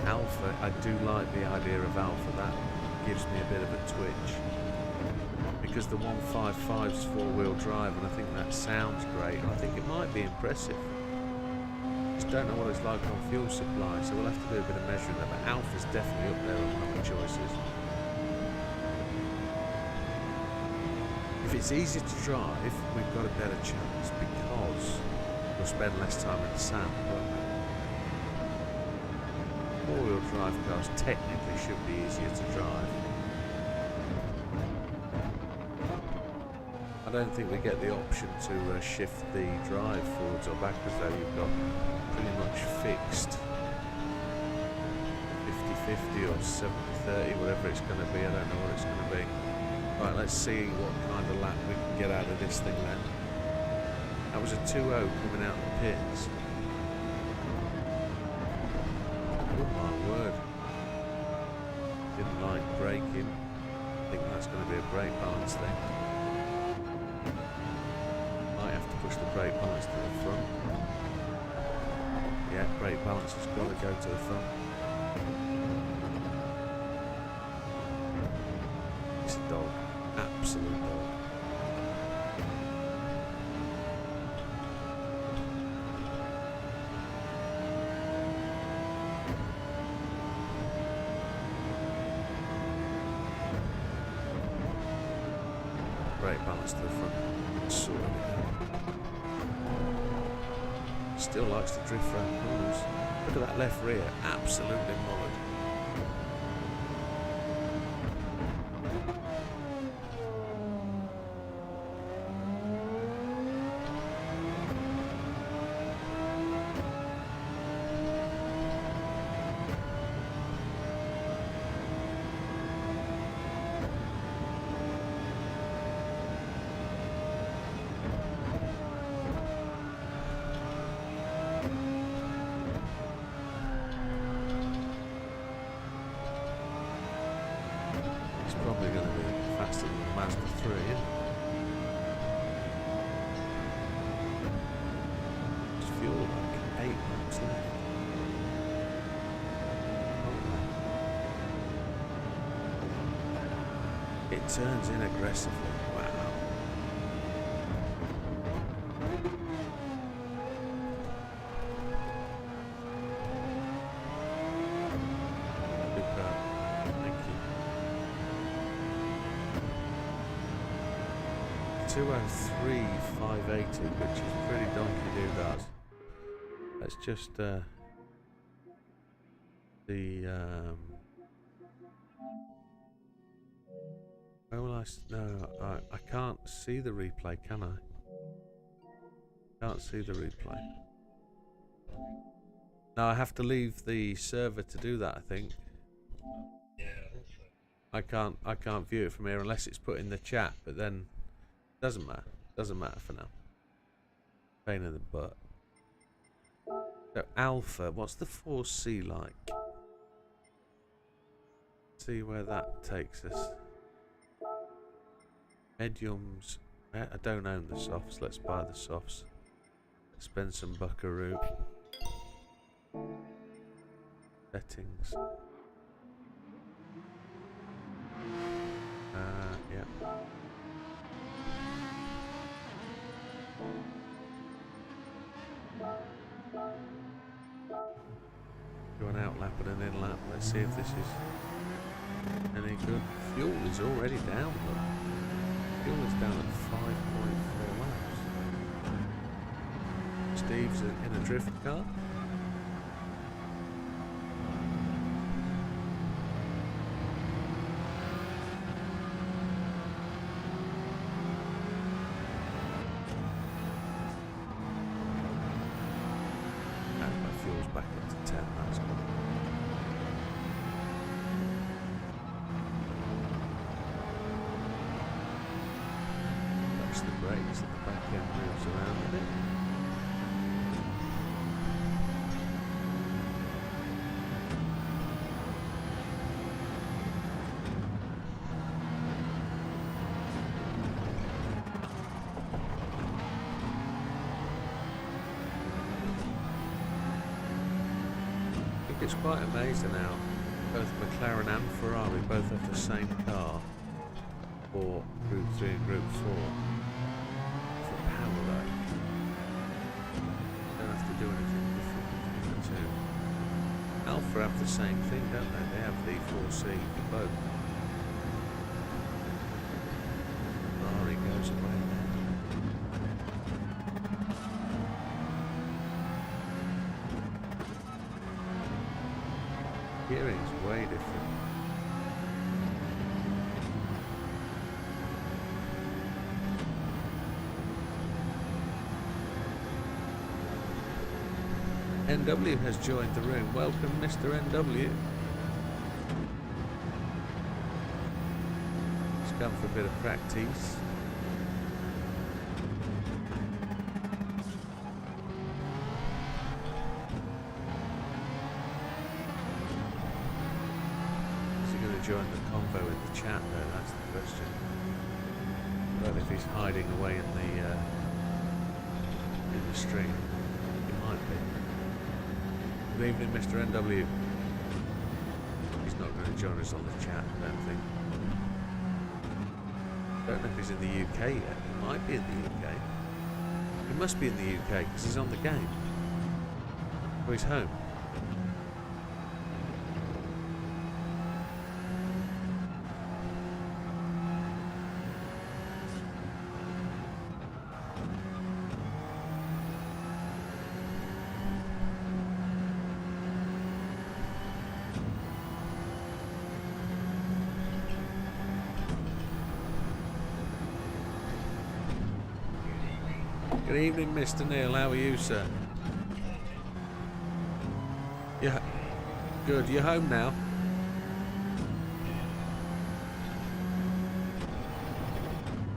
Alpha, I do like the idea of Alpha, that gives me a bit of a twitch. Because the 155's 4-wheel drive and I think that sounds great, I think it might be impressive. Just don't know what it's like on fuel supply, so we'll have to do a bit of measuring there, but Alpha's definitely up there among the choices. If it's easier to drive, we've got a better chance because we'll spend less time in the sand. But 4-wheel drive cars technically should be easier to drive. I don't think we get the option to shift the drive forwards or backwards though. You've got pretty much fixed 50-50 or 70-30, whatever it's going to be. I don't know what it's going to be. Right, let's see what kind of lap we can get out of this thing then. That was a 2.0 coming out of the pits. Oh my word. Didn't like braking. I think that's going to be a brake balance thing. Might have to push the brake balance to the front. Yeah, brake balance has got to go to the front. dog. Absolute dog. Great balance to the front. Sorted it out. Still likes to drift round corners. Look at that left rear. Absolutely mullered. Probably going to be faster than the Mazda 3, isn't it? It's fuel like 8 laps left. Oh. It turns in aggressively. Wow. Superb. Thank you. 203,580, which is pretty donkey doodahs. Let's just where will no, I can't see the replay, can I? Can't see the replay. No, I have to leave the server to do that, I think. I can't view it from here unless it's put in the chat, but then doesn't matter. Doesn't matter for now. Pain in the butt. So Alpha, what's the 4C like? See where that takes us. Mediums. I don't own the softs. Let's buy the softs. Let's spend some buckaroo. Settings. Yeah. Do an outlap and an inlap. Let's see if this is any good. Fuel is already down, look. Fuel is down at 5.4 laps. Steve's in a drift car. Back up to 10, that's good. Touch the brakes and the back end moves around a bit. It's quite amazing how both McLaren and Ferrari both have the same car for Group 3 and Group 4 for power though. Don't have to do anything different between the two. Alpha have the same thing, don't they? They have the 4C for both. Ferrari goes away now. Gearing's way different. NW has joined the room. Welcome, Mr. NW. He's come for a bit of practice. Join the convo in the chat though, that's the question. But if he's hiding away in the stream, he might be. Good evening, Mr. NW. He's not going to join us on the chat, I don't think. Don't know if he's in the UK yet. He might be in the UK. He must be in the UK because he's on the game. Oh, he's home. Good evening, Mr. Neil. How are you, sir? Yeah. Good. You're home now?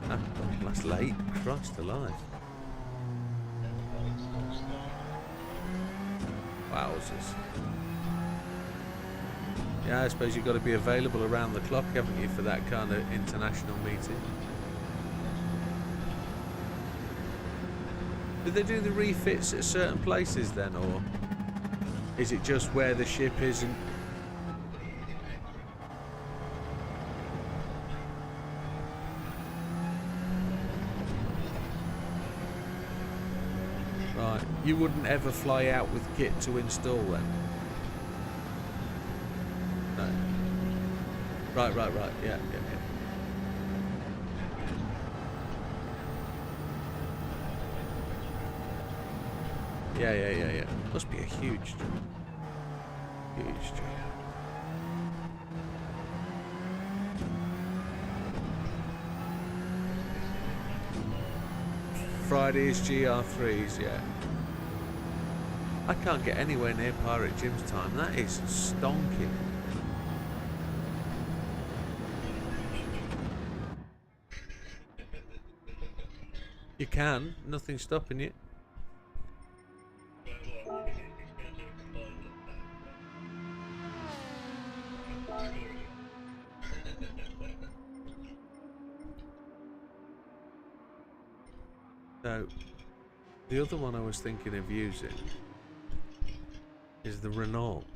Ah, that's late. Christ alive. Wowzers. Yeah, I suppose you've got to be available around the clock, haven't you, for that kind of international meeting? Do they do the refits at certain places then, or is it just where the ship is? And right, you wouldn't ever fly out with kit to install then? No. Right, yeah. Yeah. Must be a huge job. Huge job. Fridays GR3s, yeah. I can't get anywhere near Pirate Jim's time. That is stonking. You can. Nothing's stopping you. So, the other one I was thinking of using is the Renault.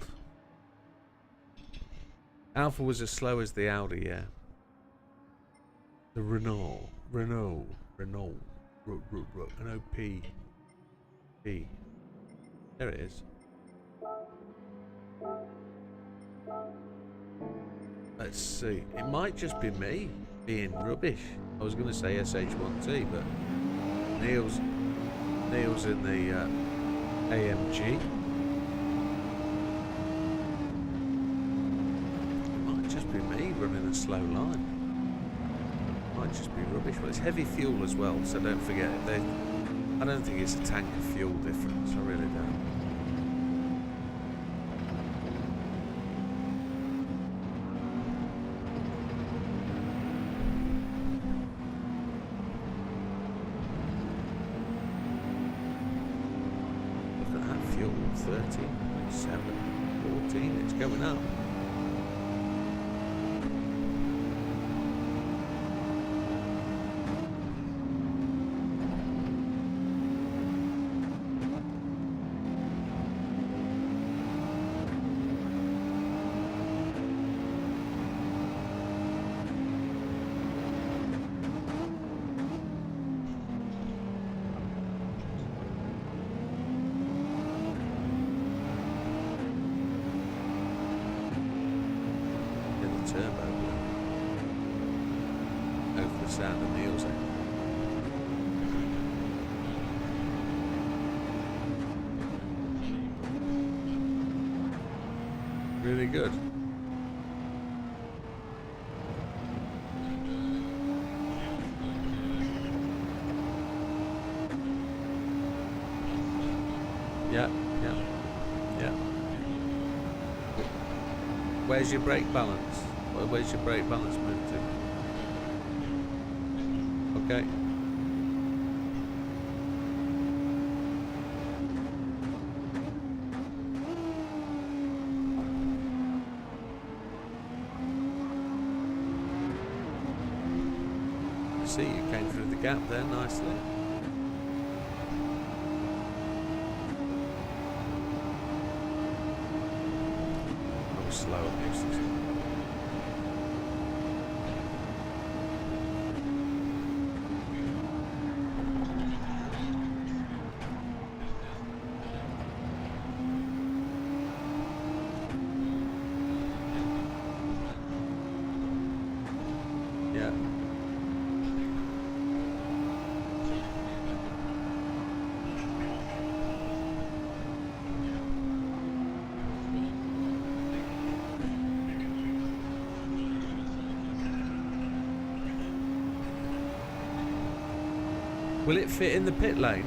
Alpha was as slow as the Audi, yeah. The Renault. N-O-P. P. There it is. Let's see. It might just be me being rubbish. I was going to say SH1T, but Neil's in the AMG. It might just be me running a slow line. Might just be rubbish. Well, it's heavy fuel as well, so don't forget. I don't think it's a tank of fuel difference. I really don't. Look at that fuel. 13.7, 14. It's going up. Sound of Neil's end. Really good. Yeah. Where's your brake balance? Where's your brake balance moved to? Okay. I see you came through the gap there nicely. I was slow at this. Will it fit in the pit lane?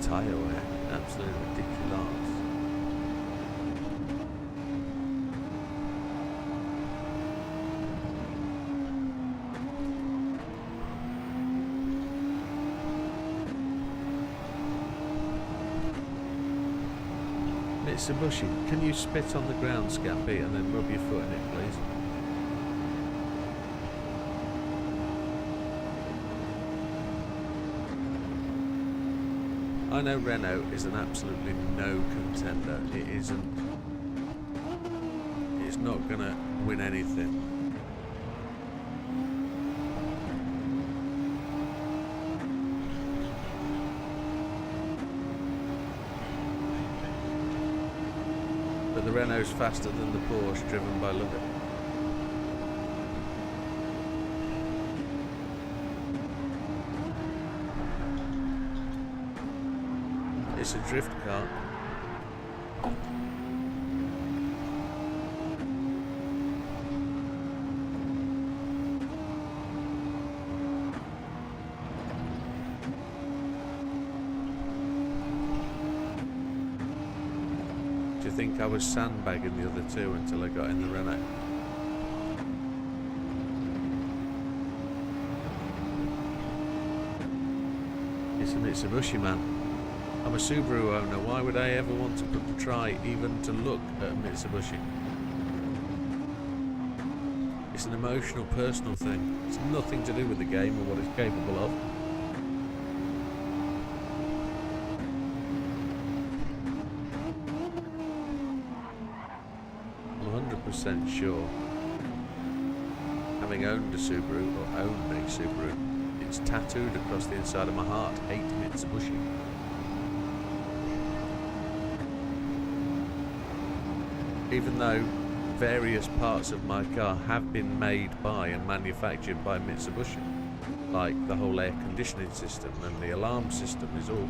Tyre wear, absolutely ridiculous. Mitsubishi, can you spit on the ground, Scampy, and then rub your foot in it, please? I know Renault is an absolutely no contender. It isn't. It's not gonna win anything. But the Renault's faster than the Porsche driven by Lovett. It's a drift car. Do you think I was sandbagging the other two until I got in the Renault? It's a Mitsubishi, man. I'm a Subaru owner. Why would I ever want to try even to look at a Mitsubishi? It's an emotional, personal thing. It's nothing to do with the game or what it's capable of. I'm 100% sure, having owned a Subaru, or owned a Subaru, it's tattooed across the inside of my heart. Hate Mitsubishi. Even though various parts of my car have been made by and manufactured by Mitsubishi, like the whole air conditioning system and the alarm system is all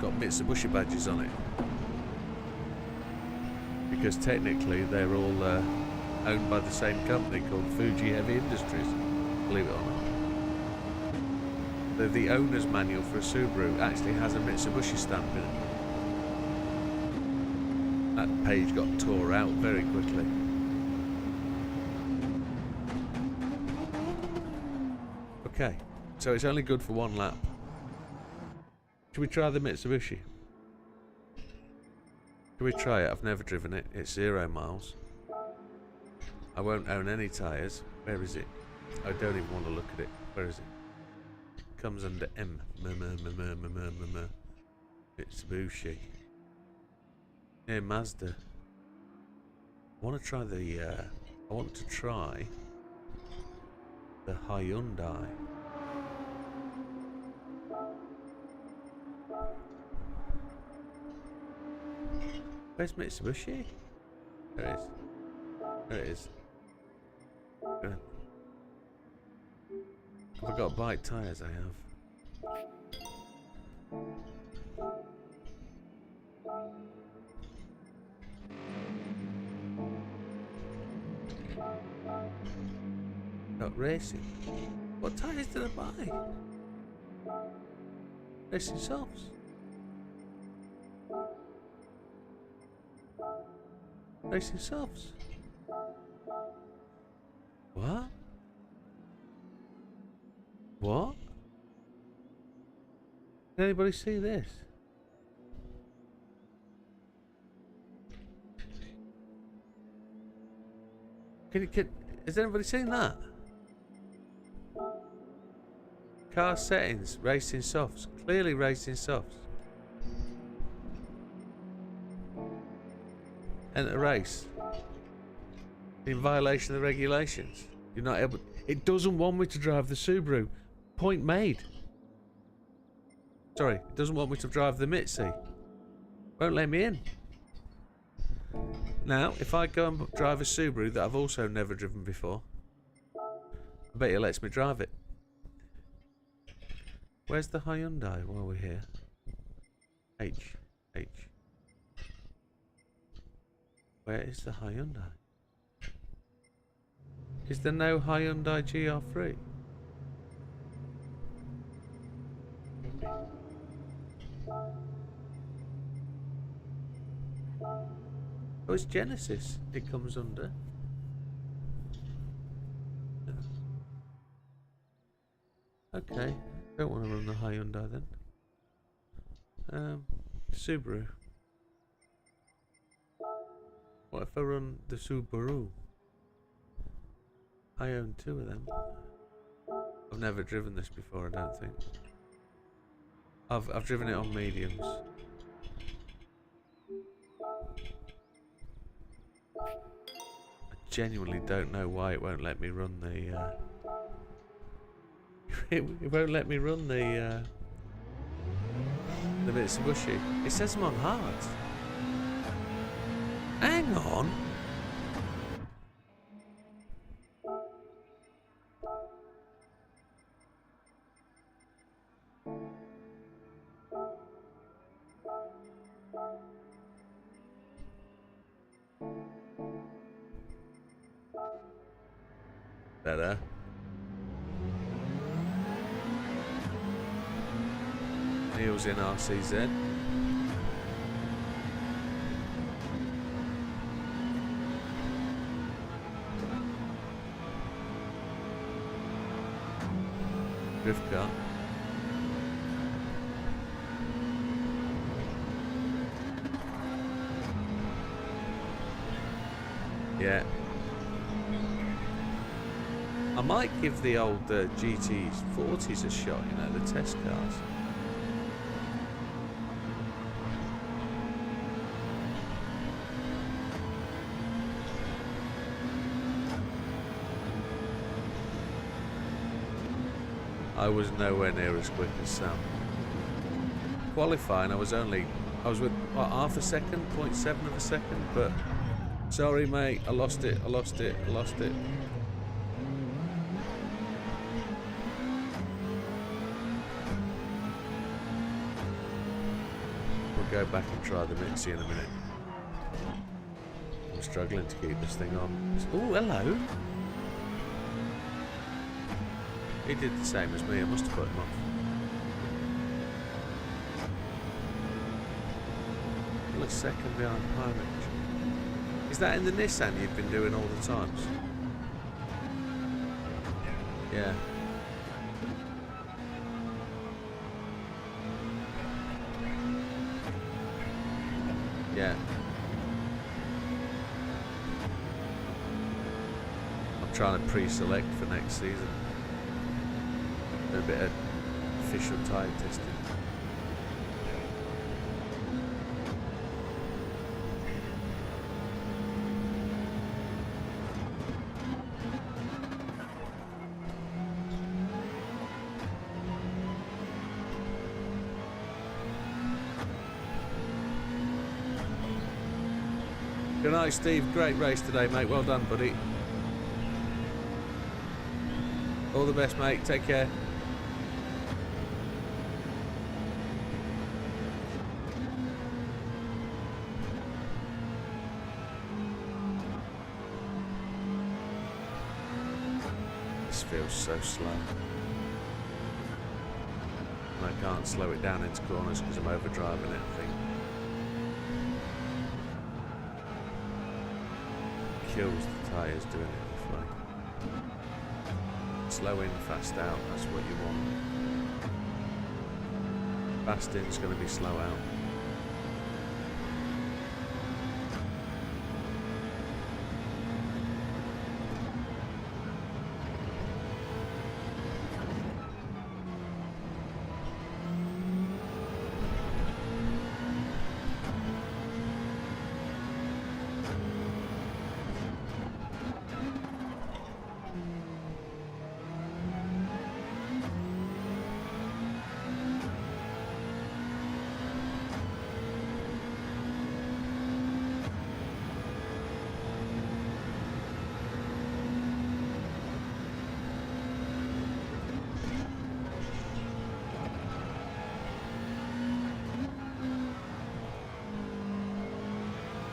got Mitsubishi badges on it, because technically they're all owned by the same company called Fuji Heavy Industries, believe it or not. The owner's manual for a Subaru actually has a Mitsubishi stamp in it. That page got tore out very quickly. Okay, so it's only good for one lap. Should we try the Mitsubishi? Should we try it? I've never driven it. It's 0 miles. I won't own any tyres. Where is it? I don't even want to look at it. Where is it? Comes under M. Mitsubishi. Yeah, Mazda. I want to try the Hyundai. Where's Mitsubishi? There it is. There it is. Have I got bike tyres? I have. Not racing. What tyres did I buy? Racing softs. Racing softs. What? What? Did anybody see this? Has anybody seen that? Car settings, racing softs. Clearly racing softs. Enter race. In violation of the regulations. You're not able. It doesn't want me to drive the Subaru. Point made. Sorry, it doesn't want me to drive the Mitzi. Won't let me in. Now, if I go and drive a Subaru that I've also never driven before, I bet it lets me drive it. Where's the Hyundai while we're here? H. Where is the Hyundai? Is there no Hyundai Gr4? Oh, it's Genesis it comes under. Okay, don't want to run the Hyundai then. Subaru. What if I run the Subaru? I own 2 of them. I've never driven this before, I don't think. I've driven it on mediums. I genuinely don't know why it won't let me run the it won't let me run the Mitsubishi. It says I'm on hard. Hang on. Better. Neil's in RCZ. Drift car. Yeah. I might give the old GT40s a shot, you know, the test cars. I was nowhere near as quick as Sam. Qualifying, I was with what, half a second, 0.7 of a second, but sorry mate, I lost it. We'll go back and try the Mitzi in a minute. I'm struggling to keep this thing on. Oh, hello. He did the same as me, I must have put him off. Still a second behind Pirate. Is that in the Nissan you've been doing all the times? Yeah. Yeah. I'm trying to pre-select for next season. A bit of official tyre testing. Good night, Steve. Great race today, mate. Well done, buddy. All the best, mate. Take care. Feels so slow. And I can't slow it down into corners because I'm overdriving it, I think. Kills the tyres doing it this way. Slow in, fast out, that's what you want. Fast in's going to be slow out.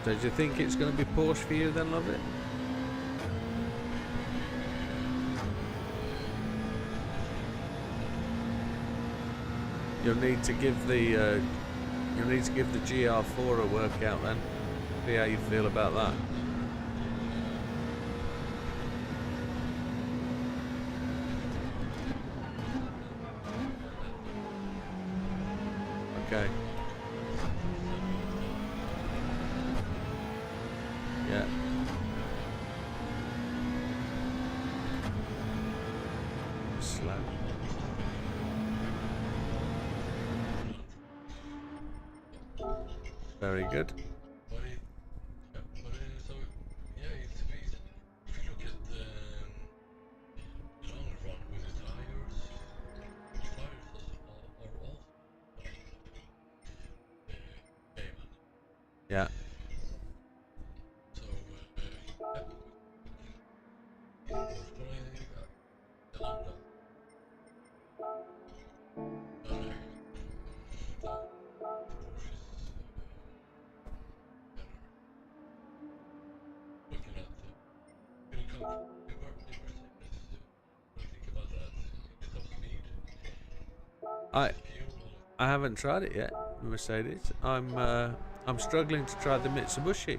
So do you think it's going to be Porsche for you then, love it? You'll need to give the Gr4 a workout then. See how you feel about that. Okay. Yeah. Slow. Very good. So yeah, it's amazing. If you look at the long run with the tires are also payment. Yeah. So unfortunately, the long run. Looking at when it comes to Mercedes, what do you think about that? In the top speed, I haven't tried it yet, Mercedes. I'm struggling to try the Mitsubishi.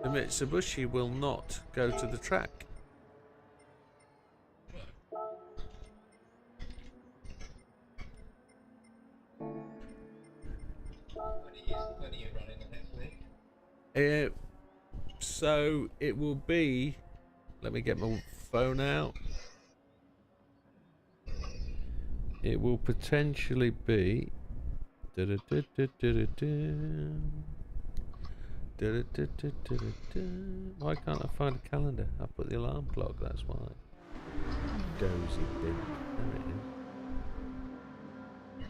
The Mitsubishi will not go to the track. when are you running the next week? So it will be. Let me get my phone out. It will potentially be. Why can't I find a calendar? I put the alarm clock, that's why. Dozy bin. There it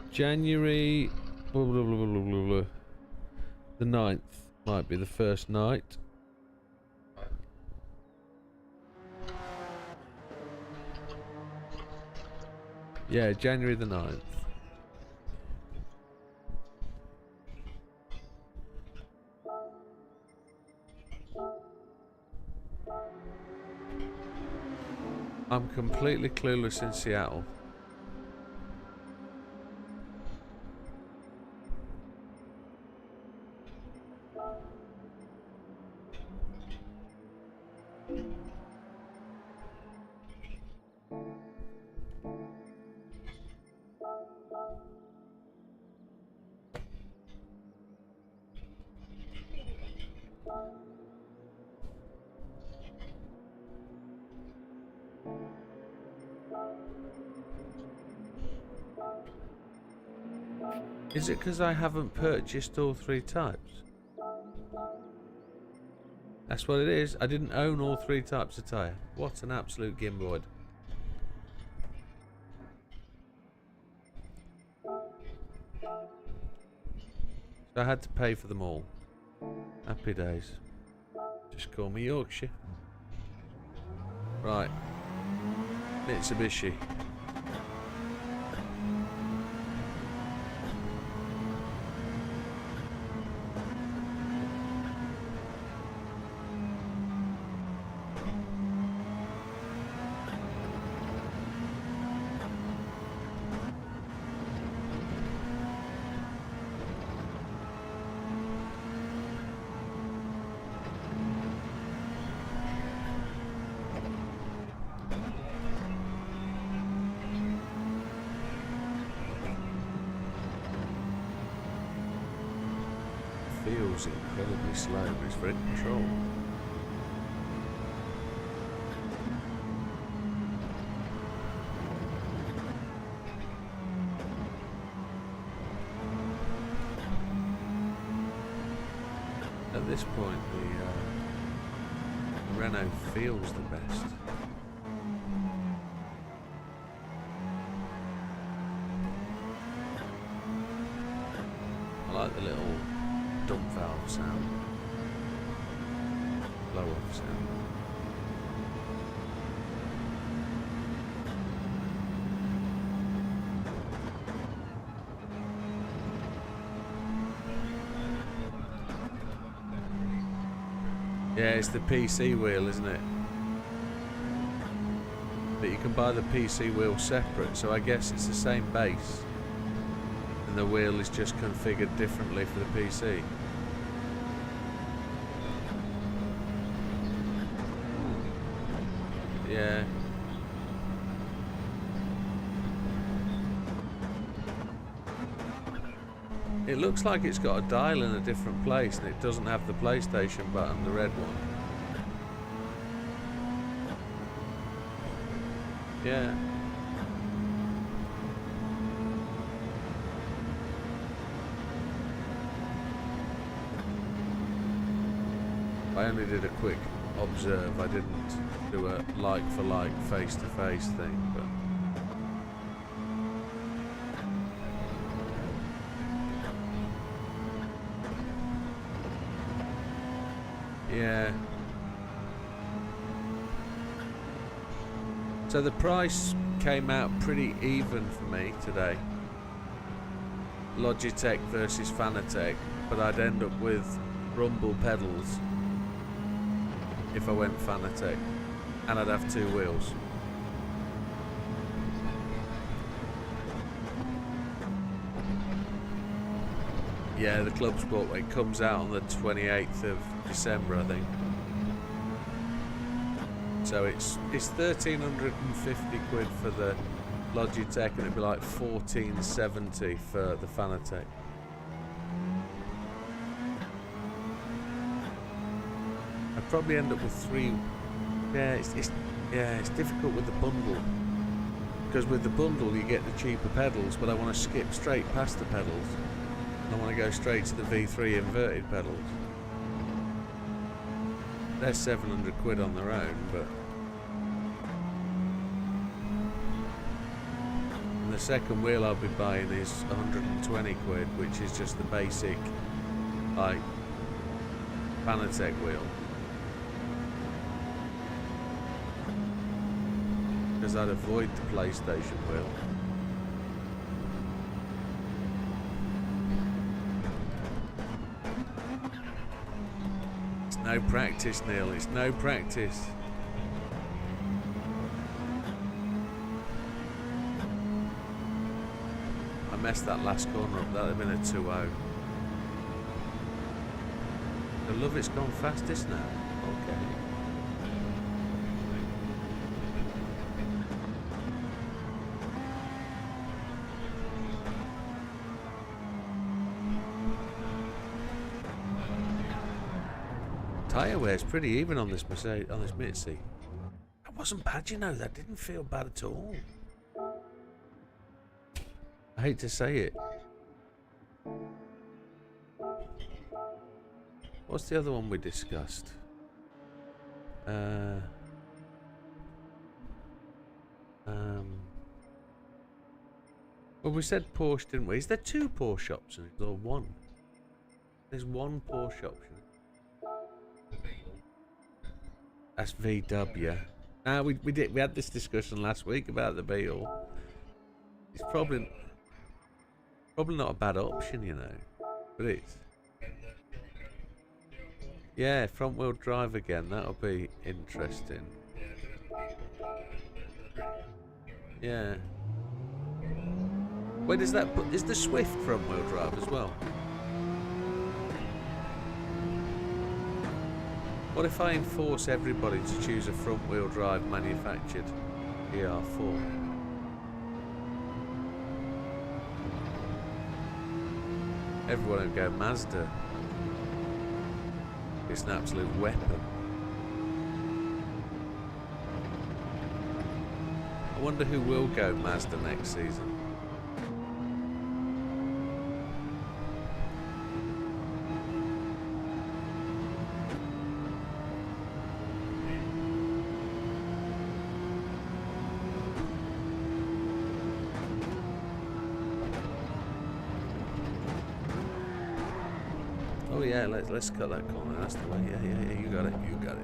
is. January blah, blah, blah, blah, blah, blah. The 9th might be the first night. Yeah, January the 9th. I'm completely clueless in Seattle. Is it because I haven't purchased all 3 types? That's what it is. I didn't own all 3 types of tyre. What an absolute gimboid. So I had to pay for them all. Happy days. Just call me Yorkshire. Right. Mitsubishi. Feels incredibly slow, but it's very controlled. At this point, the Renault feels the best. I like the little dump valve sound, blow off sound. Yeah, it's the PC wheel, isn't it? But you can buy the PC wheel separate, so I guess it's the same base. And the wheel is just configured differently for the PC. Yeah. It looks like it's got a dial in a different place and it doesn't have the PlayStation button, the red one. Yeah. I only did a quick observe, I didn't do a like for like face to face thing, but yeah. So the price came out pretty even for me today. Logitech versus Fanatec, but I'd end up with rumble pedals if I went Fanatec, and I'd have two wheels. Yeah, the Club Sport one comes out on the 28th of December, I think. So it's 1,350 quid for the Logitech, and it'd be like 1,470 for the Fanatec. I'd probably end up with three. Yeah, it's difficult with the bundle, because with the bundle you get the cheaper pedals, but I want to skip straight past the pedals. I want to go straight to the V3 inverted pedals. They're 700 quid on their own, but and the second wheel I'll be buying is 120 quid, which is just the basic like Fanatec wheel, because I'd avoid the PlayStation wheel. No practice, Neil. It's no practice. I messed that last corner up. That'd have been a 2-0. I love it's gone fastest now. Okay. Tyre wear's pretty even on this Mercedes, on this Mitsubishi. That wasn't bad, you know. That didn't feel bad at all. I hate to say it. What's the other one we discussed? Well, we said Porsche, didn't we? Is there two Porsche options or one? There's one Porsche option. That's VW. Now we had this discussion last week about the Beetle. It's probably not a bad option, you know, but it's yeah, front wheel drive again. That'll be interesting. Yeah. Where does that put? Is the Swift front wheel drive as well? What if I enforce everybody to choose a front wheel drive manufactured Gr4? Everyone would go Mazda. It's an absolute weapon. I wonder who will go Mazda next season. Oh yeah, let's cut that corner. That's the way. Yeah. You got it. You got it.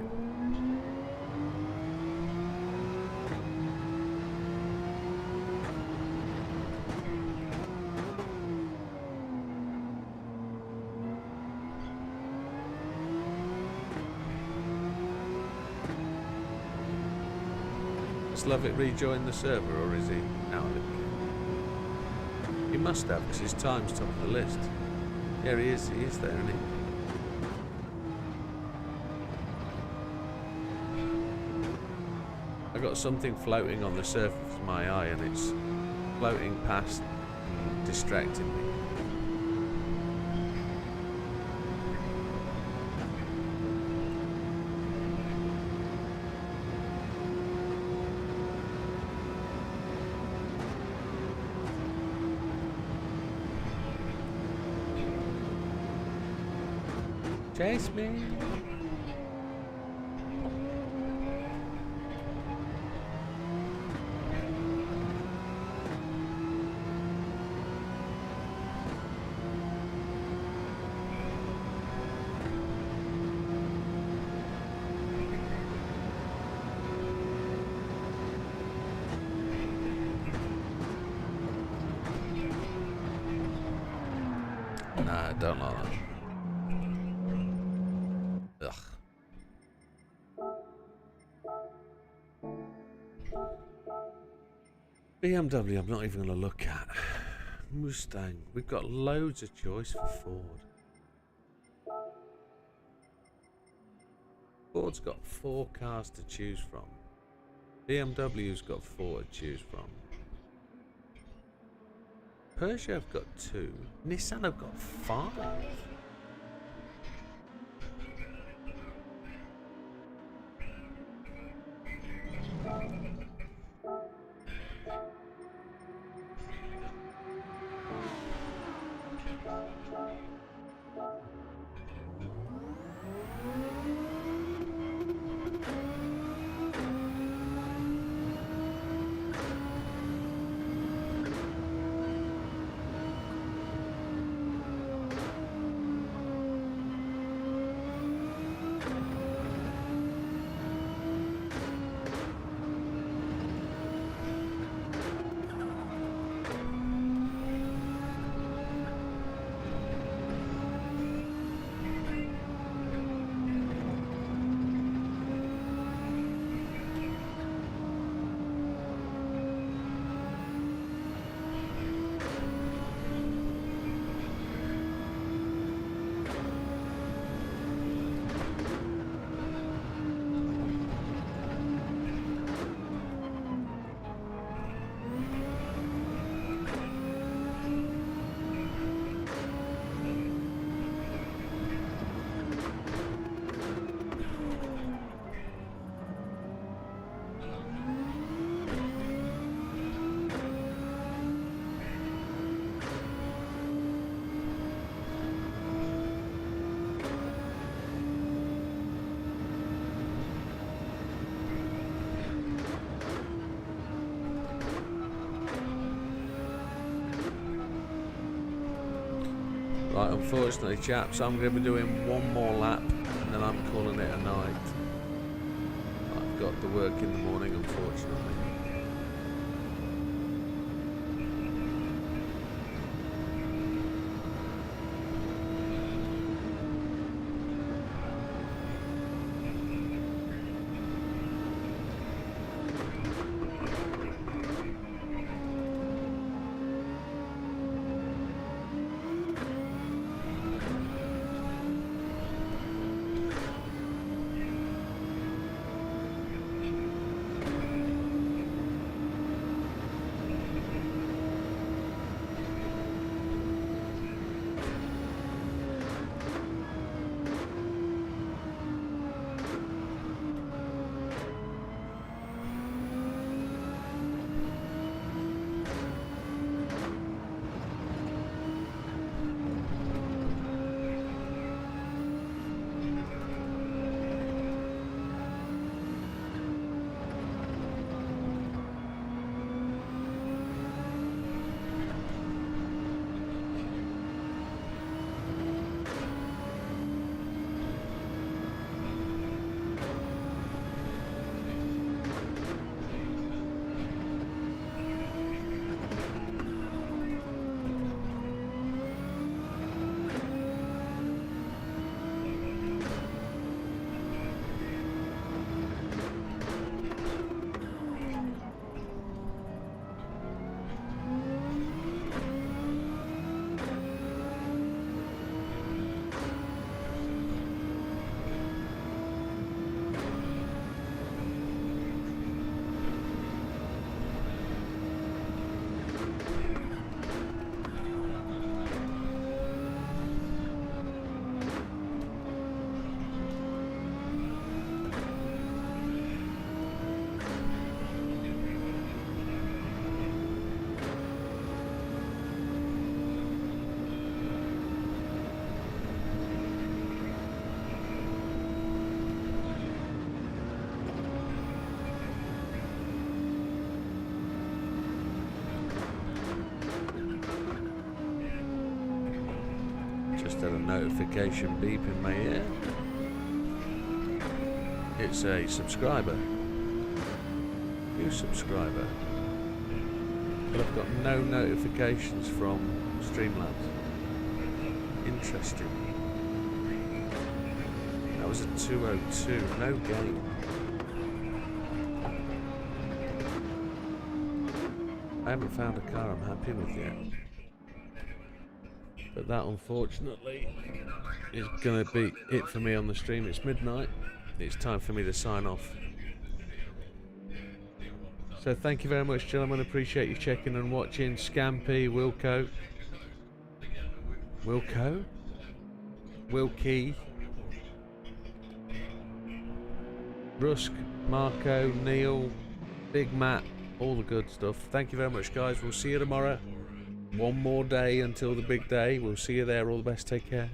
Slavic rejoin the server, or is he out of it? He must have, because his time's top of the list. Yeah, he is there, isn't he? I got something floating on the surface of my eye, and it's floating past and distracting me. Chase me. Nah, I don't like that. Ugh. BMW, I'm not even going to look at. Mustang, we've got loads of choice for Ford. Ford's got 4 cars to choose from. BMW's got 4 to choose from. Porsche have got 2. Nissan have got 5. Right, unfortunately, chaps, I'm going to be doing one more lap and then I'm calling it a night. I've got to work in the morning, unfortunately. Just had a notification beep in my ear. It's a subscriber. New subscriber. But I've got no notifications from Streamlabs. Interesting. That was a 202, no game. I haven't found a car I'm happy with yet. But that unfortunately is going to be it for me on the stream. It's midnight. It's time for me to sign off. So thank you very much, gentlemen. Appreciate you checking and watching. Scampy, Wilco, Wilkie, Rusk, Marco, Neil, Big Matt, all the good stuff. Thank you very much, guys. We'll see you tomorrow. One more day until the big day. We'll see you there. All the best. Take care.